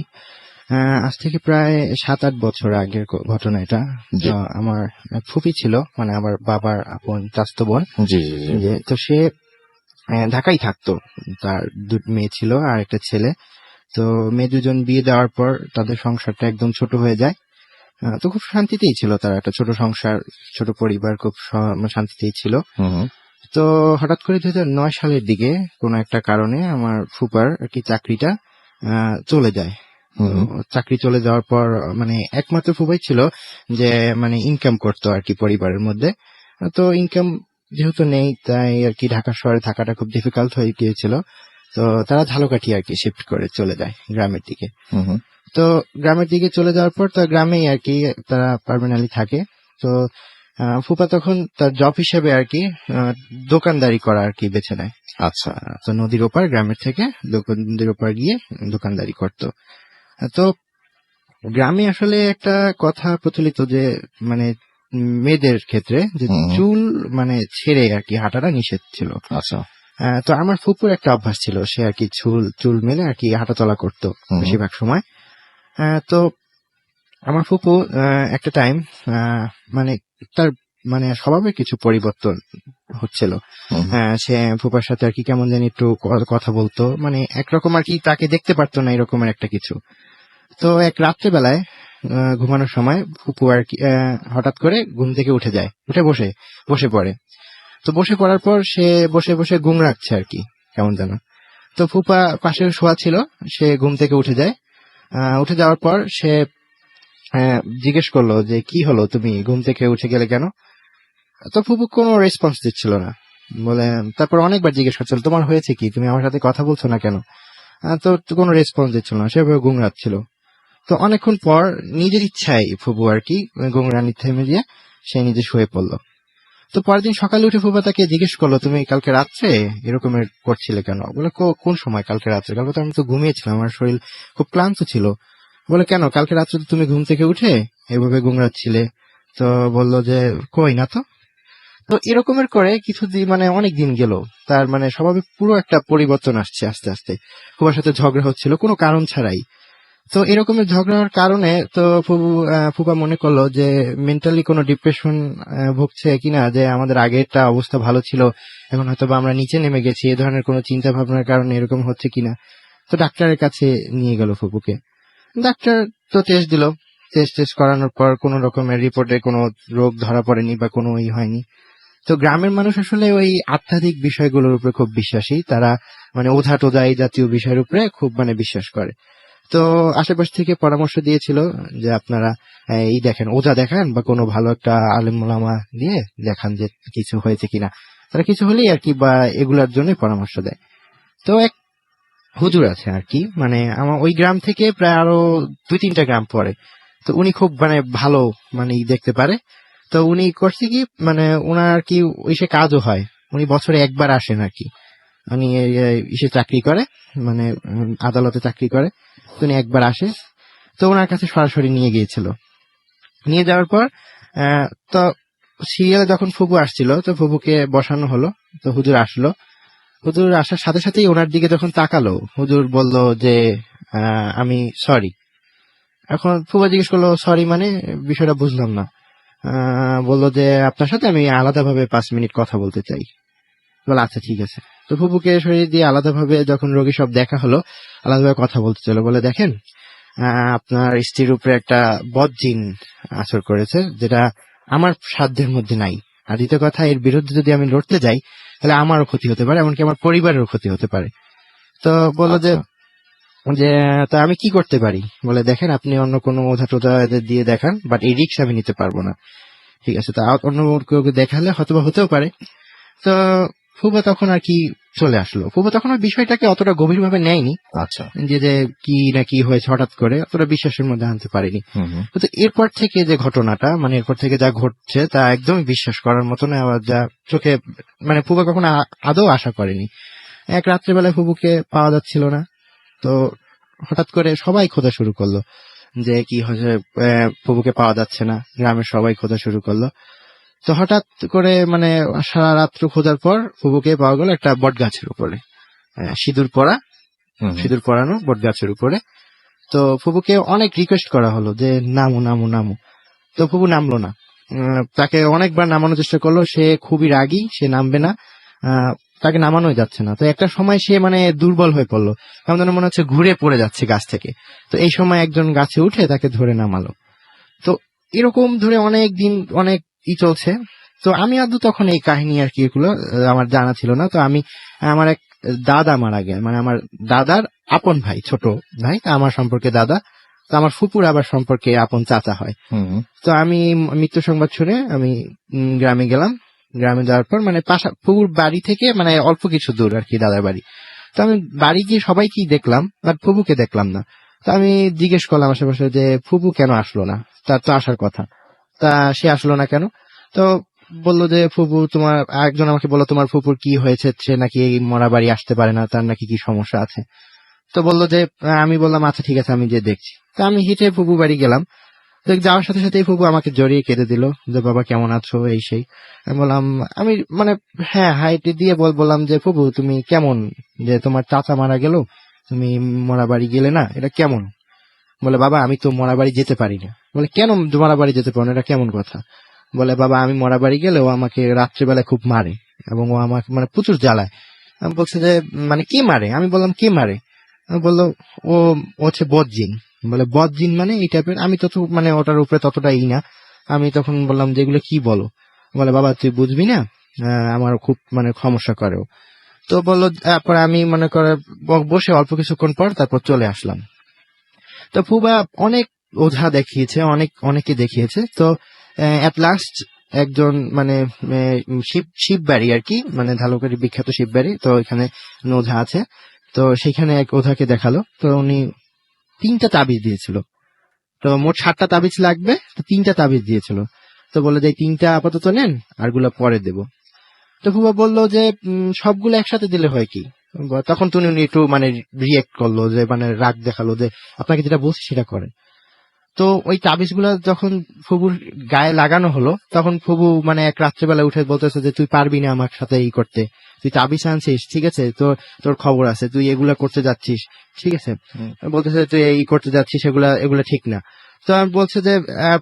আজ থেকে প্রায় 7-8 বছর আগের ঘটনা এটা। জি। আমার ফুপি ছিল, মানে আমার বাবার আপন চাচাতো বোন। জি জি জি। যে তো সে ঢাকায় থাকতো। তার 2 মেয়ে ছিল আর একটা ছেলে। তো মেয়ে দুজন বিয়ে দেওয়ার পর তাদের সংসারটা একদম ছোট হয়ে যায়। তো খুব শান্তিতেই ছিল, তার একটা ছোট সংসার, ছোট পরিবার, খুব শান্তিতেই ছিল। হুম। তো হঠাৎ করে 2009 সালের দিকে কোনো একটা কারণে আমার ফুপার আর কি চাকরিটা চলে যায়। তো চাকরি চলে যাওয়ার পর মানে একমাত্র ফুপাই ছিল যে মানে ইনকাম করতো আর কি পরিবারের মধ্যে। তো ইনকাম যেহেতু নেই, তাই আর কি ঢাকা শহরে থাকাটা খুব ডিফিকাল্ট হয়ে গিয়েছিল। তো তারা ঝালকাঠি আর কি শিফট করে চলে যায় গ্রামের দিকে। হুম। তো গ্রামের দিকে চলে যাওয়ার পর তো গ্রামেই আর কি তারা পার্মানেন্টলি থাকে। তো ফুপা তখন তার জব হিসেবে আর কি দোকানদারি করা আর কি বেছে নেয়। আচ্ছা। তো নদীর ওপার, গ্রামের থেকে নদীর ওপার গিয়ে দোকানদারি করতো। তো গ্রামে আসলে একটা কথা প্রচলিত যে মানে মেয়েদের ক্ষেত্রে যে চুল মানে ছেড়ে আর কি হাঁটাটা নিষেধ ছিল। আচ্ছা। তো আমার ফুপুর একটা অভ্যাস ছিল, সে আর কি চুল মেলে আর কি হাঁটাচলা করতো বেশিরভাগ সময়। তো আমার ফুপু একটা টাইম মানে তার মানে স্বভাবের কিছু পরিবর্তন হচ্ছিল। সে ফুপার সাথে আর কি কেমন জানি একটু কথা বলতো, মানে একরকম আর কি তাকে দেখতে পারতো না, এরকমের একটা কিছু। তো এক রাত্রেবেলায় ঘুমানোর সময় ফুপু আর কি হঠাৎ করে ঘুম থেকে উঠে যায়, উঠে বসে পড়ে। তো বসে পড়ার পর সে বসে বসে ঘুম রাখছে আর কি কেমন যেন। তো ফুপা পাশে শোয়া ছিল, সে ঘুম থেকে উঠে যায়। উঠে যাওয়ার পর সে জিজ্ঞেস করলো যে কি হলো, তুমি ঘুম থেকে উঠে গেলে কেন? তো ফুপু কোনো রেসপন্স দিচ্ছিল না। বলে তারপর অনেকবার জিজ্ঞেস করছিল তোমার হয়েছে কি, তুমি আমার সাথে কথা বলছো না কেন? তো কোনো রেসপন্স দিচ্ছিল না, সেভাবে ঘুম রাখছিল। তো অনেকক্ষণ পর নিজের ইচ্ছায় ফুপু আর কি ঘুমরানি থেমে দিয়ে সে নিজে শুয়ে পড়লো। তো পরের দিন সকালে উঠে ফুপা তাকে জিজ্ঞেস করলো তুমি কালকে রাত্রে এরকমের করছিলে কেন? বলে কোন সময় কালকে রাত্রে? কালকে তো আমি তো ঘুমিয়েছিলাম, আমার শরীর খুব ক্লান্ত ছিল। বলে কেন, কালকে রাত্রে তো তুমি ঘুম থেকে উঠে এভাবে ঘুমরাচ্ছিলে। তো বললো যে কই না তো। তো এরকমের করে কিছুদিন মানে অনেক দিন গেল, তার মানে স্বভাবে পুরো একটা পরিবর্তন আসছে আস্তে আস্তে। ফুপার সাথে ঝগড়া হচ্ছিল কোনো কারণ ছাড়াই। তো এরকমের ঝগড়ার কারণে তো ফুপা মনে করলো যে মেন্টালি কোনো ডিপ্রেশন ভুগছে কিনা, যে আমাদের আগেরটা অবস্থা ভালো ছিল, এখন হয়তো আমরা নিচে নেমে গেছি, এ ধরনের কোনো চিন্তা ভাবনার কারণে এরকম হচ্ছে কিনা। তো ডাক্তারের কাছে নিয়ে গেল ফুপুকে। ডাক্তার তো টেস্ট দিল, টেস্ট করানোর পর কোনো রকমের রিপোর্টে কোনো রোগ ধরা পড়েনি বা কোনো হয়নি। তো গ্রামের মানুষ আসলে ওই আধ্যাত্মিক বিষয়গুলোর উপরে খুব বিশ্বাসী, তারা মানে ওঝা টোঝা এই জাতীয় বিষয়ের উপরে খুব মানে বিশ্বাস করে। তো আশেপাশ থেকে পরামর্শ দিয়েছিল যে আপনারা এই দেখেন, ওঝা দেখান বা কোনো ভালো একটা আলেম ওলামা দিয়ে দেখান যে কিছু হয়েছে কিনা। তারা কিছু হলেই আর কি বা এগুলার জন্য পরামর্শ দেয়। তো এক হুজুর আছে আর কি, মানে আমার ওই গ্রাম থেকে প্রায় আরো 2-3টা গ্রাম পরে। তো উনি খুব মানে ভালো মানে দেখতে পারে। তো উনি করছে কি, মানে ওনার আর কি ইসে কাজও হয়, উনি বছরে একবার আসেন আর কি। উনি ইসে চাকরি করে, মানে আদালতে চাকরি করে। তো উনি একবার আসে, তো ওনার কাছে সরাসরি নিয়ে গিয়েছিল। নিয়ে যাওয়ার পর তো সিরিয়ালে যখন ফুপু আসছিল, তো ফুপুকে বসানো হলো। তো হুজুর আসলো, হুজুর আসার সাথে সাথেই ওনার দিকে যখন তাকালো, হুজুর বলল যে আমি সরি। এখন ফুপা জিজ্ঞেস করলো সরি মানে, বিষয়টা বুঝলাম না। বললো যে আপনার সাথে আমি আলাদাভাবে 5 মিনিট কথা বলতে চাই। বলে আচ্ছা ঠিক আছে। তো ফুপুকে সরিয়ে দিয়ে আলাদাভাবে যখন রোগী সব দেখা হলো, আলাদাভাবে কথা বলতে চলো। বলে দেখেন, আপনার স্ত্রীর উপরে একটা বদজিন আচর করেছে, যেটা আমার সাধ্যের মধ্যে নাই। আর দ্বিতীয় কথা, এর বিরুদ্ধে যদি আমি লড়তে যাই তাহলে আমারও ক্ষতি হতে পারে, এমনকি আমার পরিবারেরও ক্ষতি হতে পারে। তো বললো যে যে তা আমি কি করতে পারি। বলে দেখেন, আপনি অন্য কোনো ওঝা টোঝা এদের দিয়ে দেখান, বাট এই রিস্ক আমি নিতে পারবো না। ঠিক আছে, তা অন্য কেউ দেখালে হয়তো হতেও পারে। তো ফুবা তখন আর কি চলে আসলো। ফুবা তখন ওই বিষয়টাকে অতটা গভীরভাবে নেয়নি, আচ্ছা। যে কি না কি হয়েছে হঠাৎ করে অতটা বিশ্বাসের মধ্যে আনতে পারেনি। হুম হুম। কিন্তু এরপর থেকে যে ঘটনাটা, মানে এরপর থেকে যা ঘটছে তা একদমই বিশ্বাস করার মতো না। আবার যা চোখে, মানে ফুবা কখনো আদৌ আশা করেনি। এক রাত্রেবেলায় ফুবুকে পাওয়া যাচ্ছিল না, তো হঠাৎ করে সবাই খোঁজা শুরু করলো যে কি হয়েছে, ফুবুকে পাওয়া যাচ্ছে না। গ্রামের সবাই খোঁজা শুরু করলো। তো হঠাৎ করে মানে সারা রাত্র খোঁজার পর ফুবুকে পাওয়া গেল একটা বট গাছের উপরে, সিঁদুর পরা, হুম হুম। সিঁদুর পরানো বট গাছের উপরে। তো ফুবুকে অনেক রিকোয়েস্ট করা হলো যে নামো নামো নামো, তো ফুবু নামলো না। তাকে অনেকবার নামানোর চেষ্টা করলো, সে খুবই রাগী, সে নামবে না। তাকে নামানোই যাচ্ছে না। তো একটা সময় সে মানে দুর্বল হয়ে পড়লো, কেমন যেন মনে হচ্ছে ঘুরে পড়ে যাচ্ছে গাছ থেকে। তো এই সময় একজন গাছে উঠে তাকে ধরে নামালো। তো এরকম ধরে অনেক দিন অনেক চলছে। তো আমি আদৌ তখন এই কাহিনী আর কি এগুলো আমার জানা ছিল না। তো আমি, আমার এক দাদা মারা গেল, মানে আমার দাদার আপন ভাই, ছোট ভাই, আমার সম্পর্কে দাদা। তো আমার ফুপুর আবার সম্পর্কে আপন চাচা হয়। হুম হুম। তো আমি মৃত্যু সংবাদ শুনে আমি গ্রামে গেলাম। গ্রামে যাওয়ার পর মানে ফুপুর বাড়ি থেকে মানে অল্প কিছু দূর আর কি দাদার বাড়ি। তো আমি বাড়ি গিয়ে সবাইকেই দেখলাম, বাট ফুপুকে দেখলাম না। তো আমি জিজ্ঞেস করলাম আশেপাশে যে ফুপু কেন আসলো না, তার তো আসার কথা, তা সে আসলো না কেন। তো বললো যে ফুপু তোমার, একজন আমাকে বললো তোমার ফুপুর কি হয়েছে, সে নাকি এই মরা বাড়ি আসতে পারে না, তার নাকি কি সমস্যা আছে। তো বললো যে আমি বললাম আচ্ছা ঠিক আছে, আমি যে দেখছি। তো আমি হেঁটে ফুপু বাড়ি গেলাম। তো যাওয়ার সাথে সাথে ফুপু আমাকে জড়িয়ে কেঁদে দিল যে বাবা কেমন আছো, এই সেই। আমি বললাম, আমি মানে হ্যাঁ হাইটে দিয়ে বললাম যে ফুপু তুমি কেমন, যে তোমার চাচা মারা গেল, তুমি মরা বাড়ি গেলে না, এটা কেমন। বলে বাবা আমি তো মরা বাড়ি যেতে পারি না। বলে কেন মরা বাড়ি যেতে পারো না, এটা কেমন কথা। বলে বাবা আমি মরা বাড়ি গেলে ও আমাকে রাত্রিবেলায় খুব মারে, এবং ও আমাকে মানে প্রচুর জ্বালায়। আমি বলছি যে মানে কে মারে। আমি বললাম কে মারে। বললো ও হচ্ছে বদজিন। বলে বদজিন মানে এই টাইপের। আমি তো মানে ওটার উপরে ততটা না। আমি তখন বললাম যে এগুলো কি বলো। বলে বাবা তুই বুঝবি না, আমার খুব মানে সমস্যা করে ও। তো বললো, তারপর আমি মনে করে বসে অল্প কিছুক্ষণ পর তারপর চলে আসলাম। তো ফুবা অনেক ওঝা দেখিয়েছে, অনেকে দেখিয়েছে। তো এট লাস্ট একজন মানে শিববাড়ি আর কি, মানে ধালুকারি বিখ্যাত শিববাড়ি, তো এখানে ওঝা আছে। তো সেখানে এক ওঝাকে দেখালো। তো উনি 3টা তাবিজ দিয়েছিল। তো মোট 7টা তাবিজ লাগবে, তো 3টা তাবিজ দিয়েছিল। তো বললো যে 3টা আপাতত নেন, আরগুলা পরে দেব। তো ফুবা বললো যে সবগুলো একসাথে দিলে হয় কি। তখন তো উনি একটু মানে রিয়েক্ট করলো, যে মানে রাগ দেখালো যে আপনাকে যেটা বলছি সেটা করেন। তো ওই তাবিজগুলো যখন ফুবুর গায়ে লাগানো হলো, তখন ফুবু মানে এক রাত্রেবেলা উঠে বলতেছে যে তুই পারবি না আমার সাথে এই করতে, তুই তাবিজ আনছিস ঠিক আছে, তোর খবর আছে, তুই এগুলা করতে যাচ্ছিস ঠিক আছে। বলতেছে তুই এই করতে যাচ্ছিস, এগুলা ঠিক না। তো আমি বলছে যে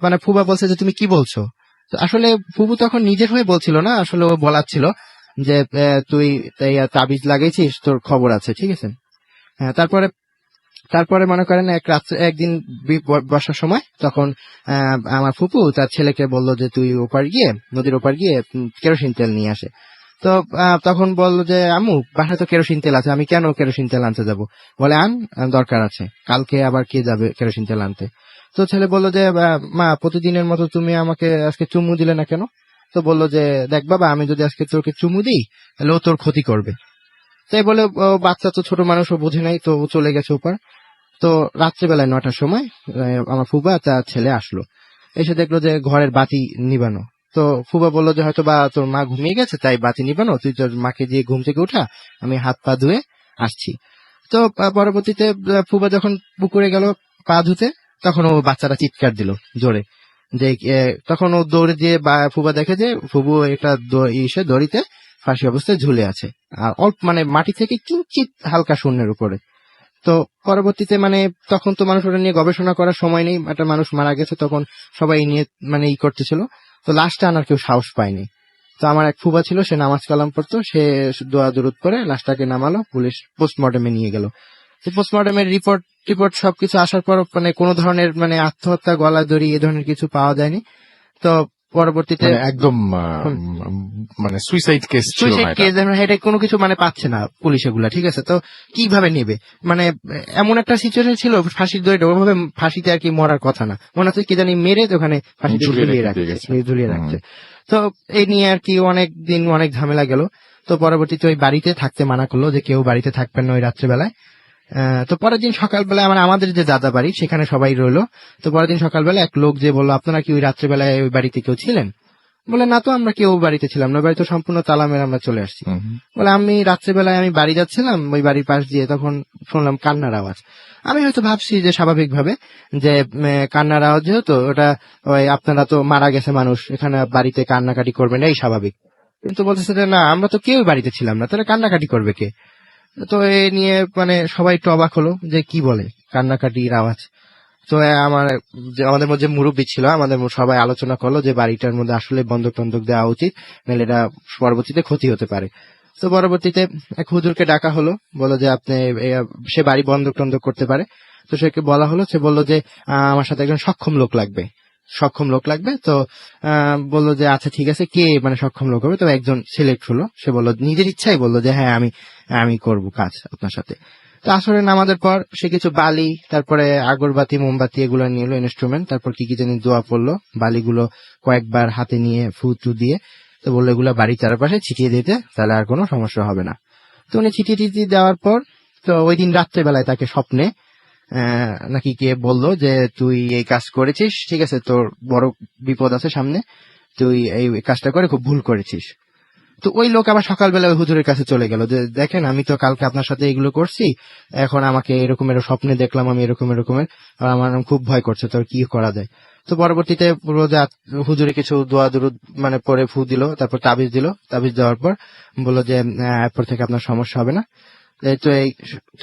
মানে ফুবা বলছে যে তুমি কি বলছো। তো আসলে ফুবু তখন নিজের হয়ে বলছিল না, আসলে ও বলাচ্ছিল যে তুই তাবিজ লাগাইছিস, তোর খবর আছে ঠিক আছে। হ্যাঁ, তারপরে মনে করেন একদিন বর্ষার সময় তখন আমার ফুপু তার ছেলেকে বলল যে তুই নদীর ওপার গিয়ে কেরোসিন তেল নিয়ে আসে। তো তখন বললো যে আম্মু বাসায় তো কেরোসিন তেল আছে, আমি কেন কেরোসিন তেল আনতে যাব। বলে দরকার আছে, কালকে আবার কে যাবে কেরোসিন তেল আনতে। তো ছেলে বললো যে মা প্রতিদিনের মতো তুমি আমাকে আজকে চুমু দিলে না কেন। তো বললো যে দেখ বাবা, আমি যদি আজকে তোকে চুমু দিই তাহলে ও তোর ক্ষতি করবে। তাই বলে বাচ্চা তো ছোট মানুষ, ও বোঝে নাই, তো ও চলে গেছে উপর। তো রাত্রেবেলায় 9টার সময় আমার ফুবা তার ছেলে আসলো, এসে দেখলো যে ঘরের বাতি নিবানো। তো ফুবা বললো যে হয়তো বা তোর মা ঘুমিয়ে গেছে তাই বাতি নিবানো, তুই তোর মাকে দিয়ে ঘুম থেকে উঠা, আমি হাত পা ধুয়ে আসছি। তো পরবর্তীতে ফুবা যখন পুকুরে গেল পা ধুতে, তখন ও বাচ্চাটা চিৎকার দিল জোরে, যে তখন ও দৌড়ে দিয়ে ফুবা দেখে যে ফুবু একটা দড়িতে ফাঁসি অবস্থায় ঝুলে আছে, আর অল্প মানে মাটি থেকে কিঞ্চিত হালকা শূন্যের উপরে। তো পরবর্তীতে মানে তখন তো মানুষ ওটা নিয়ে গবেষণা করার সময় নেই, একটা মানুষ মারা গেছে, তখন সবাই নিয়ে মানে করতেছিল। তো লাশটা আনার কেউ সাহস পায়নি। তো আমার এক ফুবা ছিল, সে নামাজ কালাম পড়তো, সে দোয়া দুরুদ করে লাশটাকে নামালো, পুলিশ পোস্টমর্টমে নিয়ে গেল। পোস্টমর্টমের রিপোর্ট সবকিছু আসার পর মানে কোনো ধরনের মানে আত্মহত্যা, গলা দড়ি এ ধরনের কিছু পাওয়া যায়নি। তো পরবর্তীতে মানে একদম মানে সুইসাইড কেস ছিল সুইসাইড না এটা। কেস, এটা কোনো কিছু মানে পাচ্ছে না পুলিশ এগুলা, ঠিক আছে। তো কিভাবে নেবে, মানে এমন একটা সিচুয়েশন ছিল, ফাঁসির দড়িটা ওভাবে ফাঁসিতে আর কি মরার কথা না, মনে হচ্ছে কি জানি মেরে তো ওখানে ফাঁসিতে ঝুলিয়ে ঝুলিয়ে রেখে দিয়ে গেছে। রাখছে, ঝুলিয়ে রাখছে। তো এই নিয়ে আর কি অনেক দিন অনেক ঝামেলা গেল। তো পরবর্তীতে ওই বাড়িতে থাকতে মানা করলো, যে কেউ বাড়িতে থাকবেন না ওই রাত্রেবেলায়। তো পরের দিন সকালবেলায় আমাদের যে দাদা বাড়ি সেখানে সবাই রইলো। তো পরের দিন সকালবেলা এক লোক যে বললো, আপনারা কি ওই রাত্রেবেলায় ওই বাড়িতে কেউ ছিলেন? বলে না তো, আমরা কেউ বাড়িতে ছিলাম না, বাড়ি তো সম্পূর্ণ তালা মেরে আমরা চলে আসছি। বলে আমি রাত্রেবেলায় আমি বাড়ি যাচ্ছিলাম, ওই বাড়ির পাশ দিয়ে, তখন শুনলাম কান্নার আওয়াজ। আমি হয়তো ভাবছি যে স্বাভাবিকভাবে যে কান্নার আওয়াজ, যেহেতু ওটা ওই আপনারা তো মারা গেছে মানুষ, এখানে বাড়িতে কান্নাকাটি করবেন এই স্বাভাবিক। কিন্তু বলতেছে যে না, আমরা তো কেউ বাড়িতে ছিলাম না, তাহলে কান্নাকাটি করবে কে? তো এ নিয়ে মানে সবাই একটু অবাক হলো যে কি বলে কান্নাকাটির আওয়াজ। তো আমাদের মধ্যে মুরব্বী ছিল, আমাদের সবাই আলোচনা করলো যে বাড়িটার মধ্যে আসলে বন্ধক টন্ধক দেওয়া উচিত, নাহলে এটা পরবর্তীতে ক্ষতি হতে পারে। তো পরবর্তীতে এক হুজুরকে ডাকা হলো, বললো যে আপনি সে বাড়ি বন্ধক টন্ধক করতে পারে। তো সেকে বলা হলো, সে বললো যে আমার সাথে একজন সক্ষম লোক লাগবে। তো বললো যে আচ্ছা ঠিক আছে, কে মানে সক্ষম লোক হবে? তো একজন সিলেক্ট হলো, সে বললো নিজের ইচ্ছাই বললো যে হ্যাঁ আমি করব কাজ আপনার সাথে। তো আসলে নামাজের পর সে কিছু বালি, তারপরে আগরবাতি, মোমবাতি এগুলো নিয়ে এলো, ইনস্ট্রুমেন্ট, তারপর কি জানি দোয়া পড়লো, বালিগুলো কয়েকবার হাতে নিয়ে ফু দিয়ে, তো বললো এগুলো বাড়ির চারপাশে ছিটিয়ে দিতে, তাহলে আর কোনো সমস্যা হবে না। তো উনি ছিটিয়ে দেওয়ার পর, তো ওই দিন রাত্রেবেলায় তাকে স্বপ্নে নাকি কে বললো যে তুই এই কাজ করেছিস, ঠিক আছে, তোর বড় বিপদ আছে সামনে, তুই এই কাজটা করে খুব ভুল করেছিস। তো ওই লোক আবার সকালবেলা ওই হুজুরের কাছে চলে গেল, যে দেখেন আমি তো কালকে আপনার সাথে এগুলো করছি, এখন আমাকে এরকমের স্বপ্নে দেখলাম আমি এরকমের, আর আমার খুব ভয় করছে, তো কি করা যায়? তো পরবর্তীতে হুজুরে কিছু দোয়া দুরুদ মানে পরে ফু দিল, তারপর তাবিজ দিল, তাবিজ দেওয়ার পর বললো যে এরপর থেকে আপনার সমস্যা হবে না। তো এই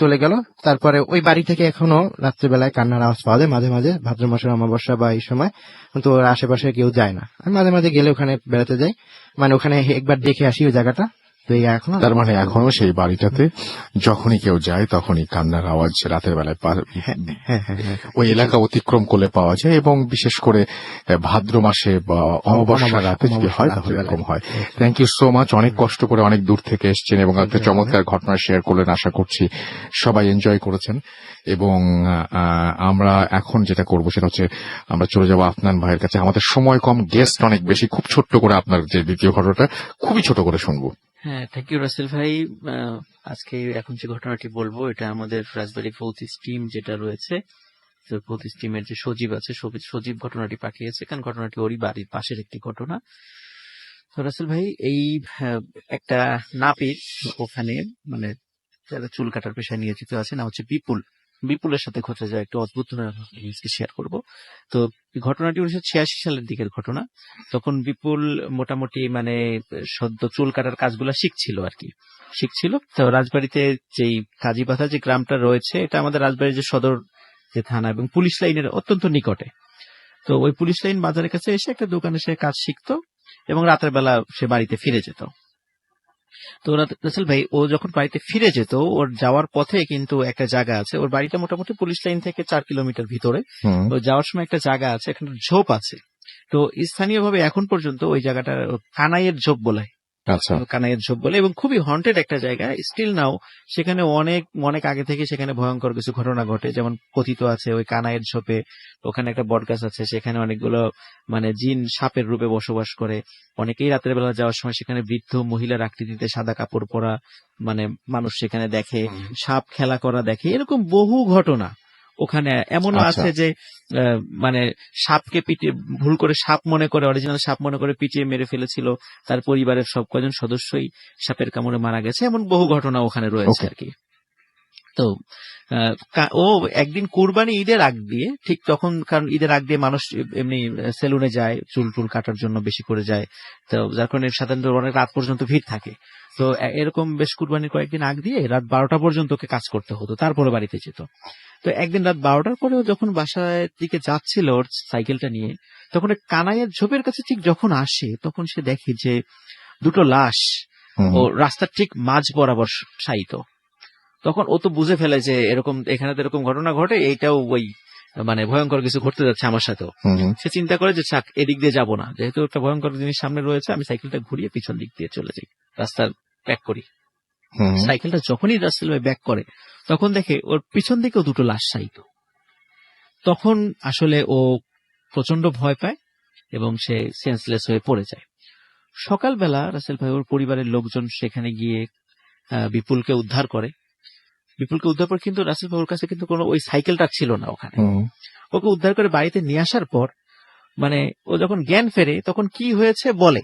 চলে গেল। তারপরে ওই বাড়ি থেকে এখনো রাত্রেবেলায় কান্নার আওয়াজ পাওয়া যায় মাঝে মাঝে, ভাদ্র মাসের অমাবস্যা বা এই সময়, কিন্তু ওর আশেপাশে কেউ যায় না। আমি মাঝে মাঝে গেলে ওখানে বেড়াতে যাই, মানে ওখানে একবার দেখে আসি ওই জায়গাটা। তো এই এখনো তার মানে এখনো সেই বাড়িটাতে যখনই কেউ যায় তখনই কান্নার আওয়াজ রাতের বেলায় হ্যাঁ। ওই এলাকা অতিক্রম করলে পাওয়া যায়, এবং বিশেষ করে ভাদ্র মাসে বা অমাবস্যা রাতে যদি হয় তাহলে এরকম হয়। থ্যাংক ইউ সো মাচ, অনেক কষ্ট করে অনেক দূর থেকে এসেছেন এবং একটা চমৎকার ঘটনা শেয়ার করলেন। আশা করছি সবাই এনজয় করেছেন। এবং আমরা এখন যেটা করবো সেটা হচ্ছে আমরা চলে যাবো আফনান ভাইয়ের কাছে। আমাদের সময় কম, গেস্ট অনেক বেশি, খুব ছোট্ট করে আপনার যে দ্বিতীয় ঘটনাটা খুবই ছোট করে শুনবো। হ্যাঁ, থ্যাংক ইউ রাসেল ভাই। আজকে এখন যে ঘটনাটি বলবো, এটা আমাদের রাজবাড়ী ফৌজিস টিম যেটা রয়েছে, তো ফৌজিস টিমের যে সজীব আছে, সজীব ঘটনাটি পাঠিয়েছে, কারণ ঘটনাটি ওরই বাড়ির পাশের একটি ঘটনা। তো রাসেল ভাই, এই একটা নাপিত ওখানে মানে যারা চুল কাটার পেশায় নিয়োজিত আছে, না হচ্ছে বিপুলের সাথে ঘটে যায় একটু অদ্ভুত জিনিসকে শেয়ার করব। তো ঘটনাটি 1986 সালের দিকের ঘটনা। তখন বিপুল মোটামুটি মানে সদ্য চুল কাটার কাজগুলা শিখছিল। তো রাজবাড়িতে যেই কাজীপাথা যে গ্রামটা রয়েছে, এটা আমাদের রাজবাড়ির যে সদর যে থানা এবং পুলিশ লাইনের অত্যন্ত নিকটে। তো ওই পুলিশ লাইন বাজারের কাছে এসে একটা দোকানে সে কাজ শিখতো এবং রাতের বেলা সে বাড়িতে ফিরে যেত। তো রাসেল ভাই, ও যখন বাড়িতে ফিরে যেত, ওর যাওয়ার পথে কিন্তু একটা জায়গা আছে, ওর বাড়িটা মোটামুটি পুলিশ লাইন থেকে 4 কিলোমিটার ভিতরে। তো যাওয়ার সময় একটা জায়গা আছে, এখানে ঝোপ আছে। তো স্থানীয়ভাবে এখন পর্যন্ত ওই জায়গাটা কানাইয়ের ঝোপ বলে আচ্ছা। কানাইয়ের ঝোপ বলে, এবং খুবই হন্টেড একটা জায়গা স্টিল নাও। সেখানে অনেক অনেক আগে থেকে সেখানে ভয়ঙ্কর কিছু ঘটনা ঘটে, যেমন কথিত আছে ওই কানাইয়ের ঝোপে ওখানে একটা বটগাছ আছে, সেখানে অনেকগুলো মানে জিন সাপের রূপে বসবাস করে। অনেকেই রাতের বেলা যাওয়ার সময় সেখানে বৃদ্ধ মহিলার আকৃতিতে সাদা কাপড় পরা মানে মানুষ সেখানে দেখে, সাপ খেলা করা দেখে, এরকম বহু ঘটনা ওখানে। এমনও আচ্ছা। আছে যে মানে সাপকে পিটিয়ে ভুল করে সাপ মনে করে, অরিজিনাল সাপ মনে করে পিটিয়ে মেরে ফেলেছিল, তার পরিবারের সব কজন সদস্যই সাপের কামড়ে মারা গেছে, এমন বহু ঘটনা ওখানে রয়েছে Okay. আর কি। তো ও একদিন কুরবানি ঈদের আগ দিয়ে, ঠিক তখন, কারণ ঈদের আগ দিয়ে মানুষ এমনি সেলুনে যায় চুল টুল কাটার জন্য বেশি করে যায়, তো যার কারণে সাধারণত অনেক রাত পর্যন্ত ভিড় থাকে। তো এরকম বেশ কুরবানির কয়েকদিন আগ দিয়ে রাত 12টা পর্যন্ত ওকে কাজ করতে হতো, তারপরে বাড়িতে যেত। তো একদিন রাত 12টার পরে ও যখন বাসায় দিকে যাচ্ছিল ওর সাইকেলটা নিয়ে, তখন ওই কানাইয়ের ঝোপের কাছে ঠিক যখন আসে, তখন সে দেখে যে দুটো লাশ হুম, ও রাস্তার ঠিক মাঝ বরাবর শায়িত। তখন ও তো বুঝে ফেলে যে এরকম এখানে তো এরকম ঘটনা ঘটে, এইটাও ওই মানে ভয়ঙ্কর কিছু ঘটতে যাচ্ছে আমার সাথেও। হুম, হুম, সে চিন্তা করে যে চাক এদিক দিয়ে যাবো না, যেহেতু একটা ভয়ঙ্কর জিনিস সামনে রয়েছে, আমি সাইকেলটা ঘুরিয়ে পিছন দিক দিয়ে চলে যাই, রাস্তার ব্যাক করি। হুম, সাইকেলটা যখনই রাস্তার ব্যাক করে, তখন দেখে ওর পিছন দিকেও দুটো লাশ শায়িত। তখন আসলে ও প্রচন্ড ভয় পায় এবং সে সেন্সলেস হয়ে পড়ে যায়। সকালবেলা রাসেল ভাই ওর পরিবারের লোকজন সেখানে গিয়ে বিপুলকে উদ্ধার করে। বিপুলকে উদ্ধার করে, কিন্তু রাসেল ভাই ওর কাছে কিন্তু কোনো ওই সাইকেলটা ছিল না ওখানে। হুম, ওকে উদ্ধার করে বাড়িতে নিয়ে আসার পর মানে ও যখন জ্ঞান ফেরে, তখন কি হয়েছে বলে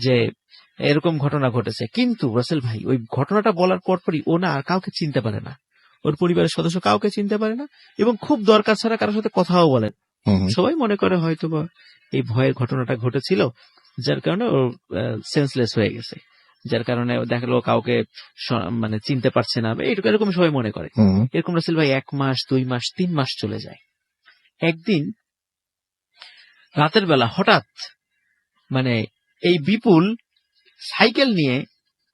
যে এরকম ঘটনা ঘটেছে, কিন্তু রাসেল ভাই ওই ঘটনাটা বলার পরপরই ও না আর কাউকে চিনতে পারে না, ওর পরিবারের সদস্য কাউকে চিনতে পারে না, এবং খুব দরকার ছাড়া কারোর সাথে কথাও বলে না। হুম, সবাই মনে করে হয়তো বা এই ভয়ের ঘটনাটা ঘটেছিল, যার কারণে ও সেন্সলেস হয়ে গেছে, যার কারণে দেখা গেল কাউকে মানে চিনতে পারছে না, বা এইটুকু এরকম সবাই মনে করে। হুম, এরকম রাসেল ভাই 1 মাস 2 মাস 3 মাস চলে যায়। একদিন রাতের বেলা হঠাৎ মানে এই বিপুল সাইকেল নিয়ে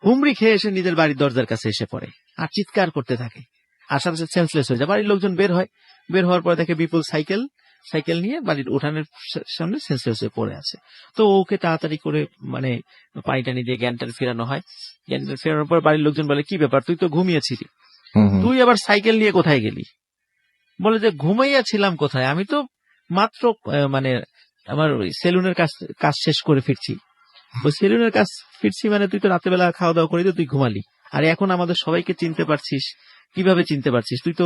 হুমড়ি খেয়ে এসে নিজের বাড়ির দরজার কাছে এসে পড়ে আর চিৎকার করতে থাকে, আর সাথে সাথে সেন্সলেস হয়ে যায়। বাড়ির লোকজন বের হয়, বের হওয়ার পরে দেখে বিপুল সাইকেল নিয়ে বাড়ির উঠানের সামনে সেন্সলেস হয়ে পড়ে আছে। তো ওকে তাড়াতাড়ি করে মানে পানি টানি দিয়ে জ্ঞানটা ফেরানো হয়। জ্ঞানটা ফেরানোর পর বাড়ির লোকজন বলে, কি ব্যাপার, তুই তো ঘুমিয়েছিলি, হুম, হুম, তুই আবার সাইকেল নিয়ে কোথায় গেলি? বলে যে ঘুমাইয়াছিলাম কোথায়, আমি তো মাত্র মানে আমার ওই সেলুনের কাজ শেষ করে ফিরছি। ওই সেলুনের কাজ ফিরছি মানে তুই তো রাতেবেলা খাওয়া দাওয়া করে তুই ঘুমালি, আর এখন আমাদের সবাইকে চিনতে পারছিস, কিভাবে চিনতে পারছিস, তুই তো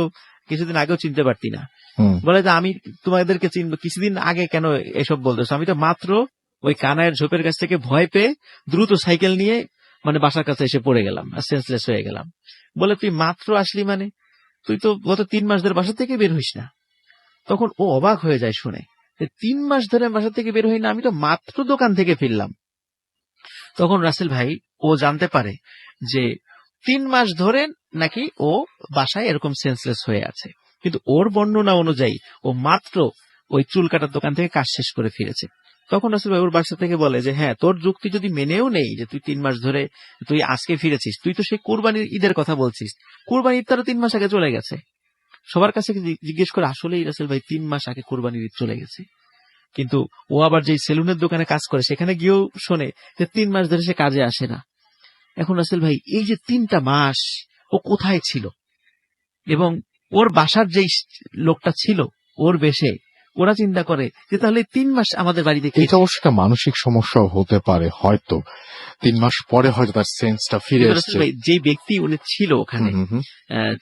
কিছুদিন আগেও চিনতে পারতি না। হুম, বলে যে আমি তোমাদেরকে চিনবো কিছুদিন আগে, কেন এসব বলতেছো? আমি তো মাত্র ওই কানাইয়ের ঝোপের কাছ থেকে ভয় পেয়ে দ্রুত সাইকেল নিয়ে মানে বাসার কাছে এসে পড়ে গেলাম আর সেন্সলেস হয়ে গেলাম। বলে তুই মাত্র আসলি মানে, তুই তো গত 3 মাস ধরে বাসা থেকে বের হইস না। তখন ও অবাক হয়ে যায় শুনে, 3 মাস ধরে আমি বাসা থেকে বের হই না, আমি তো মাত্র দোকান থেকে ফিরলাম। তখন রাসেল ভাই ও জানতে পারে যে 3 মাস ধরে নাকি ও বাসায় এরকম সেন্সলেস হয়ে আছে, কিন্তু ওর বর্ণনা অনুযায়ী ও মাত্র ওই চুল কাটার দোকান থেকে কাজ শেষ করে ফিরেছে। তখন রাসেল ভাই ওর বাসা থেকে বলে যে হ্যাঁ, তোর যুক্তি যদি মেনেও নেই যে তুই 3 মাস ধরে তুই আজকে ফিরেছিস, তুই তো সেই কুরবানির ঈদের কথা বলছিস, কুরবানির ঈদ তারও 3 মাস আগে চলে গেছে। সবার কাছে জিজ্ঞেস করে আসলেই রাসেল ভাই 3 মাস আগে কুরবানির ঈদ চলে গেছে। কিন্তু ও আবার যে সেলুনের দোকানে কাজ করে সেখানে গিয়েও শোনে যে 3 মাস ধরে সে কাজে আসে না। এখন রাসেল ভাই এই যে 3টা মাস ও কোথায় ছিল, এবং ওর বাসার যেই লোকটা ছিল ওর বেশে, ওরা চিন্তা করে যে তাহলে 3 মাস আমাদের বাড়িতে কে এটা অবশ্য একটা মানসিক সমস্যাও হতে পারে, হয়তো 3 মাস পরে হয়তো তার সেন্সটা ফিরে কিন্তু রাসেল এসছে। ভাই যে ব্যক্তি উনি ছিল ওখানে, হুম, হুম, আহ,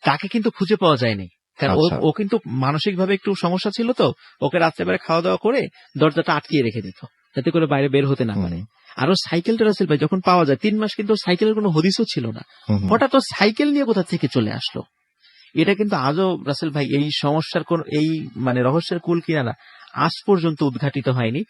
তাকে কিন্তু খুঁজে পাওয়া যায়নি, কারণ আচ্ছা। ও কিন্তু মানসিক ভাবে একটু সমস্যা ছিল, তো ওকে রাত্রেবেলা খাওয়া দাওয়া করে দরজাটা আটকিয়ে রেখে দিত যাতে করে বাইরে বের হতে না পারে। আর ওর সাইকেলটা রাসেল ভাই যখন পাওয়া যায় 3 মাস কিন্তু ওর সাইকেলের কোনো হদিসও ছিল না, হুম, হুম, হঠাৎ ওর সাইকেল নিয়ে কোথা থেকে চলে আসলো। এটা কিন্তু আজও রাসেল ভাই এই সমস্যার কোন এই মানে রহস্যের কুল কিনারা আজ পর্যন্ত উদ্ঘাটিত হয়নি।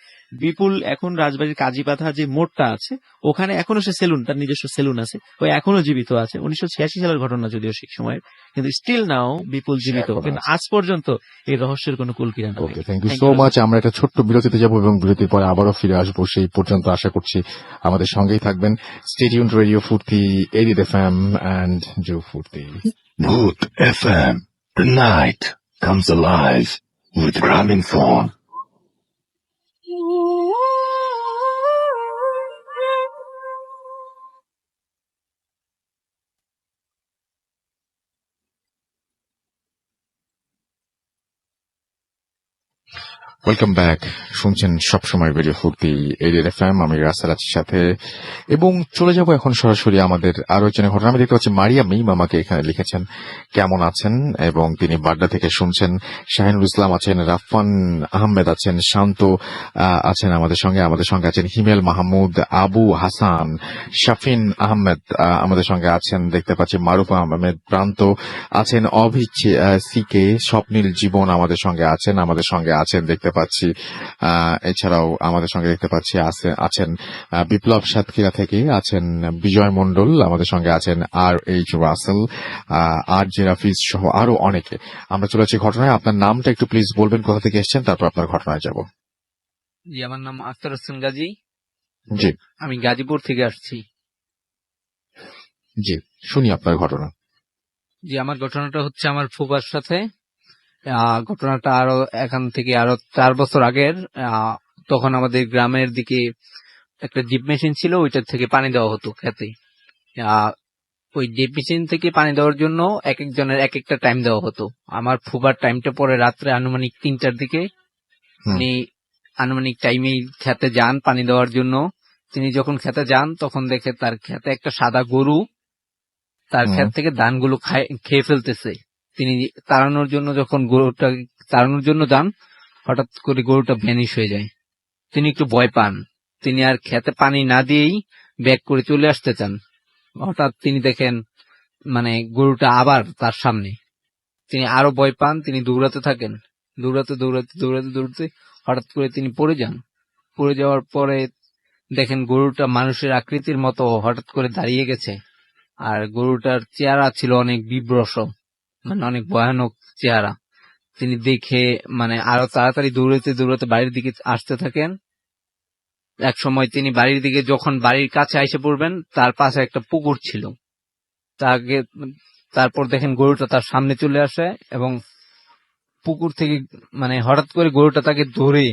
বিপুল এখন রাজবাড়ির কাজীপাথা যে মোড়টা আছে ওখানে এখনো সে সেলুন, তার নিজস্ব সেলুন আছে, ওই এখনো জীবিত আছে। 1986 সালের ঘটনা যদিও সেই সময়ের, কিন্তু স্টিল নাও বিপুল জীবিত, এখনো কিন্তু আছে। আজ পর্যন্ত এই রহস্যের কোনো কুল কিনারা ওকে, নেই। Thank you Thank so you, much. আমরা একটা ছোট্ট বিরতিতে যাব এবং বিরতির পরে আবারও ফিরে আসবো। সেই পর্যন্ত আশা করছি আমাদের সঙ্গেই থাকবেন। স্টে টিউনড, রেডিও ফুর্তি, এরিড এফএম এন্ড জো ফুর্তি। Booth FM. The night comes alive with Graminphone. Welcome back. শুনছেন সবসময় রেডিও ফুর্তি এরিয়ার এফএম, আমি রাসেল আছির সাথে, এবং চলে যাব এখন সরাসরি আমাদের আরো একজনের ঘটনা। আমি দেখতে পাচ্ছি মারিয়া মিম আমাকে এখানে লিখেছেন কেমন আছেন, এবং তিনি বাড্ডা থেকে শুনছেন। শাহিনুল ইসলাম আছেন, রাফান আহমেদ আছেন, শান্ত আছেন আমাদের সঙ্গে আছেন হিমেল মাহমুদ, আবু হাসান, শাফিন আহমেদ আমাদের সঙ্গে আছেন। দেখতে পাচ্ছি মারুফ আহমেদ প্রান্ত আছেন, অভিচ সিকে, স্বপ্নীল জীবন আমাদের সঙ্গে আছেন দেখতে পাচ্ছি। এছাড়াও আমাদের সঙ্গে দেখতে পাচ্ছি আছেন বিপ্লব সাতক্ষীরা থেকে আছেন, বিজয় মন্ডল আমাদের সঙ্গে আছেন, আর এইচ রাসেল, আর জেরাফিজ সহ আরো অনেকে। আমরা চলে যাচ্ছি ঘটনায়। আপনার নামটা একটু প্লিজ বলবেন, কোথা থেকে এসেছেন, তারপর আপনার ঘটনায় যাব। জি, আমার নাম আখতার হোসেন গাজী। জি আমি গাজীপুর থেকে আসছি। জি, শুনি আপনার ঘটনা। জি, আমার ঘটনাটা হচ্ছে আমার ফুফার সাথে। ঘটনাটা আরো এখান থেকে আরো 4 বছর আগের। তখন আমাদের গ্রামের দিকে একটা ডিপ মেশিন ছিল, ওইটার থেকে পানি দেওয়া হতো খেতে। ওই ডিপ মেশিন থেকে পানি দেওয়ার জন্য এক একজনের এক একটা টাইম দেওয়া হতো। আমার ফুফার টাইমটা পরে রাত্রে আনুমানিক 3টার দিকে। উনি আনুমানিক টাইমে খেতে যান পানি দেওয়ার জন্য। তিনি যখন খেতে যান তখন দেখে তার খেতে একটা সাদা গরু তার ক্ষেত থেকে ধানগুলো খেয়ে ফেলতেছে। তিনি তাড়ানোর জন্য যখন গরুটা তাড়ানোর জন্য যান, হঠাৎ করে গরুটা ভ্যানিশ হয়ে যায়। তিনি একটু ভয় পান। তিনি আর খেতে পানি না দিয়েই ব্যাক করে চলে আসতে চান। হঠাৎ তিনি দেখেন মানে গরুটা আবার তার সামনে। তিনি আরো ভয় পান, তিনি দৌড়াতে থাকেন। দৌড়াতে হঠাৎ করে তিনি পড়ে যান। পড়ে যাওয়ার পরে দেখেন গরুটা মানুষের আকৃতির মতো হঠাৎ করে দাঁড়িয়ে গেছে। আর গরুটার চেহারা ছিল অনেক বিব্রস, মানে অনেক ভয়ানক চেহারা। তিনি দেখে মানে আরো তাড়াতাড়ি দৌড়াতে বাড়ির দিকে আসতে থাকেন। এক সময় তিনি বাড়ির দিকে যখন বাড়ির কাছে এসে পড়বেন, তার পাশে একটা পুকুর ছিল। তারপর দেখেন গরুটা তার সামনে চলে আসে এবং পুকুর থেকে মানে হঠাৎ করে গরুটা তাকে ধরে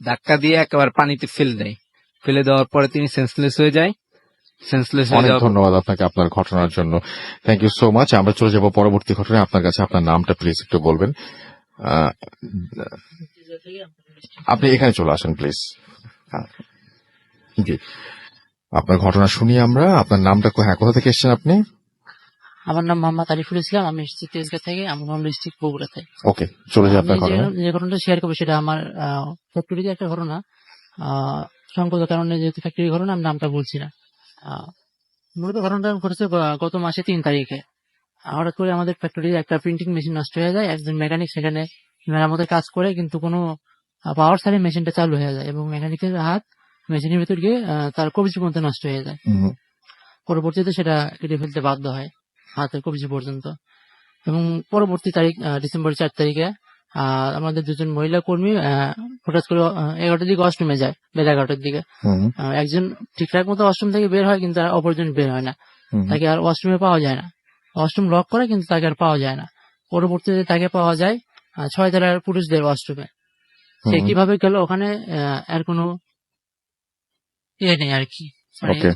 ধাক্কা দিয়ে একেবারে পানিতে ফেলে দেওয়ার পরে তিনি সেন্সলেস হয়ে যায়। অনেক ধন্যবাদ আপনাকে আপনার ঘটনার জন্য। Thank you so much. আমরা চলে যাব পরবর্তী ঘটনায়। আপনার কাছে আপনার নামটা প্লিজ একটু বলবেন। আপনি এখানে চলে আসেন প্লিজ। জি, আপনার ঘটনা শুনি আমরা। আপনার নামটা কোথা থেকে এসেছেন আপনি? আমার নাম মোহাম্মদ আরিফুল ইসলাম। আমি এসেছি তেজগাঁ থেকে, আমার হোম ডিস্ট্রিক্ট বগুড়াতে। ওকে, চলে যাই আপনার ঘটনা। যে ঘটনাটা শেয়ার করবো সেটা আমার ফ্যাক্টরিতে একটা ঘটনা। সংকট কারণে যেহেতু ফ্যাক্টরি ঘটনা, আমি নামটা বলছি না। মূলত ঘটনাটা ঘটেছে গত মাসে 3 তারিখে। হঠাৎ করে আমাদের ফ্যাক্টরিতে একটা প্রিন্টিং মেশিন নষ্ট হয়ে যায়। একজন মেকানিক সেখানে মেরামতের কাজ করে, কিন্তু কোনো পাওয়ার ছাড়াই মেশিনটা চালু হয়ে যায় এবং মেকানিকের হাত মেশিনের ভিতর গিয়ে তার কবজি পর্যন্ত নষ্ট হয়ে যায়। পরবর্তীতে সেটা কেটে ফেলতে বাধ্য হয় হাতের কবজি পর্যন্ত। এবং পরবর্তী তারিখ ডিসেম্বর 4 তারিখে আমাদের 2জন মহিলা কর্মী হঠাৎ করে 11টার দিকে ওয়াশরুমে যায়, বেলা 11টার দিকে। একজন ঠিকঠাক মতো ওয়াশরুম থেকে বের হয়, কিন্তু অপরজন বের হয় না। তাকে আর ওয়াশরুমে পাওয়া যায় না। ওয়াশরুম লক করে, কিন্তু তাকে আর পাওয়া যায় না। পরবর্তীতে তাকে পাওয়া যায় 6 তলার পুরুষদের ওয়াশরুমে। সে কিভাবে গেল ওখানে আর কোনো ইয়ে নেই আর কি,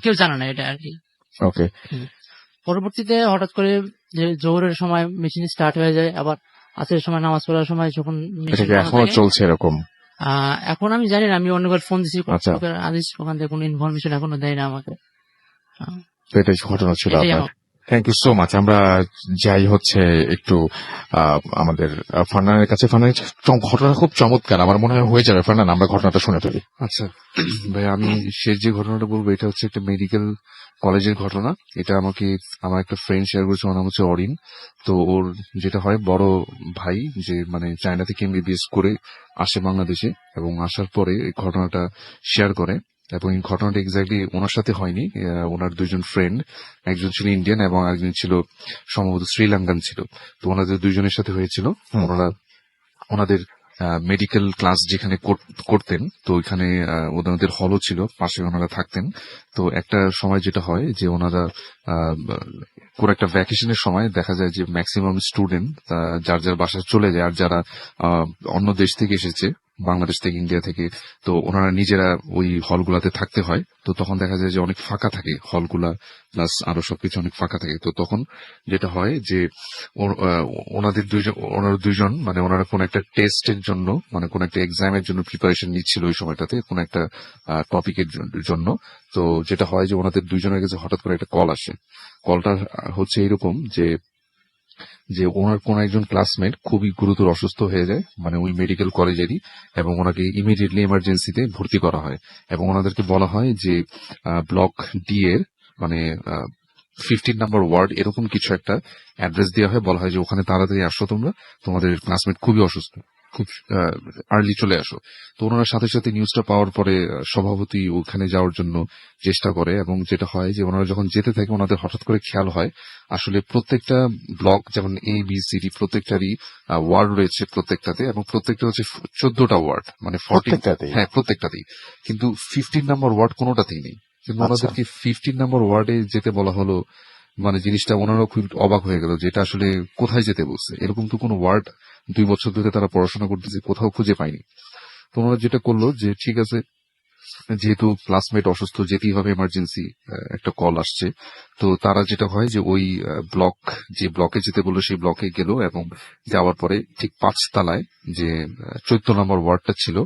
কেউ জানে না এটা আর কি। পরবর্তীতে হঠাৎ করে যে জোহরের সময় মেশিন স্টার্ট হয়ে যায়, আবার আসরের সময় নামাজ পড়ার সময় যখন এখনো চলছে এরকম। এখন আমি জানি না, আমি অনেকবার ফোন দিচ্ছি, ওখান থেকে কোনো ইনফরমেশন এখনো দেয় না আমাকে। এটাই ঘটনা ছিল আপনার। Thank you so much. আমরা যাই হচ্ছে একটু আমাদের ফারনানের কাছে। ফারনান, ঘটনা খুব চমৎকার, আমার মনে হয়ে যাবে। ফারনান, আমরা ঘটনাটা শুনে ফেলি। আচ্ছা ভাই, আমি শেষ যে ঘটনাটা বলবো এটা হচ্ছে একটা মেডিকেল কলেজের ঘটনা। এটা আমাকে আমার একটা ফ্রেন্ড শেয়ার করেছে, ওর নাম হচ্ছে অরিন। তো ওর যেটা হয়, বড় ভাই যে মানে চায়না থেকে এমবিবিএস করে আসে বাংলাদেশে, এবং আসার পরে এই ঘটনাটা শেয়ার করে। এবং এই ঘটনাটা এক্স্যাক্টলি ওনার সাথে হয়নি, ওনার 2জন ফ্রেন্ড, একজন ছিল ইন্ডিয়ান এবং একজন ছিল সম্ভবত শ্রীলঙ্কান ছিল। তো ওনাদের 2জনের সাথে হয়েছিল। ওনাদের মেডিকেল ক্লাস যেখানে করতেন, তো ওইখানে ওনাদের হলও ছিল, পাশে ওনারা থাকতেন। তো একটা সময় যেটা হয় যে ওনারা কোন একটা ভ্যাকেশনের সময় দেখা যায় যে ম্যাক্সিমাম স্টুডেন্ট যার যার বাসায় চলে যায়, আর যারা অন্য দেশ থেকে এসেছে বাংলাদেশ থেকে, ইন্ডিয়া থেকে। তো ওনারা নিজেরা ওই হলগুলাতে থাকতে হয়। তো তখন দেখা যায় যে অনেক ফাঁকা থাকে হলগুলা, প্লাস আরো সবকিছু অনেক ফাঁকা থাকে। তো তখন যেটা হয় যে ওনারা দুইজন মানে ওনারা কোন একটা টেস্টের জন্য, মানে কোন একটা এক্সামের জন্য প্রিপারেশন নিচ্ছিল ওই সময়টাতে, কোন একটা টপিকের জন্য। তো যেটা হয় যে ওনাদের দুইজনের কাছে হঠাৎ করে একটা কল আসে। কলটা হচ্ছে এরকম যে যে ওনার কোন একজন ক্লাসমেট খুবই গুরুতর অসুস্থ হয়ে যায়, মানে ওই মেডিকেল কলেজেরই, এবং ওনাকে ইমিডিয়েটলি এমার্জেন্সিতে ভর্তি করা হয়। এবং ওনাদেরকে বলা হয় যে ব্লক ডি এর মানে 15 নাম্বার ওয়ার্ড এরকম কিছু একটা অ্যাড্রেস দেওয়া হয়, বলা হয় যে ওখানে তাড়াতাড়ি আসো, তোমরা তোমাদের ক্লাসমেট খুবই অসুস্থ, খুব আর্লি চলে আসো। তো ওনারা সাথে সাথে নিউজটা পাওয়ার পরে স্বভাবতই ওখানে যাওয়ার জন্য চেষ্টা করে। এবং যেটা হয় যে ওনারা যখন যেতে থাকে ওনাদের হঠাৎ করে খেয়াল হয় আসলে প্রত্যেকটা ব্লক, যেমন A B C D, প্রত্যেকটারই word রয়েছে প্রত্যেকটাতে, এবং প্রত্যেকটা হচ্ছে 14টা ওয়ার্ড, মানে 14। প্রত্যেকটাতেই? হ্যাঁ, প্রত্যেকটাতেই। কিন্তু 15 নাম্বার ওয়ার্ড কোনোটাতেই নেই। কিন্তু আচ্ছা। ওনাদেরকে 15 নাম্বার ওয়ার্ডে যেতে বলা হলো, মানে জিনিসটা ওনারাও খুব অবাক হয়ে গেল, যেটা আসলে কোথায় যেতে বলছে, এরকম তো কোনো ওয়ার্ড 2 বছর ধরে তারা পড়াশোনা করতেছে, কোথাও খুঁজে পায়নি। তো ওনারা যেটা করলো যে ঠিক আছে, যেহেতু ক্লাসমেট অসুস্থ, যেতেই হবে, এমার্জেন্সি একটা কল আসছে। তো তারা যেটা হয় যে ওই ব্লক, যে ব্লকে যেতে বললো সেই ব্লকে গেল, এবং যাওয়ার পরে ঠিক 5 তলায় যে 14 নম্বর ওয়ার্ডটা ছিল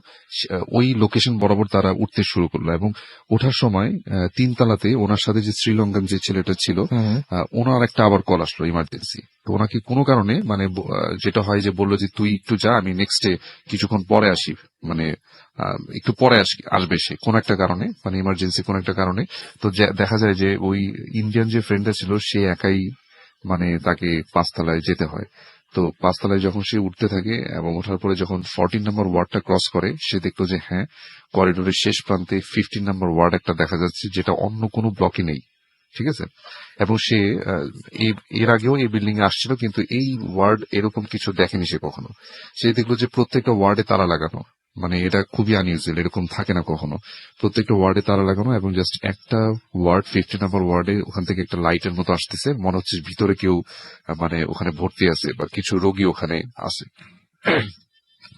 ওই লোকেশন বরাবর তারা উঠতে শুরু করলো। এবং ওঠার সময় 3 তলাতে ওনার সাথে যে শ্রীলঙ্কান যে ছেলেটা ছিল, ওনার একটা আবার কল আসলো ইমার্জেন্সি। তো ওনাকে কোনো কারণে মানে যেটা হয় যে বললো যে তুই একটু যা, আমি নেক্সট ডে কিছুক্ষণ পরে আসি, মানে একটু পরে আসবে সে কোন একটা কারণে, মানে ইমার্জেন্সি কোন একটা কারণে। তো দেখা যায় যে ওই ইন্ডিয়ান যে ফ্রেন্ডটা ছিল সে একাই মানে তাকে 5 তলায় যেতে হয়। তো 5 তলায় যখন সে উঠতে থাকে এবং ওঠার পরে যখন 14 নম্বর ওয়ার্ডটা ক্রস করে, সে দেখলো যে হ্যাঁ, করিডোরের শেষ প্রান্তে 15 নম্বর ওয়ার্ড একটা দেখা যাচ্ছে, যেটা অন্য কোনো ব্লকে নেই। ঠিক আছে। এবং সে এর আগেও এই বিল্ডিং এ আসছিল, কিন্তু এই ওয়ার্ড এরকম কিছু দেখেনি সে কখনো। সে দেখলো যে প্রত্যেকটা ওয়ার্ডে তালা লাগানো, মানে এটা খুবই আনইউজুয়াল, এরকম থাকে না কখনো। প্রত্যেকটা ওয়ার্ডে তালা লাগানো, এবং জাস্ট একটা ওয়ার্ড 15 নম্বর ওয়ার্ডে ওখান থেকে একটা লাইটের মতো আসতেছে, মনে হচ্ছে ভিতরে কেউ মানে ওখানে ভর্তি আছে বা কিছু রোগী ওখানে আছে।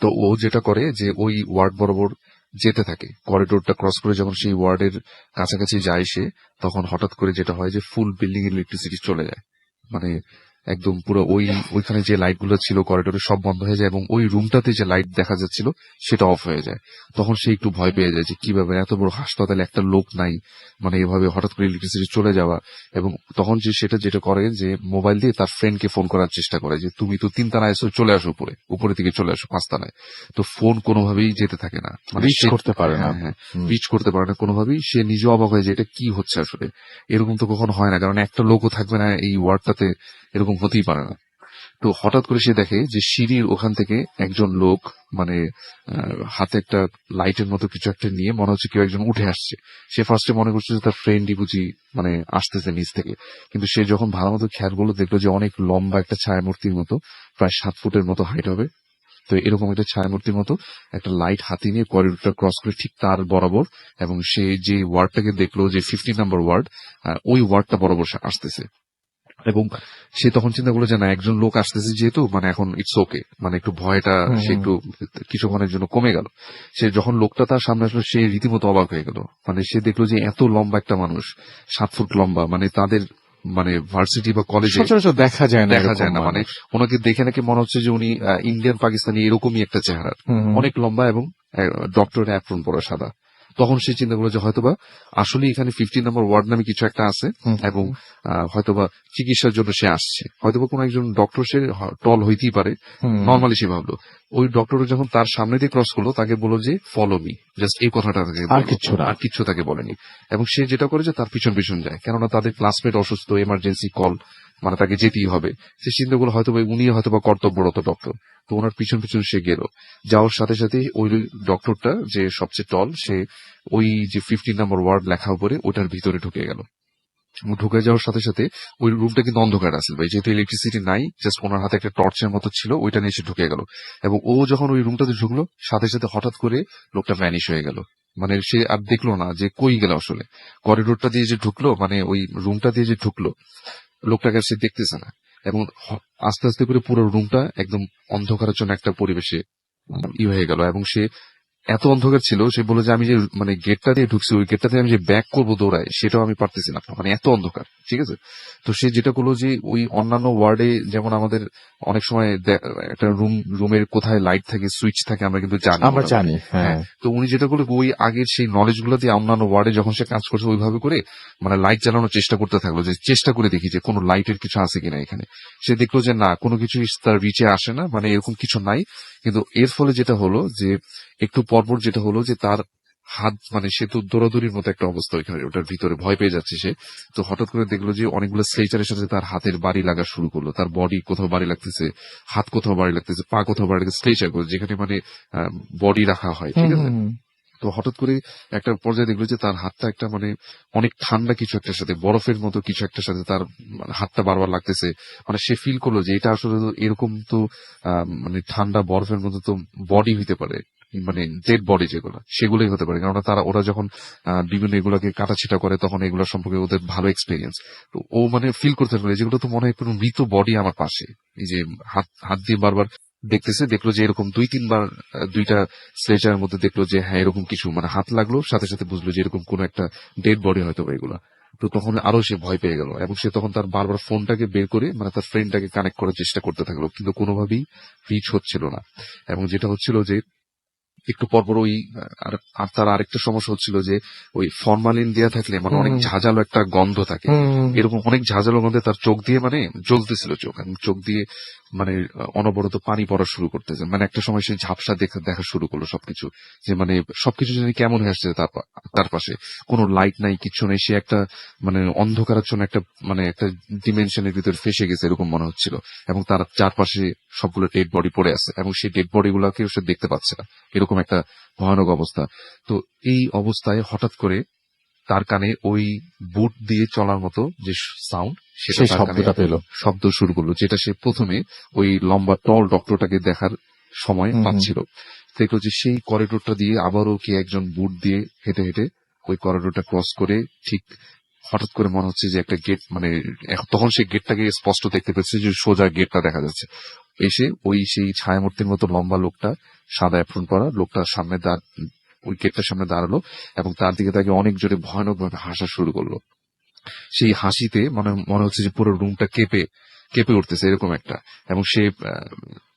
তো ও যেটা করে যে ওই ওয়ার্ড বরাবর যেতে থাকে, করিডোরটা ক্রস করে যখন সেই ওয়ার্ডের কাছাকাছি যায় সে, তখন হঠাৎ করে যেটা হয় যে ফুল বিল্ডিং এর ইলেকট্রিসিটি চলে যায়, মানে একদম পুরো ওইখানে যে লাইট গুলো ছিল করিডোরে সব বন্ধ হয়ে যায়, এবং ওই রুমটাতে যে লাইট দেখা যাচ্ছিল সেটা অফ হয়ে যায়। তখন সে একটু ভয় পেয়ে যায় যে কিভাবে এত বড় হাসপাতালে একটা লোক নাই, মানে এভাবে হঠাৎ করে ইলেকট্রিসিটি চলে যাওয়া। এবং তখন যেটা করে যে মোবাইল দিয়ে তার ফ্রেন্ডকে ফোন করার চেষ্টা করে যে তুমি তো 3 তলায় এসো, চলে আসো উপরে থেকে চলে আসো 5 তলায়। তো ফোন কোনোভাবেই যেতে থাকে না, মানে রিচ করতে পারে না। হ্যাঁ, রিচ করতে পারে না কোনোভাবেই। সে নিজে অবাক হয়ে যায় এটা কি হচ্ছে আসলে, এরকম তো কখনো হয় না, কারণ একটা লোকও থাকবে না এই ওয়ার্ডটাতে, এরকম হতেই পারে না। তো হঠাৎ করে সে দেখে যে সিঁড়ির ওখান থেকে একজন লোক, মানে হাতে একটা লাইটের মতো কিছু একটা নিয়ে, মনে হচ্ছে কেউ একজন উঠে আসছে। সে ফার্স্টে মনে করছে যে তার ফ্রেন্ডই বুঝি মানে আসতেছে নিচ থেকে, কিন্তু সে যখন ভালো মতো খেয়াল করলো দেখলো যে অনেক লম্বা একটা ছায়ামূর্তির মতো, প্রায় 7 ফুটের মতো হাইট হবে। তো এরকম একটা ছায়ামূর্তির মতো একটা লাইট হাতে নিয়ে করিডোরটা ক্রস করে ঠিক তার বরাবর, এবং সে যে ওয়ার্ডটাকে দেখলো যে 15 নম্বর ওয়ার্ড, ওই ওয়ার্ডটা বরাবর সে আসতেছে। এবং সে তখন চিন্তা করলো যে না, একজন লোক আসতেছে যেহেতু, মানে এখন ইটস ওকে, মানে একটু ভয়টা সে একটু কিছুক্ষণের জন্য কমে গেল। সে যখন লোকটা তার সামনে আসলো সে রীতিমতো অবাক হয়ে গেল, মানে সে দেখলো যে এত লম্বা একটা মানুষ, 7 ফুট লম্বা, মানে তাদের মানে ভার্সিটি বা কলেজে সচরাচর দেখা যায় না, মানে ওনাকে দেখে নাকি মনে হচ্ছে যে উনি ইন্ডিয়ান পাকিস্তানি এরকমই একটা চেহারা, অনেক লম্বা, এবং ডক্টরের অ্যাপ্রন পরা সাদা। তখন সে চিন্তা করলো যে হয়তোবা আসলে এখানে 15 নম্বর ওয়ার্ড নামে কিছু একটা আছে, এবং হয়তোবা চিকিৎসার জন্য সে আসছে, হয়তোবা কোনো একজন ডক্টর সে টল হইতেই পারে, নর্মালি সে ভাবলো। ওই ডক্টর যখন তার সামনে দিয়ে ক্রস করলো তাকে বললো যে ফলো মি, জাস্ট এই কথাটা তাকে আর কিচ্ছু তাকে বলেনি। এবং সে যেটা করে যে তার পিছন পিছন যায়, কেননা তাদের ক্লাসমেট অসুস্থ, এমার্জেন্সি কল, মানে তাকে যেতেই হবে। সে চিন্তা করলো হয়তো উনি হয়তোবা কর্তব্যরত ডক্টর। তো ওনার পিছন পিছন সে গেল, যাওয়ার সাথে সাথে ওই ডক্টরটা যে সবচেয়ে টল, সে ওই যে 15 নম্বর ওয়ার্ড লেখা উপরে ওটার ভিতরে ঢুকে গেল। ঢুকে যাওয়ার সাথে সাথে ওই রুমটা কিন্তু অন্ধকার আসল ভাই, যেহেতু ইলেকট্রিসিটি নাই, জাস্ট ওনার হাতে একটা টর্চের মতো ছিল, ওইটা নিয়ে সে ঢুকে গেল। এবং ও যখন ওই রুমটাতে ঢুকলো সাথে সাথে হঠাৎ করে লোকটা ভ্যানিশ হয়ে গেল, মানে সে আর দেখলো না যে কই গেল আসলে। করিডোরটা দিয়ে যে ঢুকলো, মানে ওই রুমটা দিয়ে যে ঢুকলো, লোকটাকে সে দেখতেছে না। এবং আস্তে আস্তে করে পুরো রুমটা একদম অন্ধকারের জন্য একটা পরিবেশে হয়ে গেল, এবং সে এত অন্ধকার ছিল, সে বলে যে আমি যে মানে গেটটা দিয়ে ঢুকছি, ওই গেটটা দিয়ে আমি যে ব্যাক করবো দৌড়ায়, সেটাও আমি পারতেছি না, মানে এত অন্ধকার। ঠিক আছে, তো সে যেটা করলো যে ওই অন্যান্য ওয়ার্ডে যেমন আমাদের অনেক সময় একটা রুমের কোথায় লাইট থাকে, সুইচ থাকে, আমরা কিন্তু জানি, আমরা জানি, হ্যাঁ। তো উনি যেটা করলো ওই আগের সেই নলেজ গুলো দিয়ে অন্যান্য ওয়ার্ডে যখন সে কাজ করছে ওইভাবে করে মানে লাইট জ্বালানোর চেষ্টা করতে থাকলো, যে চেষ্টা করে দেখি যে কোনো লাইটের কিছু আছে কিনা এখানে। সে দেখলো যে না, কোনো কিছু তার রিচে আসে না, মানে এরকম কিছু নাই। কিন্তু এর ফলে যেটা হলো যে একটু পরপর যেটা হলো যে তার হাত, মানে সে তো দৌড়াদৌড়ির মতো একটা অবস্থা ওইখানে, ওটার ভিতরে ভয় পেয়ে যাচ্ছে সে। তো হঠাৎ করে দেখলো যে অনেকগুলো স্ট্রেচারের সাথে তার হাতের বাড়ি লাগা শুরু করলো, তার বডি কোথাও বাড়ি লাগতেছে, হাত কোথাও বাড়ি লাগতেছে, পা কোথাও বাড়ি লাগতেছে, স্ট্রেচার করে যেখানে মানে বডি রাখা হয়। ঠিক আছে, তো হঠাৎ করে একটা পর্যায়ে দেখলো যে তার হাতটা একটা মানে অনেক ঠান্ডা কিছু একটার সাথে, বরফের মতো কিছু একটার সাথে তার হাতটা বারবার লাগতেছে। মানে সে ফিল করলো যে এটা আসলে তো এরকম তো মানে ঠান্ডা বরফের মতো তো বডি হইতে পারে, মানে ডেড বডি যেগুলো সেগুলোই হতে পারে, কারণ ওরা যখন বিভিন্ন এগুলোকে কাটাছিটা করে তখন এগুলো সম্পর্কে ওদের ভালো এক্সপিরিয়েন্স। তো ও মানে ফিল করতে পারে যেগুলো তো মনে হয় কোনো মৃত বডি আমার পাশে, এই যে হাত দিয়ে বারবার দেখতেছে, দেখলো যে এরকম 2-3 বার দুইটা স্ট্রেচারের মধ্যে দেখলো যে হ্যাঁ এরকম কিছু মানে হাত লাগলো, সাথে সাথে বুঝলো যে এরকম কোন একটা ডেড বডি হয়তো এগুলো। তো তখন আরো সে ভয় পেয়ে গেল, এবং সে তখন তার বারবার ফোনটাকে বের করে মানে তার ফ্রেন্ডটাকে কানেক্ট করার চেষ্টা করতে থাকলো, কিন্তু কোনোভাবেই রিচ হচ্ছিল না। এবং যেটা হচ্ছিল যে একটু পরপর ওই আর তার আরেকটা সমস্যা হচ্ছিল যে ওই ফরমালিন দেওয়া থাকলে মানে অনেক ঝাঁঝালো একটা গন্ধ থাকে, এরকম অনেক ঝাঁঝালো গন্ধে তার চোখ দিয়ে মানে জ্বলতেছিল চোখ, এবং চোখ দিয়ে মানে অনবরত পানি পড়া শুরু করতেছে। মানে একটা সময় সে ঝাপসা দেখা শুরু করলো সবকিছু, যে মানে সবকিছু জানি কেমন হয়ে আসছে তার পাশে, কোনো লাইট নাই, কিচ্ছু নেই, সে একটা মানে অন্ধকারাচ্ছন্ন একটা মানে একটা ডিমেনশনের ভিতরে ফেসে গেছে এরকম মনে হচ্ছিল। এবং তার চারপাশে সবগুলো ডেড বডি পড়ে আছে, এবং সেই ডেড বডি গুলাকে সে দেখতে পাচ্ছে না, এরকম একটা ভয়ানক অবস্থা। তো এই অবস্থায় হঠাৎ করে তার কানে ওই বুট দিয়ে চলার মতো যে সাউন্ড, সেটা সেই তার কানে শব্দটা পেল। শব্দ শুরু করলো, যেটা সে প্রথমে ওই লম্বা টল ডক্টরটাকে দেখার সময় পাচ্ছিল। দেখলো যে সেই করিডোরটা দিয়ে আবারও কে একজন বুট দিয়ে হেঁটে হেঁটে ওই করিডোরটা ক্রস করে ঠিক হঠাৎ করে মনে হচ্ছে যে একটা গেট, মানে তখন সে গেটটাকে স্পষ্ট দেখতে পেয়েছে, যে সোজা গেটটা দেখা যাচ্ছে। এসে ওই সেই ছায়ামূর্তির মতো লম্বা লোকটা, সাদা অ্যাপ্রন পরা লোকটার সামনে ওই গেটটার সামনে দাঁড়ালো, এবং তার দিকে তাকে অনেক জোরে ভয়ানক ভাবে হাসা শুরু করলো। সেই হাসিতে মনে হচ্ছে যে পুরো রুমটা কেঁপে উঠতেছে এরকম একটা, এবং সে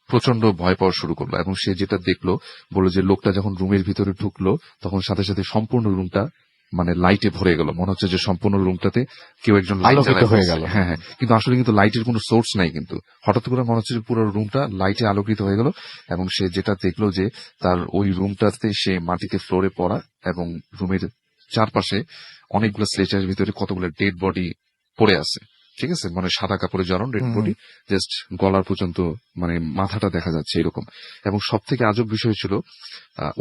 প্রচন্ড ভয় পাওয়া শুরু করলো। এবং সে যেটা দেখলো, বললো যে লোকটা যখন রুমের ভিতরে ঢুকলো তখন সাথে সাথে সম্পূর্ণ রুমটা মানে লাইটে ভরে গেল, মনে হচ্ছে যে সম্পূর্ণ রুমটাতে কেউ একজন লাইট আলোকিত জ্বালায় হয়ে ফেলছে। গেল। হ্যাঁ, কিন্তু আসলে কিন্তু লাইটের কোনো সোর্স নাই, কিন্তু হঠাৎ করে মনে হচ্ছে যে পুরো রুমটা লাইটে আলোকিত হয়ে গেল। এবং সে যেটা দেখলো যে তার ওই রুমটাতে সে মাটিতে ফ্লোরে পড়া, এবং রুমের চারপাশে অনেকগুলো স্ট্রেচারের ভিতরে কতগুলো ডেড বডি পড়ে আছে। ঠিক আছে, মানে সাদা কাপড়ে জড়ানো ডেড বডি, জাস্ট গলার পর্যন্ত মানে মাথাটা দেখা যাচ্ছে এরকম। এবং সব থেকে আজব বিষয় ছিল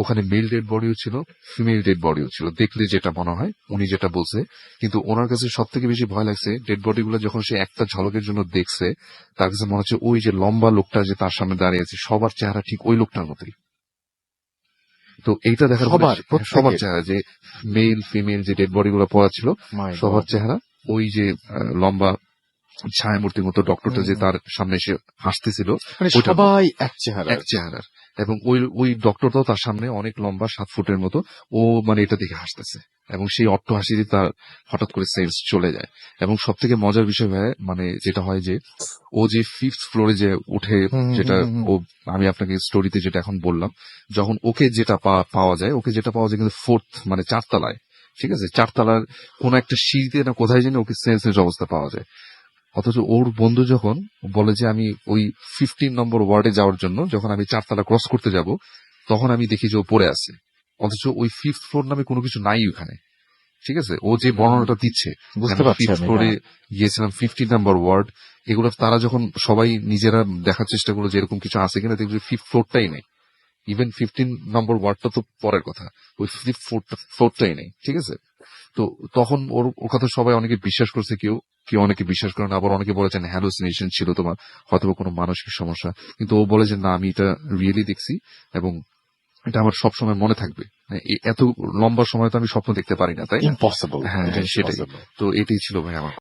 ওখানে মেল ডেড বডিও ছিল, ফিমেল ডেড বডিও ছিল, দেখলে যেটা মনে হয় উনি যেটা বলছে। কিন্তু ওনার কাছে সব থেকে বেশি ভয় লাগছে ডেড বডি গুলো যখন সে একটা ঝলকের জন্য দেখছে, তার কাছে মনে হচ্ছে ওই যে লম্বা লোকটা যে তার সামনে দাঁড়িয়ে আছে সবার চেহারা ঠিক ওই লোকটার মতোই। তো এইটা দেখার পরে সবার চেহারা, যে মেল ফিমেল যে ডেড বডি গুলো পড়া ছিল সবার চেহারা ওই যে লম্বা ছায়ামূর্তির মতো ডক্টরটা যে তার সামনে এসে হাসতেছিল, সবাই এক চেহারার। এবং ওই ডক্টরটাও তার সামনে অনেক লম্বা 7 ফুটের মতো, ও মানে এটা দেখে হাসতেছে, এবং সেই অট্ট হাসিতে তার হঠাৎ করে সেন্স চলে যায়। এবং সব থেকে মজার বিষয় হয় মানে যেটা হয় যে ও যে 5th ফ্লোরে যে উঠে, যেটা ও আমি আপনাকে স্টোরিতে যেটা এখন বললাম, যখন ওকে যেটা পাওয়া যায় কিন্তু 4th মানে 4 তলায়। ঠিক আছে, 4 তলার কোন একটা সিঁড়িতে না কোথায় যেন ওকে সেন্সলেস অবস্থা পাওয়া যায়। অথচ ওর বন্ধু যখন বলে যে আমি ওই 15 নম্বর ওয়ার্ডে যাওয়ার জন্য যখন আমি 4 তলা ক্রস করতে যাব, তখন আমি দেখি যে ও পড়ে আছে, অথচ ওই 5th ফ্লোর নামে কোনো কিছু নাই ওখানে। ঠিক আছে, ও যে বর্ণনাটা দিচ্ছে, বুঝতে পারছি 5th ফ্লোরে গিয়েছিলাম, 15 নম্বর ওয়ার্ড, এগুলো তারা যখন সবাই নিজেরা দেখার চেষ্টা করলো যে এরকম কিছু আছে কিনা, দেখবে 5th ফ্লোরটাই নেই। ইভেন 15 নম্বর ওয়ার্ডটা তো পরের কথা, ওই 5th ফ্লোরটাই নেই। ঠিক আছে, তো তখন ওর কথা সবাই অনেকে বিশ্বাস করছে, কেউ অনেকে বিশ্বাস করেন, আবার অনেকে বলেছেন হ্যালুসিনেশন ছিল তোমার, হয়তো কোনো মানসিক সমস্যা। কিন্তু ও বলে যে না, আমি এটা রিয়েলি দেখছি, এবং এটা আমার সবসময় মনে থাকবে। এত লম্বা সময় তো আমি স্বপ্ন দেখতে পারি না, তাই না? ইম্পসিবল। হ্যাঁ, সেটাই। তো এটাই ছিল ভাই আমার।